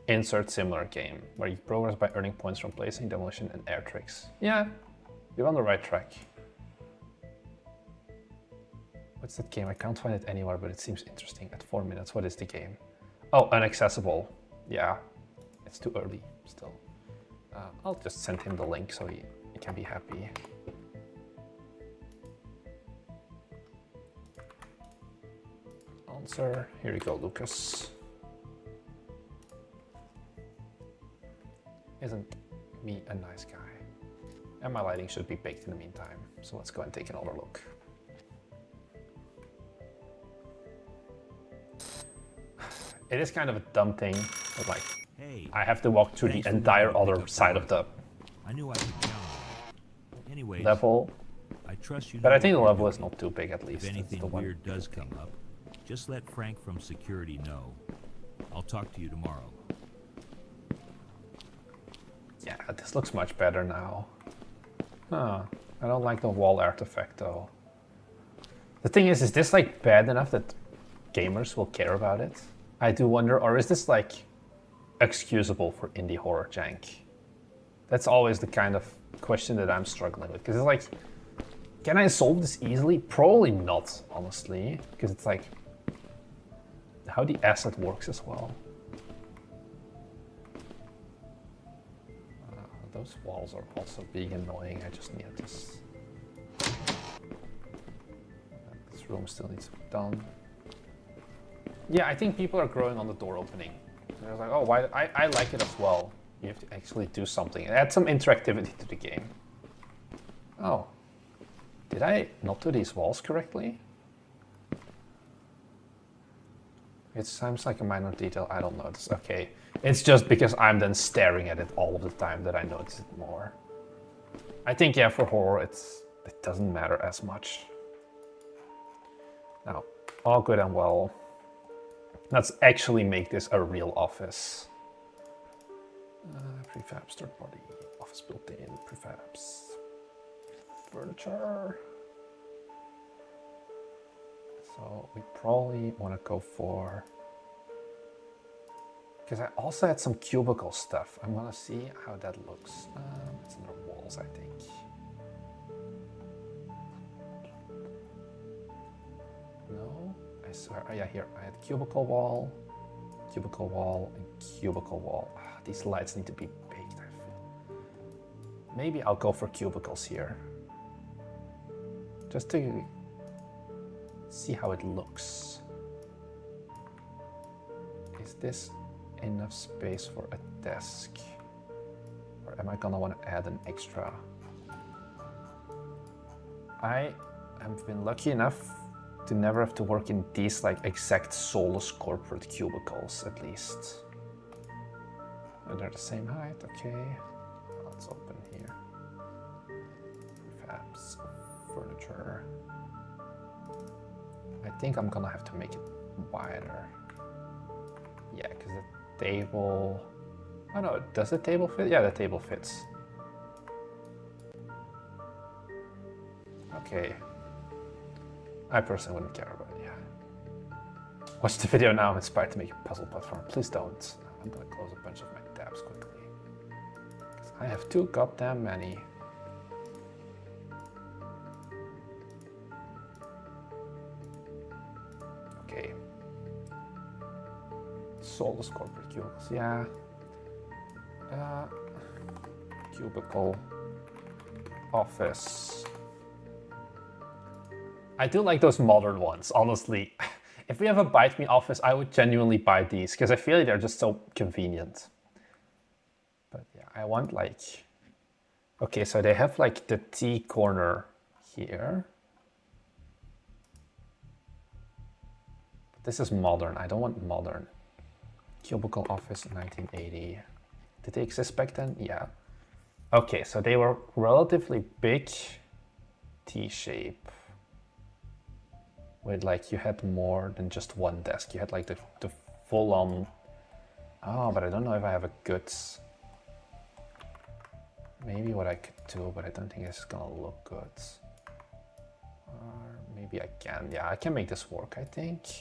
insert similar game where you progress by earning points from placing, demolition and air tricks. Yeah, you're on the right track. What's that game? I can't find it anywhere, but it seems interesting. At 4 minutes, what is the game? Oh, inaccessible. Yeah, it's too early still. I'll just send him the link so he can be happy. Answer. Here you go, Lucas. Isn't me a nice guy? And my lighting should be baked in the meantime. So let's go and take another look. It is kind of a dumb thing, but like, Hey, I have to walk through the entire other side of the I knew I could count on you. Anyways, level. I trust you. But know I think the what level you're is doing. not too big, at least. If It's anything the one weird does thing. come up, just let Frank from security know. I'll talk to you tomorrow. Yeah, this looks much better now. Huh. I don't like the wall artifact though. The thing is this like bad enough that gamers will care about it? I do wonder, or is this like excusable for indie horror jank? That's always the kind of question that I'm struggling with, because it's like, can I solve this easily? Probably not, honestly, because it's like how the asset works as well. Those walls are also being annoying. I just need this. This room still needs to be done. Yeah, I think people are growing on the door opening. They're like, oh, why? I like it as well. You have to actually do something. Add some interactivity to the game. Oh. Did I not do these walls correctly? It seems like a minor detail. I don't notice. Okay. It's just because I'm then staring at it all of the time that I notice it more. I think, yeah, for horror, it doesn't matter as much. Now, all good and well. Let's actually make this a real office. Prefabs, third party, office built in, prefabs, furniture. So we probably want to go for, because I also had some cubicle stuff. I'm gonna see how that looks. It's under walls, I think. No, I swear. Oh yeah, here I had cubicle wall, and cubicle wall. These lights need to be baked, I feel. Maybe I'll go for cubicles here, just to see how it looks. Is this enough space for a desk? Or am I gonna want to add an extra? I have been lucky enough to never have to work in these like exact soulless corporate cubicles, at least. they're the same height, okay. Let's open here. Fabs, furniture. I think I'm gonna have to make it wider. Yeah, because the table... Oh no, does the table fit? Yeah, the table fits. Okay. I personally wouldn't care, but yeah. Watch the video now, I'm inspired to make a puzzle platform. Please don't. I'm gonna close a bunch of my tabs quickly. Because I have too goddamn many. Okay. Soulless corporate cubicles, yeah. Cubicle. Office. I do like those modern ones, honestly. If we have a Bite Me office, I would genuinely buy these because I feel like they're just so convenient. But yeah, I want like... Okay, so they have like the T corner here. But this is modern. I don't want modern. Cubicle office 1980. Did they exist back then? Yeah. Okay, so they were relatively big T shape. With like you had more than just one desk. You had like the full on... Oh, but I don't know if I have a good... Maybe what I could do, but I don't think it's gonna look good. Or maybe I can. Yeah, I can make this work, I think. It's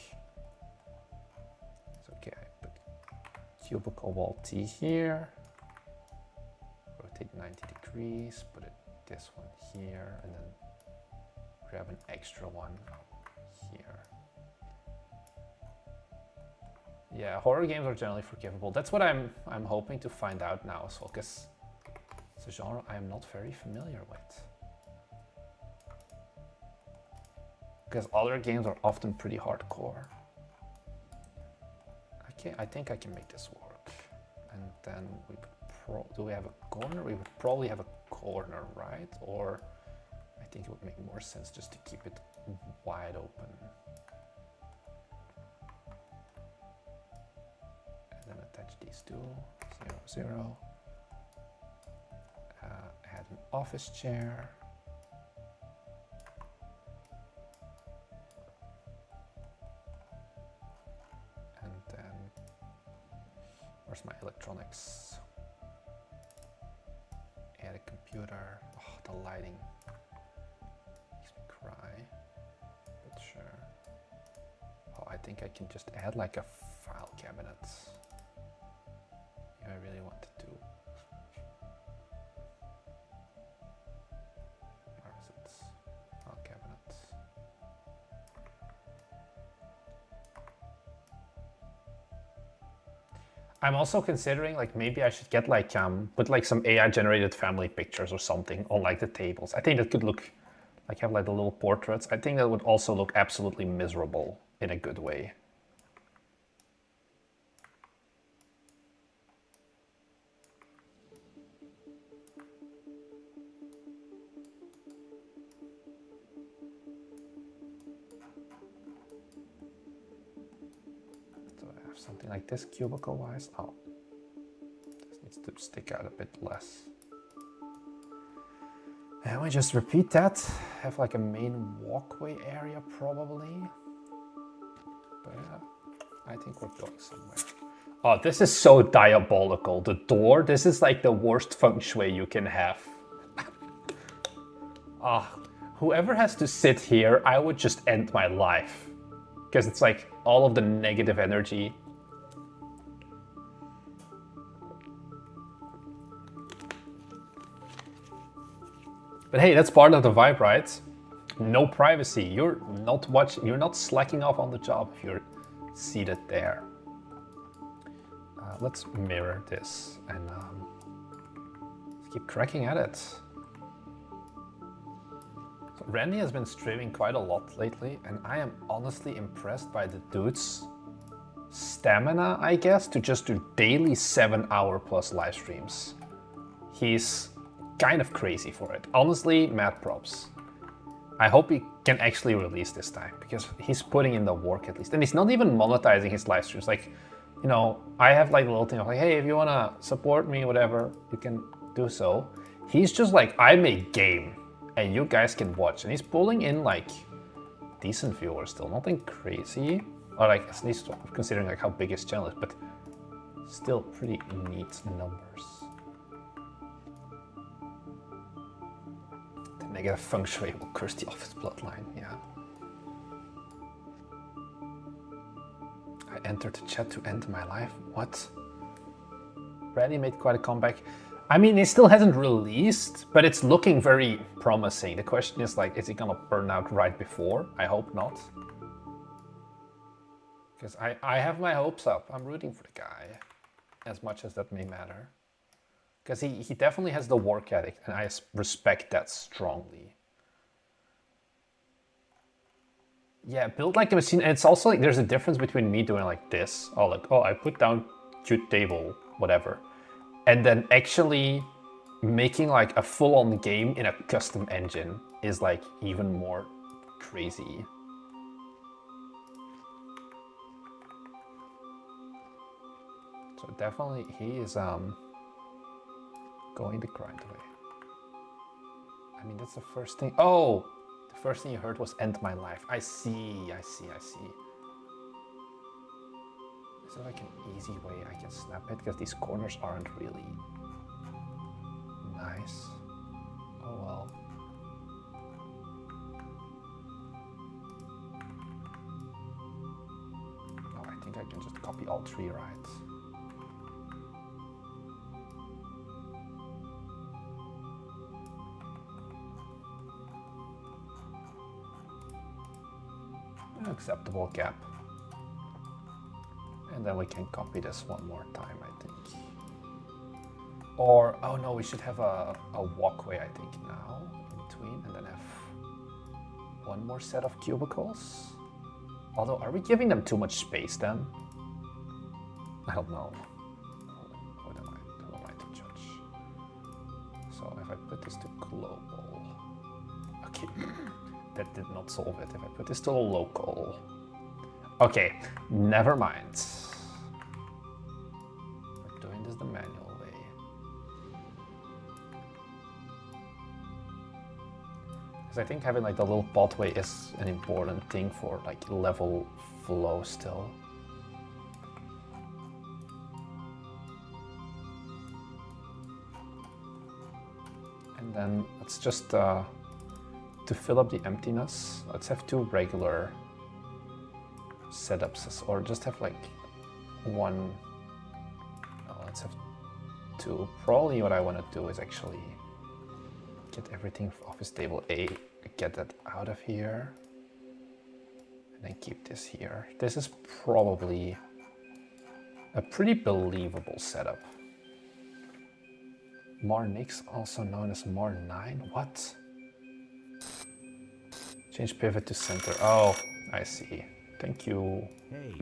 okay. I put cubicle wall T here. Rotate 90 degrees. Put it this one here, and then grab an extra one here. Yeah, horror games are generally forgivable. That's what I'm hoping to find out now as well, because it's a genre I am not very familiar with. Because other games are often pretty hardcore. I think I can make this work. And then we do we have a corner? We would probably have a corner, right? Or I think it would make more sense just to keep it wide open. And then attach these two, 0, 0. Add an office chair. And then, where's my electronics? Add a computer. Oh, the lighting makes me cry. But sure. Oh, I think I can just add like a file cabinet. If I really want to do. Where is it? File cabinet. I'm also considering like maybe I should get like put like some AI generated family pictures or something on like the tables. I think that could look like have like the little portraits. I think that would also look absolutely miserable in a good way. Something like this cubicle wise. Oh, this needs to stick out a bit less. And we just repeat that. Have like a main walkway area probably. But yeah, I think we're going somewhere. Oh, this is so diabolical. The door, this is like the worst feng shui you can have. Whoever has to sit here, I would just end my life. Because it's like all of the negative energy. But hey, that's part of the vibe, right? No privacy. You're not slacking off on the job if you're seated there. Let's mirror this and let's keep cracking at it. So Randy has been streaming quite a lot lately, and I am honestly impressed by the dude's stamina, I guess, to just do daily 7-hour plus live streams. He's kind of crazy for it. Honestly, mad props. I hope he can actually release this time because he's putting in the work at least. And he's not even monetizing his live streams. Like you know, I have like a little thing of like, hey, if you wanna support me, whatever, you can do so. He's just like, I make game and you guys can watch. And he's pulling in like decent viewers still, nothing crazy. Or like, at least considering like how big his channel is, but still pretty neat numbers. The negative feng shui will curse the office bloodline, yeah. I entered the chat to end my life. What? Randy made quite a comeback. I mean, it still hasn't released, but it's looking very promising. The question is like, is he gonna burn out right before? I hope not. Because I have my hopes up. I'm rooting for the guy, as much as that may matter. Because he definitely has the work ethic, and I respect that strongly. Yeah, build like a machine. And it's also like there's a difference between me doing like this, or like, oh, I put down cute table, whatever, and then actually making like a full-on game in a custom engine is like even more crazy. So definitely he is going the grind way. I mean, that's the first thing. Oh, the first thing you heard was end my life. I see. Is there like an easy way I can snap it? Because these corners aren't really nice. Oh well. Oh, I think I can just copy all three, right? Acceptable gap. And then we can copy this one more time, I think. Or, oh no, we should have a walkway, I think, now, in between, and then have one more set of cubicles. Although, are we giving them too much space then? I don't know. Who am I to judge? So if I put this to global, okay, that did not solve it. If I put this to local, okay, never mind. We're doing this the manual way. Because I think having like the little pathway is an important thing for like level flow still. And then let's just, to fill up the emptiness, let's have two regular setups, or just have like one. No, let's have two. Probably what I want to do is actually get everything off his table A, get that out of here, and then keep this here. This is probably a pretty believable setup. Mar-Nix, also known as Mar-9, what? Change pivot to center. Oh, I see. Thank you. Hey,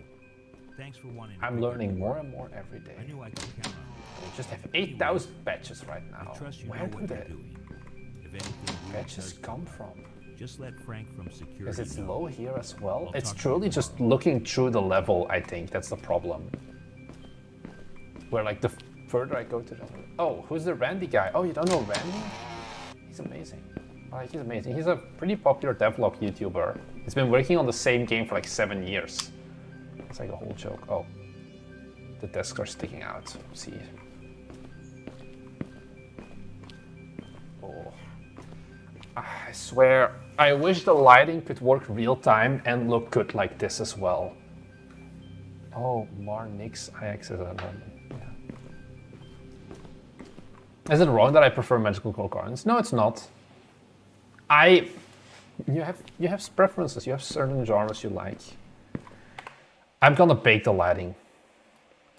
thanks for wanting. I'm learning more and more every day. I knew I could count on you. We just have 8,000 patches right now. I trust you Where know do what you're the doing. If anything weird patches does come from? just let Frank from security Because it's know. low here as well. I'll It's talk to truly you just tomorrow. looking through the level, I think. That's the problem. Where like the further I go to the... Oh, who's the Randy guy? Oh, you don't know Randy? He's amazing. Like, he's amazing. He's a pretty popular devlog YouTuber. He's been working on the same game for like 7 years. It's like a whole joke. Oh, the desks are sticking out. See. Oh, I swear, I wish the lighting could work real time and look good like this as well. Oh, Mar-Nix IX is a normal. Is it wrong that I prefer magical core cards? No, it's not. You have preferences. You have certain genres you like. I'm gonna bake the lighting.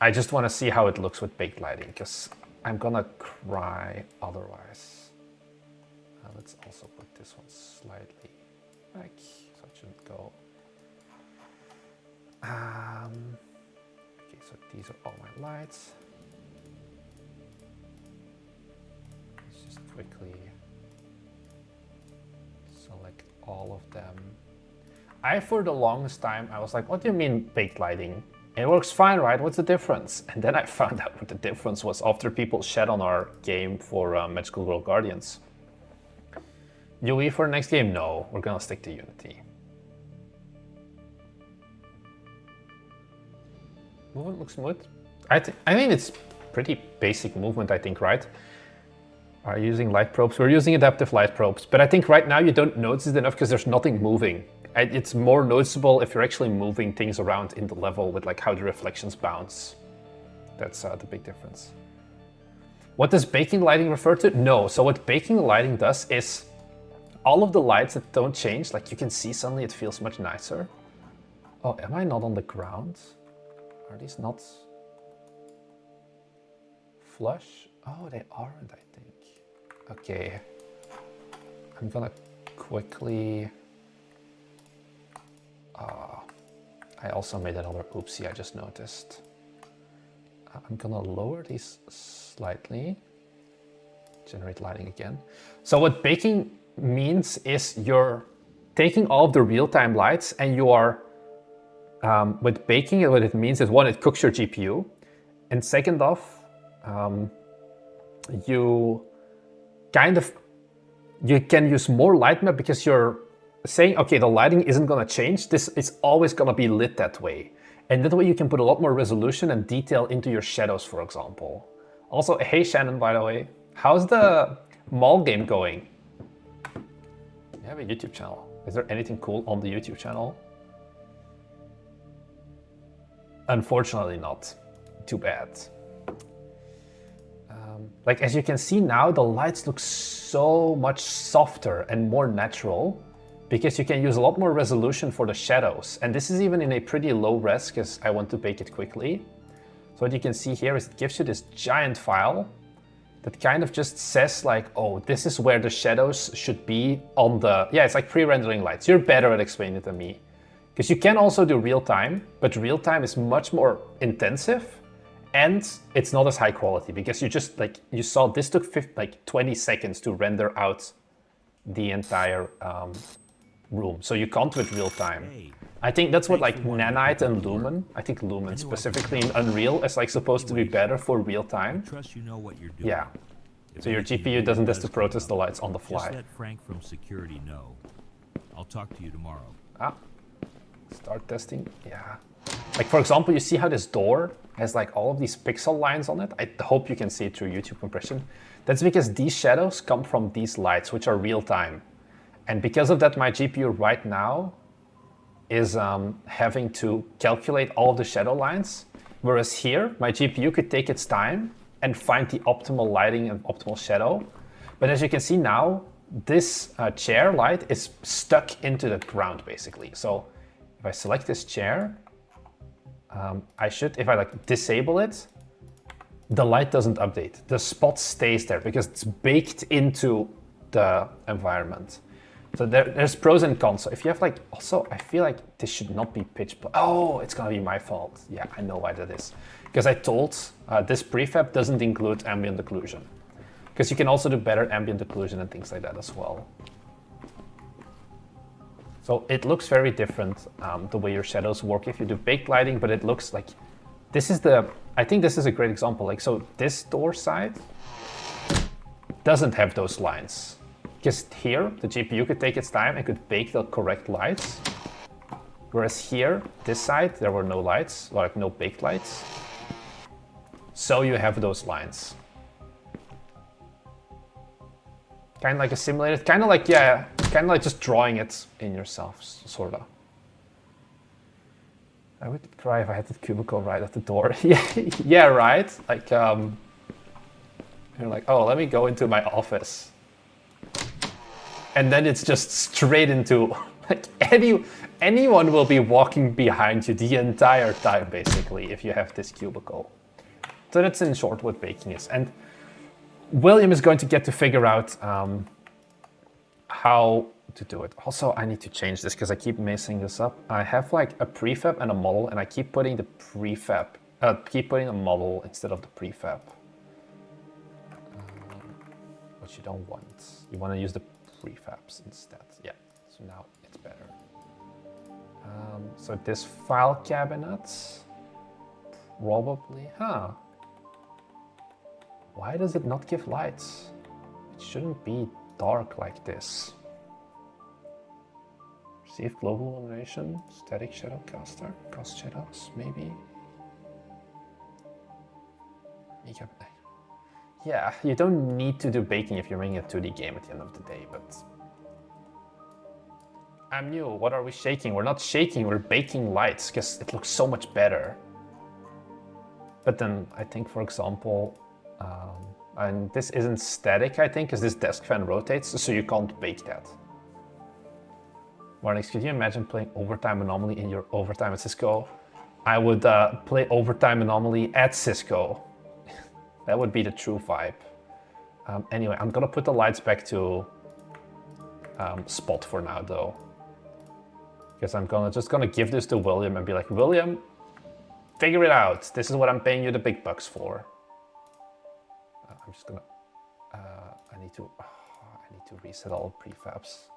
I just want to see how it looks with baked lighting, because I'm gonna cry otherwise. Let's also put this one slightly back, so it shouldn't go. Okay, so these are all my lights. Let's just quickly select all of them. For the longest time, I was like, what do you mean baked lighting? It works fine, right? What's the difference? And then I found out what the difference was after people shed on our game for Magical Girl Guardians. UE for the next game? No, we're gonna stick to Unity. Movement looks smooth. I mean, it's pretty basic movement, I think, right? Are you using light probes? We're using adaptive light probes, but I think right now you don't notice it enough because there's nothing moving. It's more noticeable if you're actually moving things around in the level with like how the reflections bounce. That's the big difference. What does baking lighting refer to? No. So what baking lighting does is all of the lights that don't change, like you can see suddenly it feels much nicer. Oh, am I not on the ground? Are these not flush? Oh, they aren't, I think. Okay. I'm gonna quickly... I also made another oopsie, I just noticed. I'm gonna lower these slightly. Generate lighting again. So what baking means is you're taking all of the real-time lights and you are, with baking, what it means is one, it cooks your GPU. And second off, you can use more light map because you're saying, okay, the lighting isn't gonna change. This is always gonna be lit that way. And that way you can put a lot more resolution and detail into your shadows, for example. Also, hey Shannon, by the way, how's the mall game going? You have a YouTube channel. Is there anything cool on the YouTube channel? Unfortunately not. Too bad. Like as you can see now, the lights look so much softer and more natural because you can use a lot more resolution for the shadows. And this is even in a pretty low res because I want to bake it quickly. So what you can see here is it gives you this giant file that kind of just says like, oh, this is where the shadows should be on the, yeah, it's like pre-rendering lights. You're better at explaining it than me. Because you can also do real time, but real time is much more intensive and it's not as high quality because you just like, you saw this took 20 seconds to render out the entire room. So you can't do it real time. I think that's what like Nanite and Lumen, I think Lumen specifically in Unreal is like supposed to be better for real time. Trust you know what you're doing. Yeah. So your GPU doesn't have to process the lights on the fly. Just let Frank from security know. I'll talk to you tomorrow. Ah. Start testing, yeah. Like for example, you see how this door has like all of these pixel lines on it? I hope you can see it through YouTube compression. That's because these shadows come from these lights, which are real time. And because of that, my GPU right now is having to calculate all of the shadow lines. Whereas here, my GPU could take its time and find the optimal lighting and optimal shadow. But as you can see now, this chair light is stuck into the ground basically. So if I select this chair, I should, if I like disable it, the light doesn't update. The spot stays there because it's baked into the environment. So there's pros and cons. So if you have like, also, I feel like this should not be pitch black. Oh, it's gonna be my fault. Yeah, I know why that is. Because I told this prefab doesn't include ambient occlusion. Because you can also do better ambient occlusion and things like that as well. So it looks very different the way your shadows work if you do baked lighting, but it looks like, this is the, I think this is a great example. Like, so this door side doesn't have those lines. Because here, the GPU could take its time and could bake the correct lights. Whereas here, this side, there were no lights, like no baked lights. So you have those lines. Kind of like a simulated, kind of like, yeah, kind of like just drawing it in yourself, sort of. I would cry if I had the cubicle right at the door. Yeah, right? Like, you're like, oh, let me go into my office. And then it's just straight into, like, anyone will be walking behind you the entire time, basically, if you have this cubicle. So that's in short what baking is. And William is going to get to figure out how to do it. Also, I need to change this because I keep messing this up. I have like a prefab and a model, and I keep putting the prefab, keep putting a model instead of the prefab. Which you don't want. You want to use the prefabs instead. Yeah, so now it's better. So this file cabinet, Probably, huh? Why does it not give lights? It shouldn't be dark like this. Receive global illumination, static shadow caster, cast shadows, maybe. Yeah, you don't need to do baking if you're making a 2D game at the end of the day, but... I'm new, what are we shaking? We're not shaking, we're baking lights, because it looks so much better. But then I think, for example, and this isn't static, I think, because this desk fan rotates, so you can't bake that. Warnings, could you imagine playing Overtime Anomaly in your Overtime at Cisco? I would play Overtime Anomaly at Cisco. That would be the true vibe. Anyway, I'm gonna put the lights back to spot for now, though. Because I'm just gonna give this to William and be like, William, figure it out. This is what I'm paying you the big bucks for. I'm just gonna. I need to reset all prefabs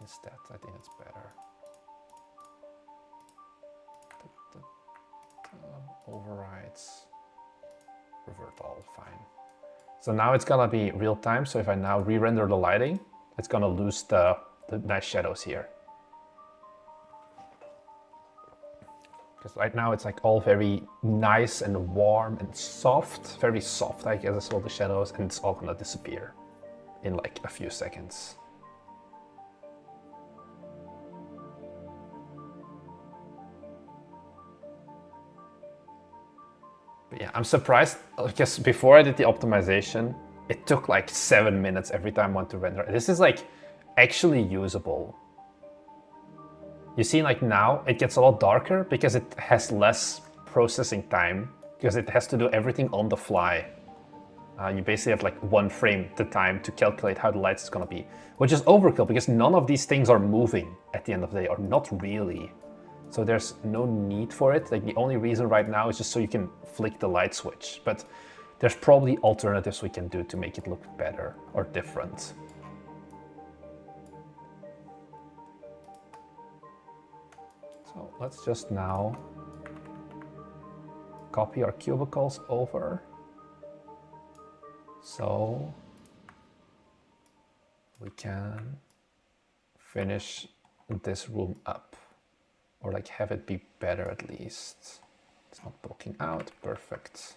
instead. I think it's better. Overrides. Revert all. Fine. So now it's gonna be real time. So if I now re-render the lighting, it's gonna lose the nice shadows here. Because right now it's like all very nice and warm and soft, very soft, I guess, as all the shadows, and it's all gonna disappear in like a few seconds. But yeah, I'm surprised, because before I did the optimization, it took like 7 minutes every time I want to render. This is like actually usable. You see, like now it gets a lot darker because it has less processing time, because it has to do everything on the fly. You basically have like 1 frame at a time to calculate how the light is gonna be, which is overkill because none of these things are moving at the end of the day, or not really. So there's no need for it. Like the only reason right now is just so you can flick the light switch, but there's probably alternatives we can do to make it look better or different. So let's just now copy our cubicles over. So we can finish this room up, or like have it be better at least. It's not blocking out, perfect.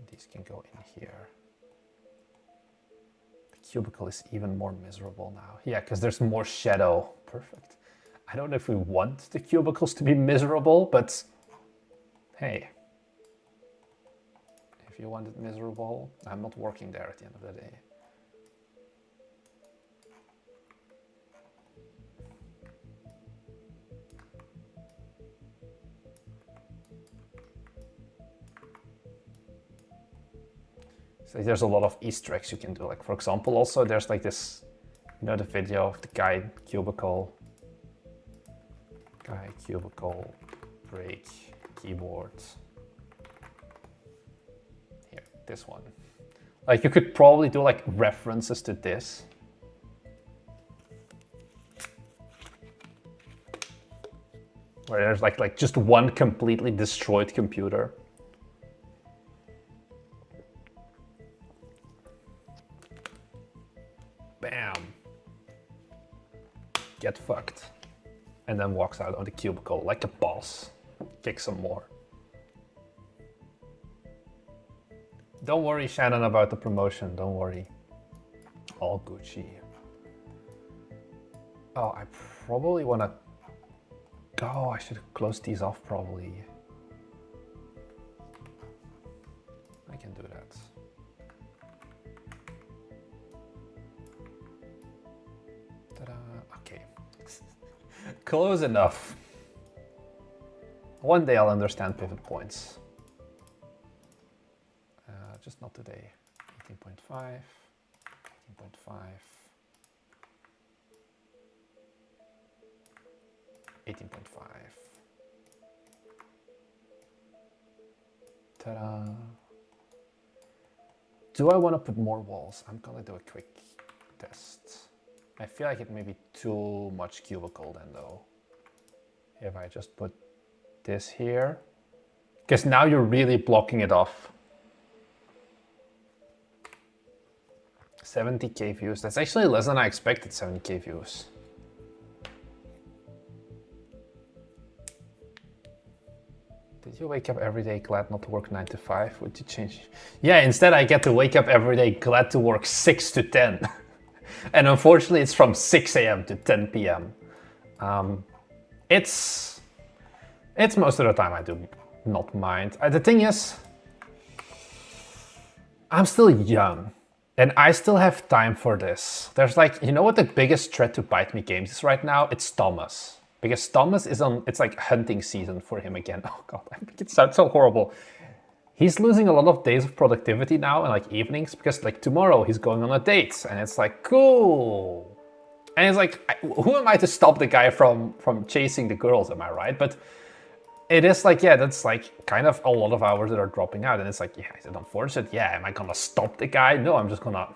These can go in here. Cubicle is even more miserable now. Yeah, because there's more shadow. Perfect. I don't know if we want the cubicles to be miserable, but hey. If you want it miserable, I'm not working there at the end of the day. So there's a lot of Easter eggs you can do. Like for example, also there's like this, you know, the video of the guy cubicle, break, keyboard. Here, this one. Like you could probably do like references to this. Where there's like just one completely destroyed computer. Bam. Get fucked. And then walks out on the cubicle like a boss. Kick some more. Don't worry, Shannon, about the promotion. Don't worry. All Gucci. Oh, I probably want to go. I should close these off probably. I can do that. Ta-da. Okay. Close enough. One day I'll understand pivot points. Just not today. 18.5, 18.5, 18.5. Ta-da. Do I want to put more walls? I'm gonna do a quick test. I feel like it may be too much cubicle then though. If I just put this here. Because now you're really blocking it off. 70k views. That's actually less than I expected, 70k views. Did you wake up every day glad not to work 9 to 5? Would you change? Yeah, instead I get to wake up every day glad to work 6 to 10. And unfortunately it's from 6 a.m. to 10 p.m. It's most of the time I do not mind. The thing is, I'm still young. And I still have time for this. There's like, you know what the biggest threat to Bite Me Games is right now? It's Thomas. Because Thomas is on, it's like hunting season for him again. Oh God, I think it sounds so horrible. He's losing a lot of days of productivity now and like evenings because like tomorrow he's going on a date and it's like, cool. And it's like, who am I to stop the guy from chasing the girls, am I right? But it is like, yeah, that's like kind of a lot of hours that are dropping out. And it's like, yeah, is it unfortunate? Yeah, am I gonna stop the guy? No, I'm just gonna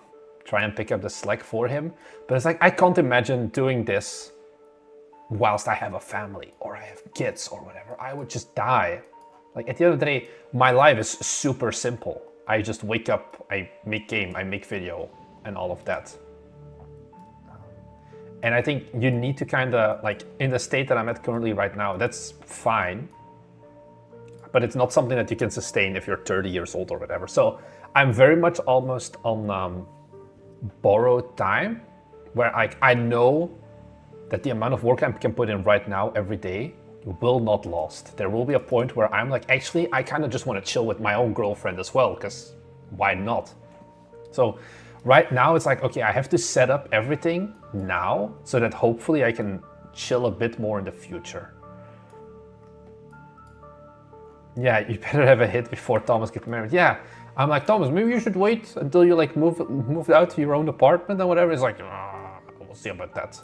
try and pick up the slack for him. But it's like, I can't imagine doing this whilst I have a family or I have kids or whatever. I would just die. Like at the end of the day, my life is super simple. I just wake up, I make game, I make video and all of that. And I think you need to kind of like in the state that I'm at currently right now, that's fine. But it's not something that you can sustain if you're 30 years old or whatever. So I'm very much almost on borrowed time where I know that the amount of work I can put in right now every day will not last. There will be a point where I'm like, actually, I kind of just want to chill with my own girlfriend as well, because why not? So right now it's like, okay, I have to set up everything now so that hopefully I can chill a bit more in the future. Yeah, you better have a hit before Thomas gets married. Yeah, I'm like, Thomas, maybe you should wait until you like moved out to your own apartment and whatever. It's like, we'll see about that.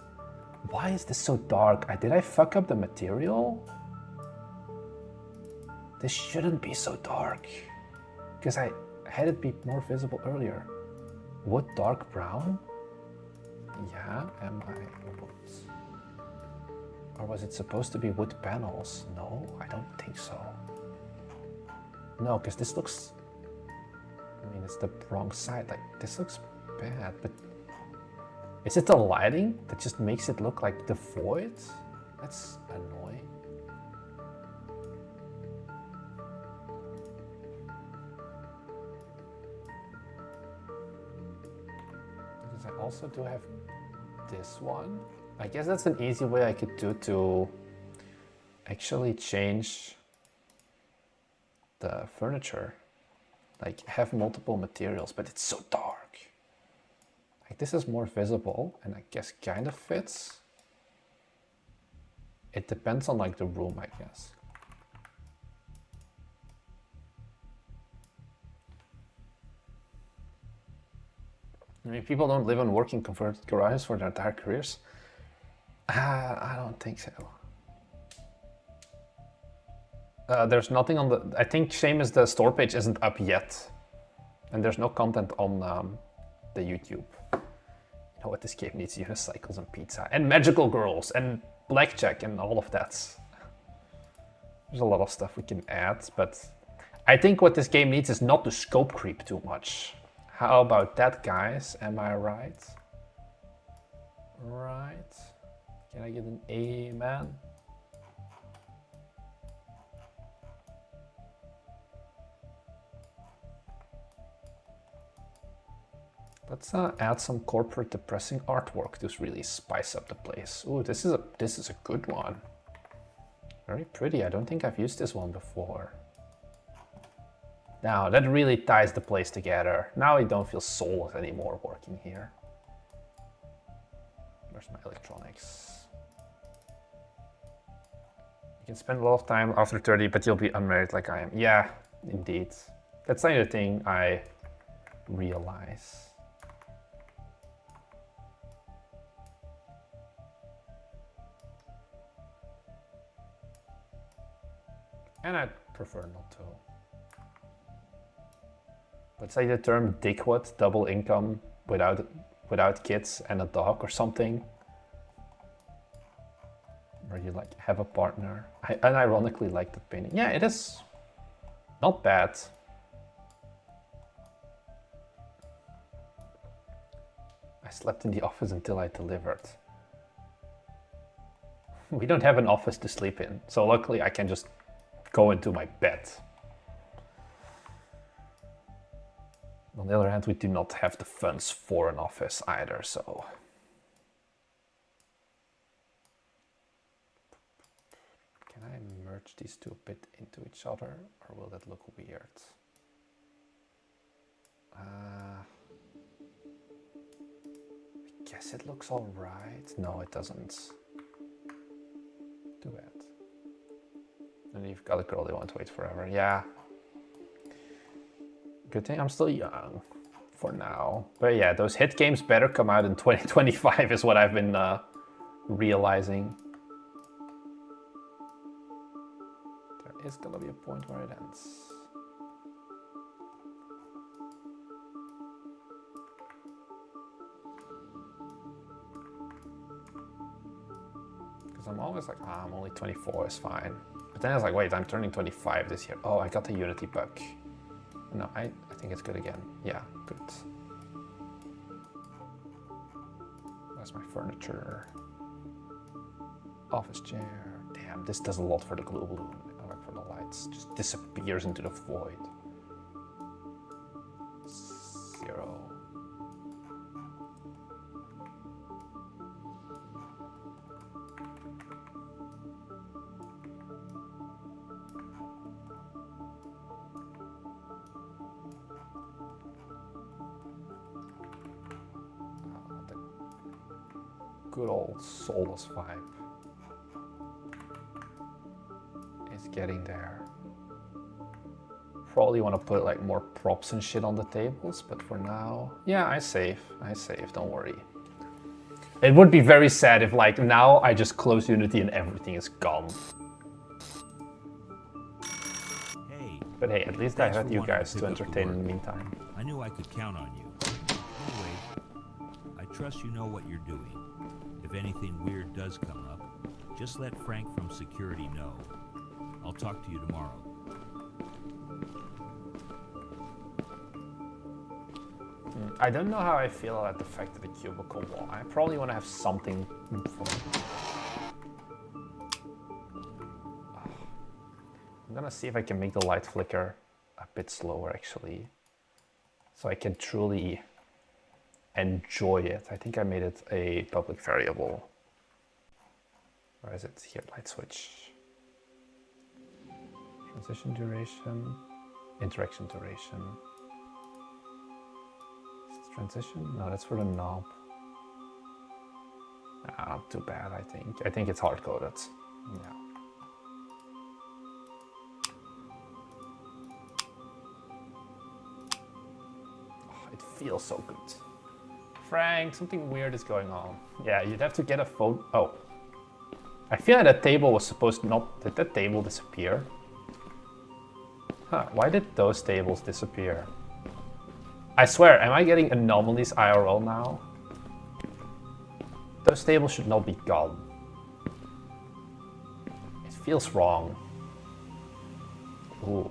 Why is this so dark? Did I fuck up the material? This shouldn't be so dark. Because I had it be more visible earlier. Wood dark brown? Yeah, am I wood? Or was it supposed to be wood panels? No, I don't think so. No, because this looks, I mean, it's the wrong side. Like, this looks bad, but is it the lighting that just makes it look like the void? That's annoying. Because I also do have this one. I guess that's an easy way I could do to actually change the furniture, like have multiple materials, but it's so dark. Like this is more visible and I guess kind of fits. It depends on like the room, I guess. I mean, people don't live and work in converted garages for their entire careers. I don't think so. There's nothing on the, I think same as the store page isn't up yet. And there's no content on the YouTube. You know what, this game needs unicycles and pizza and magical girls and blackjack and all of that. There's a lot of stuff we can add, but I think what this game needs is not to scope creep too much. How about that, guys? Am I right? Right. Can I get an amen? Let's add some corporate depressing artwork to really spice up the place. Ooh, this is a good one. Very pretty. I don't think I've used this one before. Now that really ties the place together. Now I don't feel soulless anymore working here. Where's my electronics? You can spend a lot of time after 30, but you'll be unmarried like I am. Yeah, indeed. That's another thing I realize. And I'd prefer not to. Let's say the term dickwad, double income, without without kids and a dog or something. Where you like have a partner. I unironically like that painting. Yeah, it is not bad. I slept in the office until I delivered. We don't have an office to sleep in, so luckily I can just go into my bed. On the other hand, we do not have the funds for an office either, so... Can I merge these two a bit into each other, or will that look weird? I guess it looks all right. No, it doesn't. Too bad. And you've got a girl they won't wait forever. Yeah. Good thing I'm still young for now. But yeah, those hit games better come out in 2025 is what I've been realizing. There is gonna be a point where it ends. Because I'm always like, I'm only 24, is fine. But then I was like, wait, I'm turning 25 this year. Oh, I got the Unity bug. No, I think it's good again. Yeah, good. That's my furniture. Office chair. Damn, this does a lot for the glue balloon. Like for the lights. Just disappears into the void. 0. Good old soulless vibe is getting there. Probably want to put like more props and shit on the tables, but for now, yeah, I save, don't worry. It would be very sad if like now I just close Unity and everything is gone. Hey, but hey, at least I had you guys to entertain in the meantime. I knew I could count on you. Anyway, I trust you know what you're doing. If anything weird does come up, just let Frank from security know. I'll talk to you tomorrow. I don't know how I feel about the fact that the cubicle wall. I probably want to have something for it. I'm gonna see if I can make the light flicker a bit slower actually. So I can truly enjoy it. I think I made it a public variable. Where is it? Here, light switch. Transition duration, interaction duration. Is it transition? No, that's for the knob. Not too bad, I think. I think it's hard-coded. Yeah. Oh, it feels so good. Frank, something weird is going on. Yeah, you'd have to get a phone. Oh. I feel like that table was supposed to not... Did that table disappear? Huh, why did those tables disappear? I swear, am I getting anomalies IRL now? Those tables should not be gone. It feels wrong. Ooh.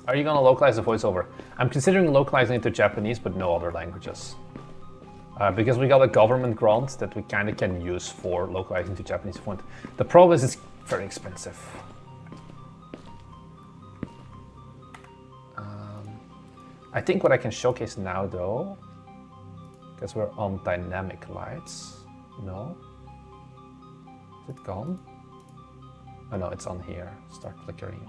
Are you gonna localize the voiceover? I'm considering localizing it to Japanese, but no other languages. Because we got a government grant that we kind of can use for localizing to Japanese font. The problem is it's very expensive. I think what I can showcase now though, because we're on dynamic lights. No? Is it gone? Oh no, it's on here. Start flickering.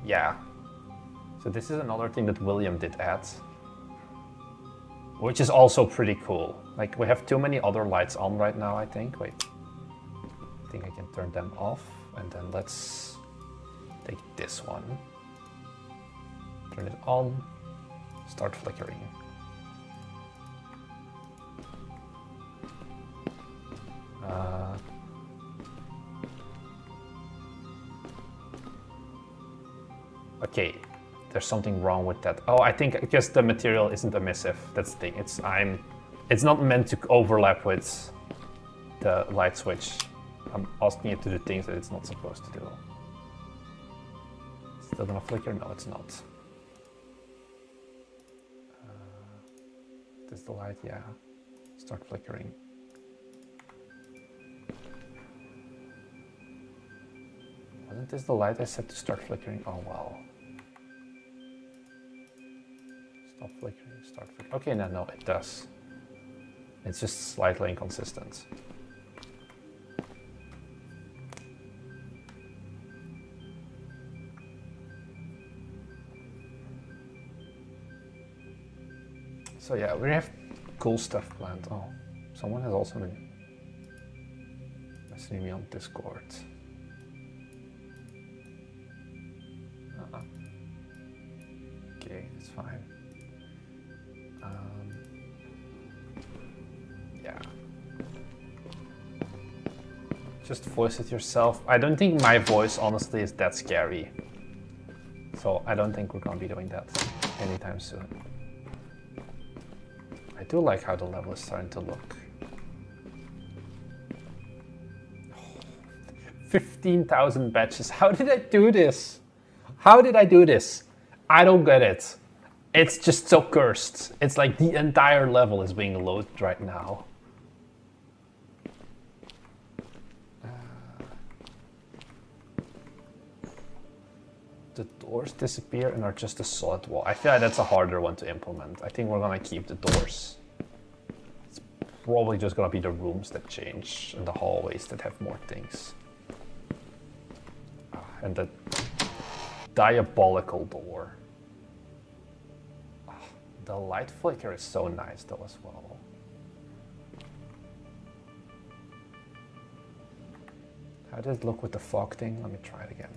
Yeah. So this is another thing that William did add, which is also pretty cool. Like we have too many other lights on right now, I think. Wait, I think I can turn them off, and then let's take this one, turn it on, start flickering. Okay, there's something wrong with that. Oh, I think because the material isn't emissive. That's the thing. It's not meant to overlap with the light switch. I'm asking it to do things that it's not supposed to do. Still gonna flicker? No, it's not. This the light? Yeah. Start flickering. Wasn't this the light I set to start flickering? Oh well. Stop flickering, start flickering. Okay, no, it does. It's just slightly inconsistent. So yeah, we have cool stuff planned. Oh, someone has also been messaging me on Discord. Okay, it's fine. Yeah. Just voice it yourself. I don't think my voice honestly is that scary. So I don't think we're gonna be doing that anytime soon. I do like how the level is starting to look. 15,000 batches. How did I do this? How did I do this? I don't get it. It's just so cursed. It's like the entire level is being loaded right now. The doors disappear and are just a solid wall. I feel like that's a harder one to implement. I think we're gonna keep the doors. It's probably just gonna be the rooms that change and the hallways that have more things. And the diabolical door. The light flicker is so nice though as well. How did it look with the fog thing? Let me try it again.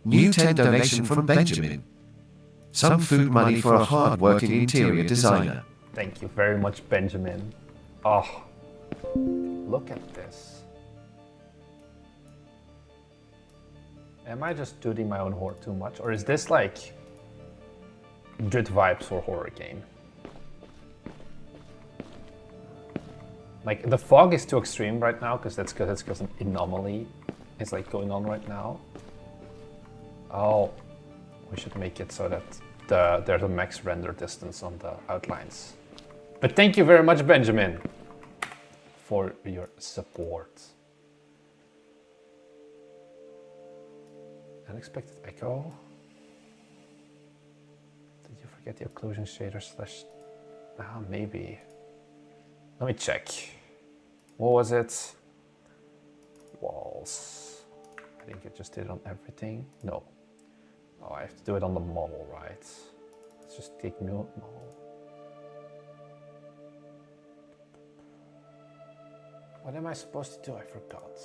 New 10 donation from Benjamin. Some food money for a hard-working interior designer. Thank you very much, Benjamin. Oh, look at this. Am I just tooting my own horn too much? Or is this like good vibes for horror game? Like the fog is too extreme right now because because an anomaly is like going on right now. Oh, we should make it so that there's a max render distance on the outlines. But thank you very much, Benjamin, for your support. Unexpected echo. Did you forget the occlusion shader slash? Ah, maybe. Let me check. What was it? Walls. I think it just did it on everything. No. Oh, I have to do it on the model, right? Let's just take model. What am I supposed to do? I forgot.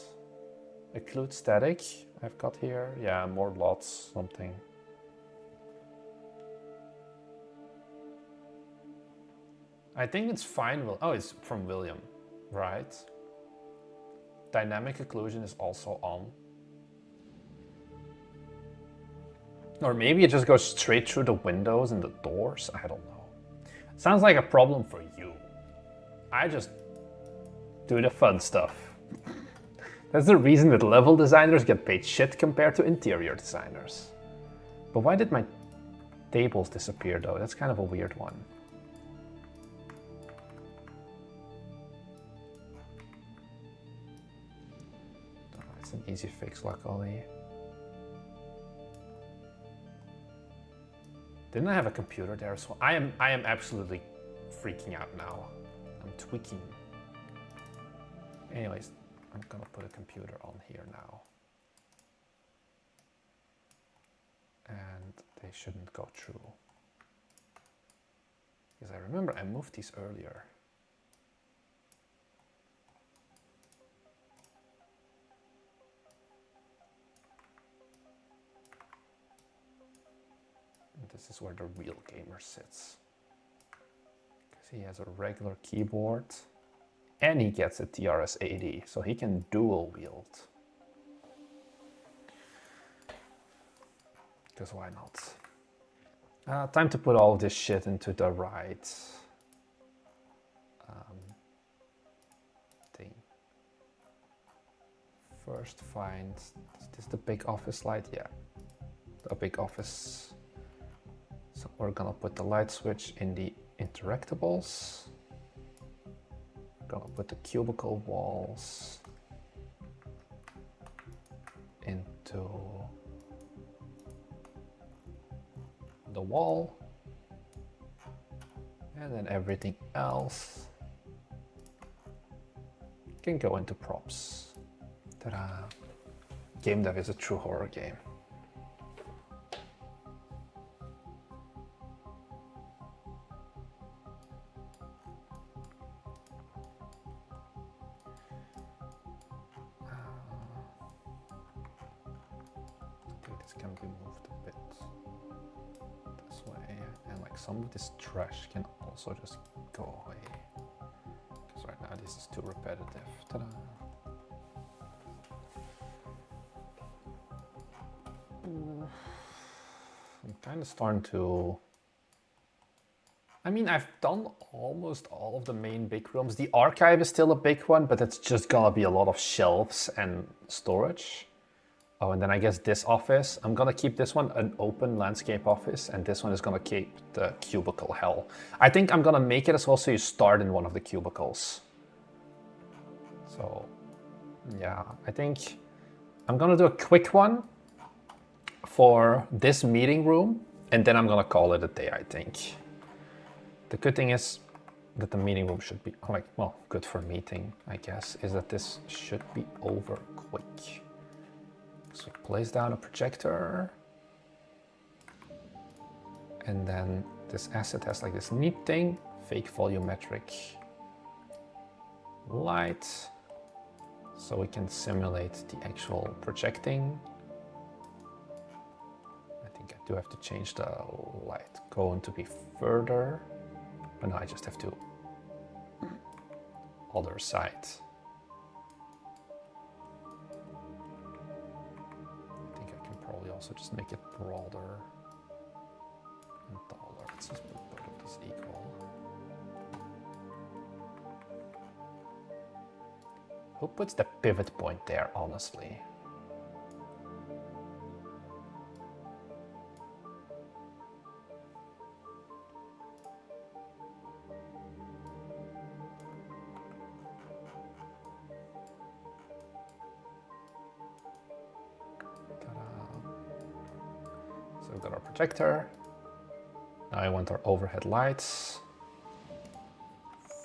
Occlude static. I've got here. Yeah, more lots, something. I think it's fine. Oh, it's from William, right? Dynamic occlusion is also on. Or maybe it just goes straight through the windows and the doors. I don't know. Sounds like a problem for you. I just do the fun stuff. That's the reason that level designers get paid shit compared to interior designers. But why did my tables disappear though? That's kind of a weird one. Oh, it's an easy fix, luckily. Didn't I have a computer there as well? I am absolutely freaking out now. I'm tweaking. Anyways, I'm gonna put a computer on here now. And they shouldn't go through. Because I remember I moved these earlier. And this is where the real gamer sits. Because he has a regular keyboard. And he gets a TRS-80, so he can dual wield. Because why not? Time to put all of this shit into the right thing. First find, is this the big office light? Yeah, the big office. So we're gonna put the light switch in the interactables. We're gonna put the cubicle walls into the wall, and then everything else can go into props. Ta-da! Game dev is a true horror game. I think this can be moved a bit this way, and like some of this trash can also just go away. Because right now this is too repetitive. Ta-da! I'm kind of starting to... I mean, I've done almost all of the main big rooms. The archive is still a big one, but it's just gonna be a lot of shelves and storage. Oh, and then I guess this office, I'm gonna keep this one an open landscape office, and this one is gonna keep the cubicle hell. I think I'm gonna make it as well so you start in one of the cubicles. So, yeah, I think I'm gonna do a quick one for this meeting room, and then I'm gonna call it a day, I think. The good thing is that the meeting room should be, like, well, good for meeting, I guess, is that this should be over quick. So we place down a projector, and then this asset has like this neat thing, fake volumetric light, so we can simulate the actual projecting. I think I do have to change the light cone to be further, but now I just have to other side. I think I can probably also just make it broader and taller. Let's just put both of these equal. Who puts the pivot point there, honestly? So we've got our projector. Now I want our overhead lights.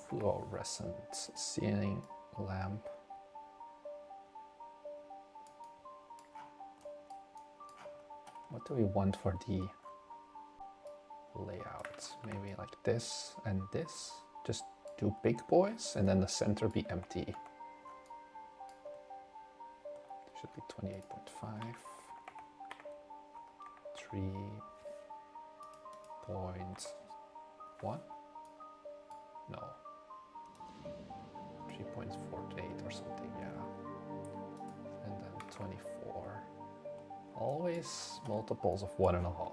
Fluorescent ceiling lamp. What do we want for the layout? Maybe like this and this. Just two big boys and then the center be empty. Should be 28.5. 3.1? No. 3.48 or something, yeah. And then 24. Always multiples of 1.5.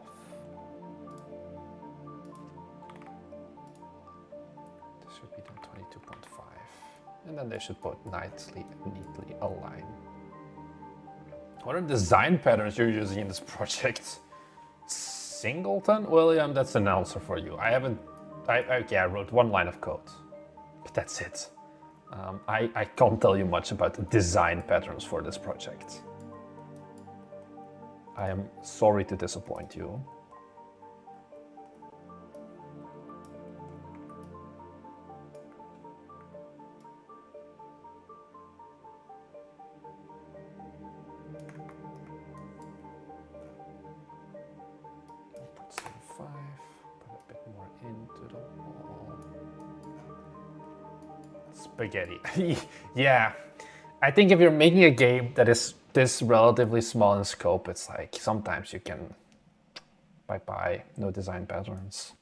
This should be then 22.5. And then they should both neatly align. What are the design patterns you're using in this project? Singleton? William, that's an answer for you. I wrote one line of code, but that's it. I can't tell you much about the design patterns for this project. I am sorry to disappoint you. Spaghetti. Yeah, I think if you're making a game that is this relatively small in scope, it's like sometimes you can bye-bye, no design patterns.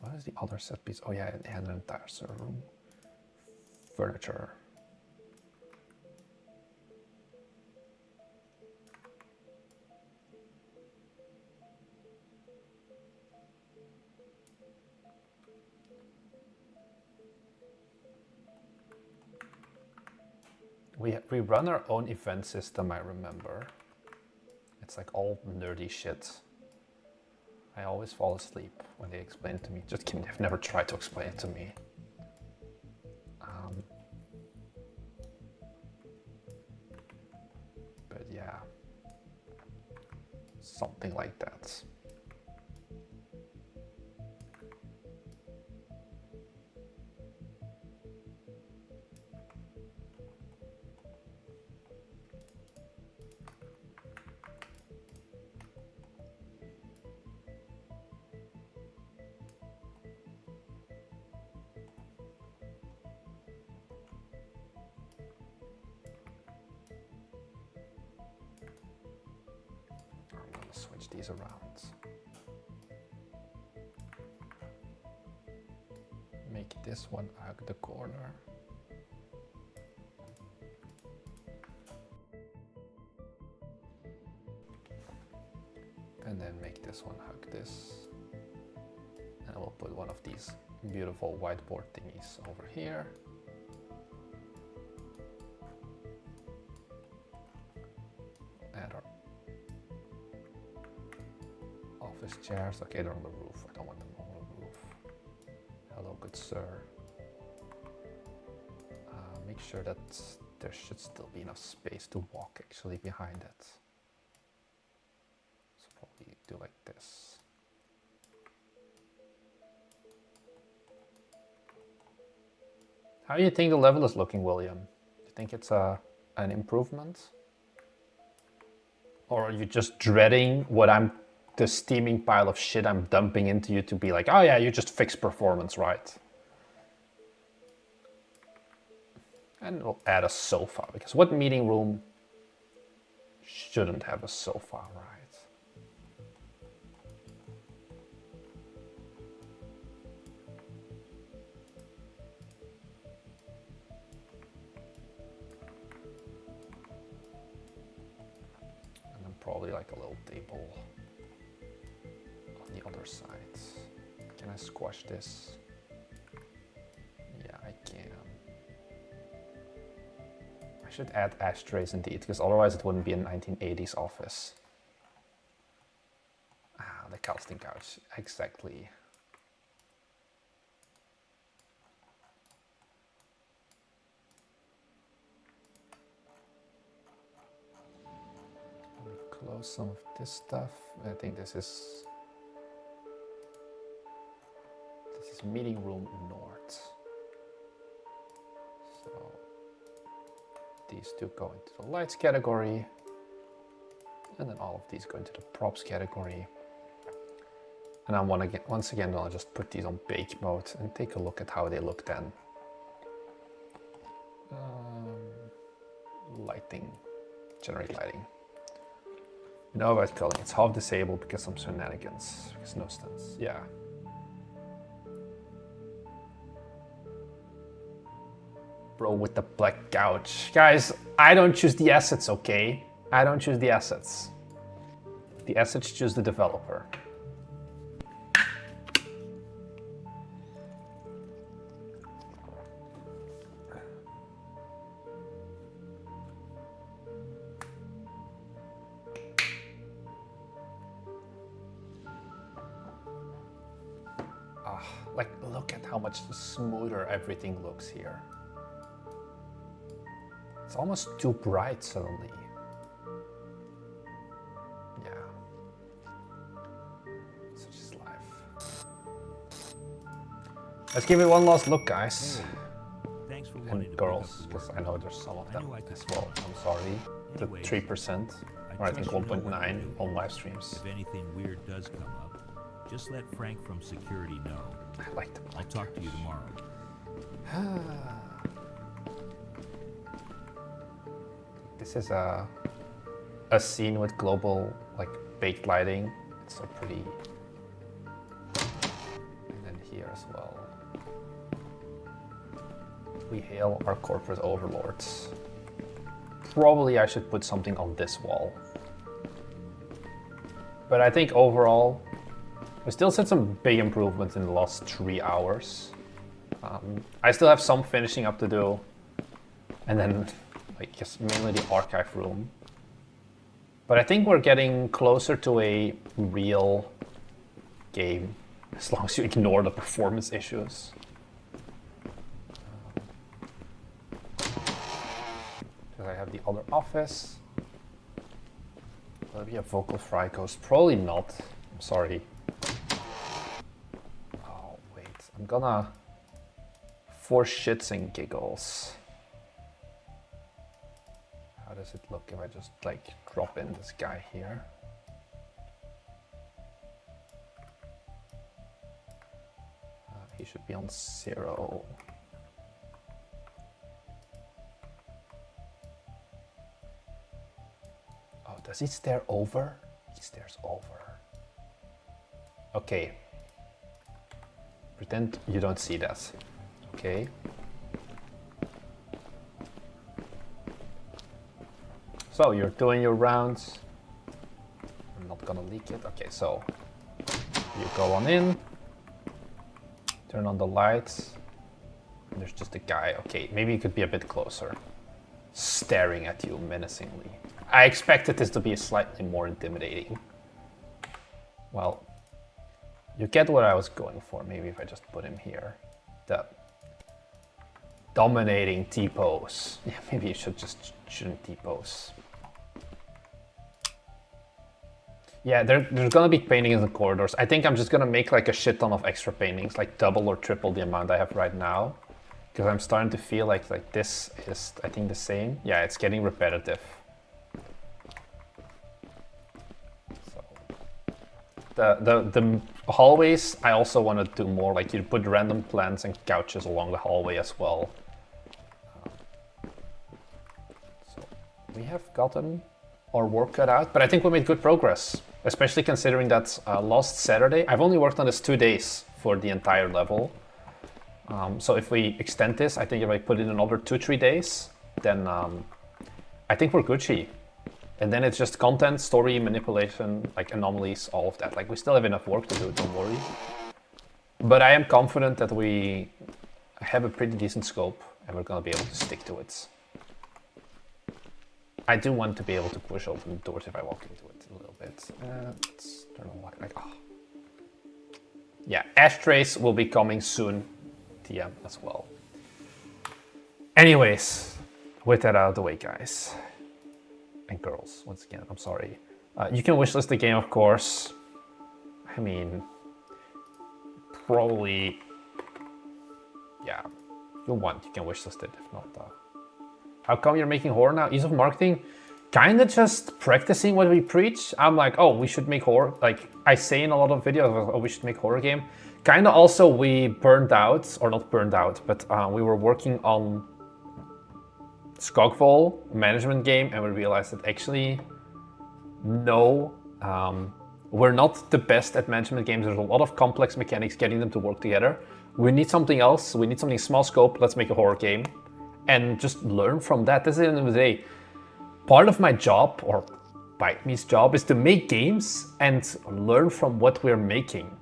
What is the other set piece? Oh yeah, it had an entire server room. Furniture. We run our own event system, I remember. It's like all nerdy shit. I always fall asleep when they explain it to me. Just kidding, they've never tried to explain it to me. But yeah, something like that. Switch these around. Make this one hug the corner. And then make this one hug this. And we'll put one of these beautiful whiteboard thingies over here. Add our office chairs. Okay, they're on the roof. I don't want them on the roof. Hello, good sir. Make sure that there should still be enough space to walk actually behind it. So probably do like this. How do you think the level is looking, William? Do you think it's an improvement? Or are you just dreading the steaming pile of shit I'm dumping into you to be like, oh yeah, you just fixed performance, right? And we'll add a sofa, because what meeting room shouldn't have a sofa, right? And then probably like a little table on the other side. Can I squash this? Yeah, I can. I should add ashtrays indeed, because otherwise it wouldn't be a 1980s office. Ah, the casting couch, exactly. Let me close some of this stuff. I think this is meeting room north. So these two go into the lights category, and then all of these go into the props category. And I want to get, once again, I'll just put these on bake mode and take a look at how they look then. Lighting, generate lighting. You know about culling, it's half disabled because some shenanigans, because no sense, yeah. Bro with the black couch. Guys, I don't choose the assets, okay? I don't choose the assets. The assets choose the developer. Like, look at how much smoother everything looks here. It's almost too bright suddenly. Yeah. Such is life. Let's give it one last look, guys. Thanks for And girls, because I know there's some of them as well. I'm sorry. The 3%, or I think 1.9 on live streams. If anything weird does come up, just let Frank from security know. I like the black. I'll talk to you tomorrow. This is a scene with global like baked lighting. It's so pretty. And then here as well. We hail our corporate overlords. Probably I should put something on this wall. But I think overall, we still said some big improvements in the last 3 hours. I still have some finishing up to do. And then like just mainly the archive room. But I think we're getting closer to a real game, as long as you ignore the performance issues. Because I have the other office. Will there be a vocal fry ghost? Probably not. I'm sorry. Oh, wait. I'm gonna... For shits and giggles. How does it look if I just, like, drop in this guy here? He should be on 0. Oh, does he stare over? He stares over. Okay. Pretend you don't see that. Okay. So you're doing your rounds. I'm not gonna leak it. Okay, so you go on in. Turn on the lights. And there's just a guy. Okay, maybe he could be a bit closer. Staring at you menacingly. I expected this to be slightly more intimidating. Well, you get what I was going for. Maybe if I just put him here. The dominating T-pose. Yeah, maybe you shouldn't T-pose. Yeah, there's gonna be paintings in the corridors. I think I'm just gonna make like a shit ton of extra paintings, like double or triple the amount I have right now. Because I'm starting to feel like this is, I think, the same. Yeah, it's getting repetitive. So the hallways, I also want to do more, like you put random plants and couches along the hallway as well. So we have gotten our work cut out, but I think we made good progress. Especially considering that last Saturday, I've only worked on this 2 days for the entire level. So if we extend this, I think if I put in another 2-3 days, then I think we're Gucci. And then it's just content, story, manipulation, like anomalies, all of that. Like we still have enough work to do, don't worry. But I am confident that we have a pretty decent scope and we're gonna be able to stick to it. I do want to be able to push open the doors if I walk into it a little bit. Let's turn on like, oh. Yeah, ashtrays will be coming soon, TM as well. Anyways, with that out of the way, guys. And girls, once again, I'm sorry. You can wishlist the game, of course. I mean, probably, yeah, if you want, you can wishlist it, if not, how come you're making horror now? Ease of marketing? Kinda just practicing what we preach. I'm like, oh, we should make horror. Like I say in a lot of videos, oh, we should make horror game. Kinda also we burned out, or not burned out, but we were working on Skogfall management game and we realized that actually, no, we're not the best at management games. There's a lot of complex mechanics, getting them to work together. We need something else. We need something small scope. Let's make a horror game. And just learn from that. This is the end of the day. Part of my job, or Bite Me's job, is to make games and learn from what we're making.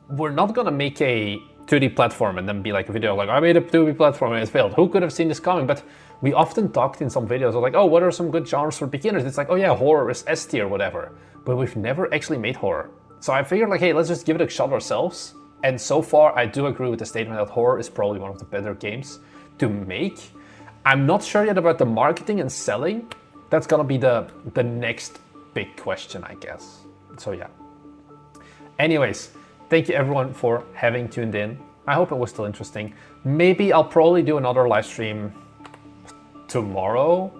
We're not gonna make a 2D platform and then be like a video like, I made a 2D platform and it failed. Who could have seen this coming? But we often talked in some videos of like, oh, what are some good genres for beginners? It's like, oh yeah, horror is S tier, whatever. But we've never actually made horror. So I figured like, hey, let's just give it a shot ourselves. And so far, I do agree with the statement that horror is probably one of the better games to make. I'm not sure yet about the marketing and selling. That's gonna be the next big question, I guess. So yeah. Anyways, thank you everyone for having tuned in. I hope it was still interesting. Maybe I'll probably do another live stream tomorrow.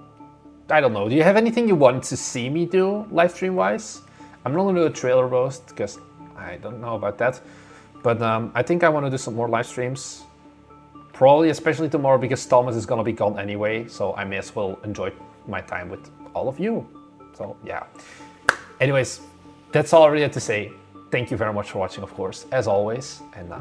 I don't know. Do you have anything you want to see me do live stream wise? I'm not gonna do a trailer roast because I don't know about that. But I think I want to do some more live streams. Probably especially tomorrow because Thomas is gonna be gone anyway, so I may as well enjoy my time with all of you. So yeah. Anyways, that's all I really had to say. Thank you very much for watching, of course, as always, and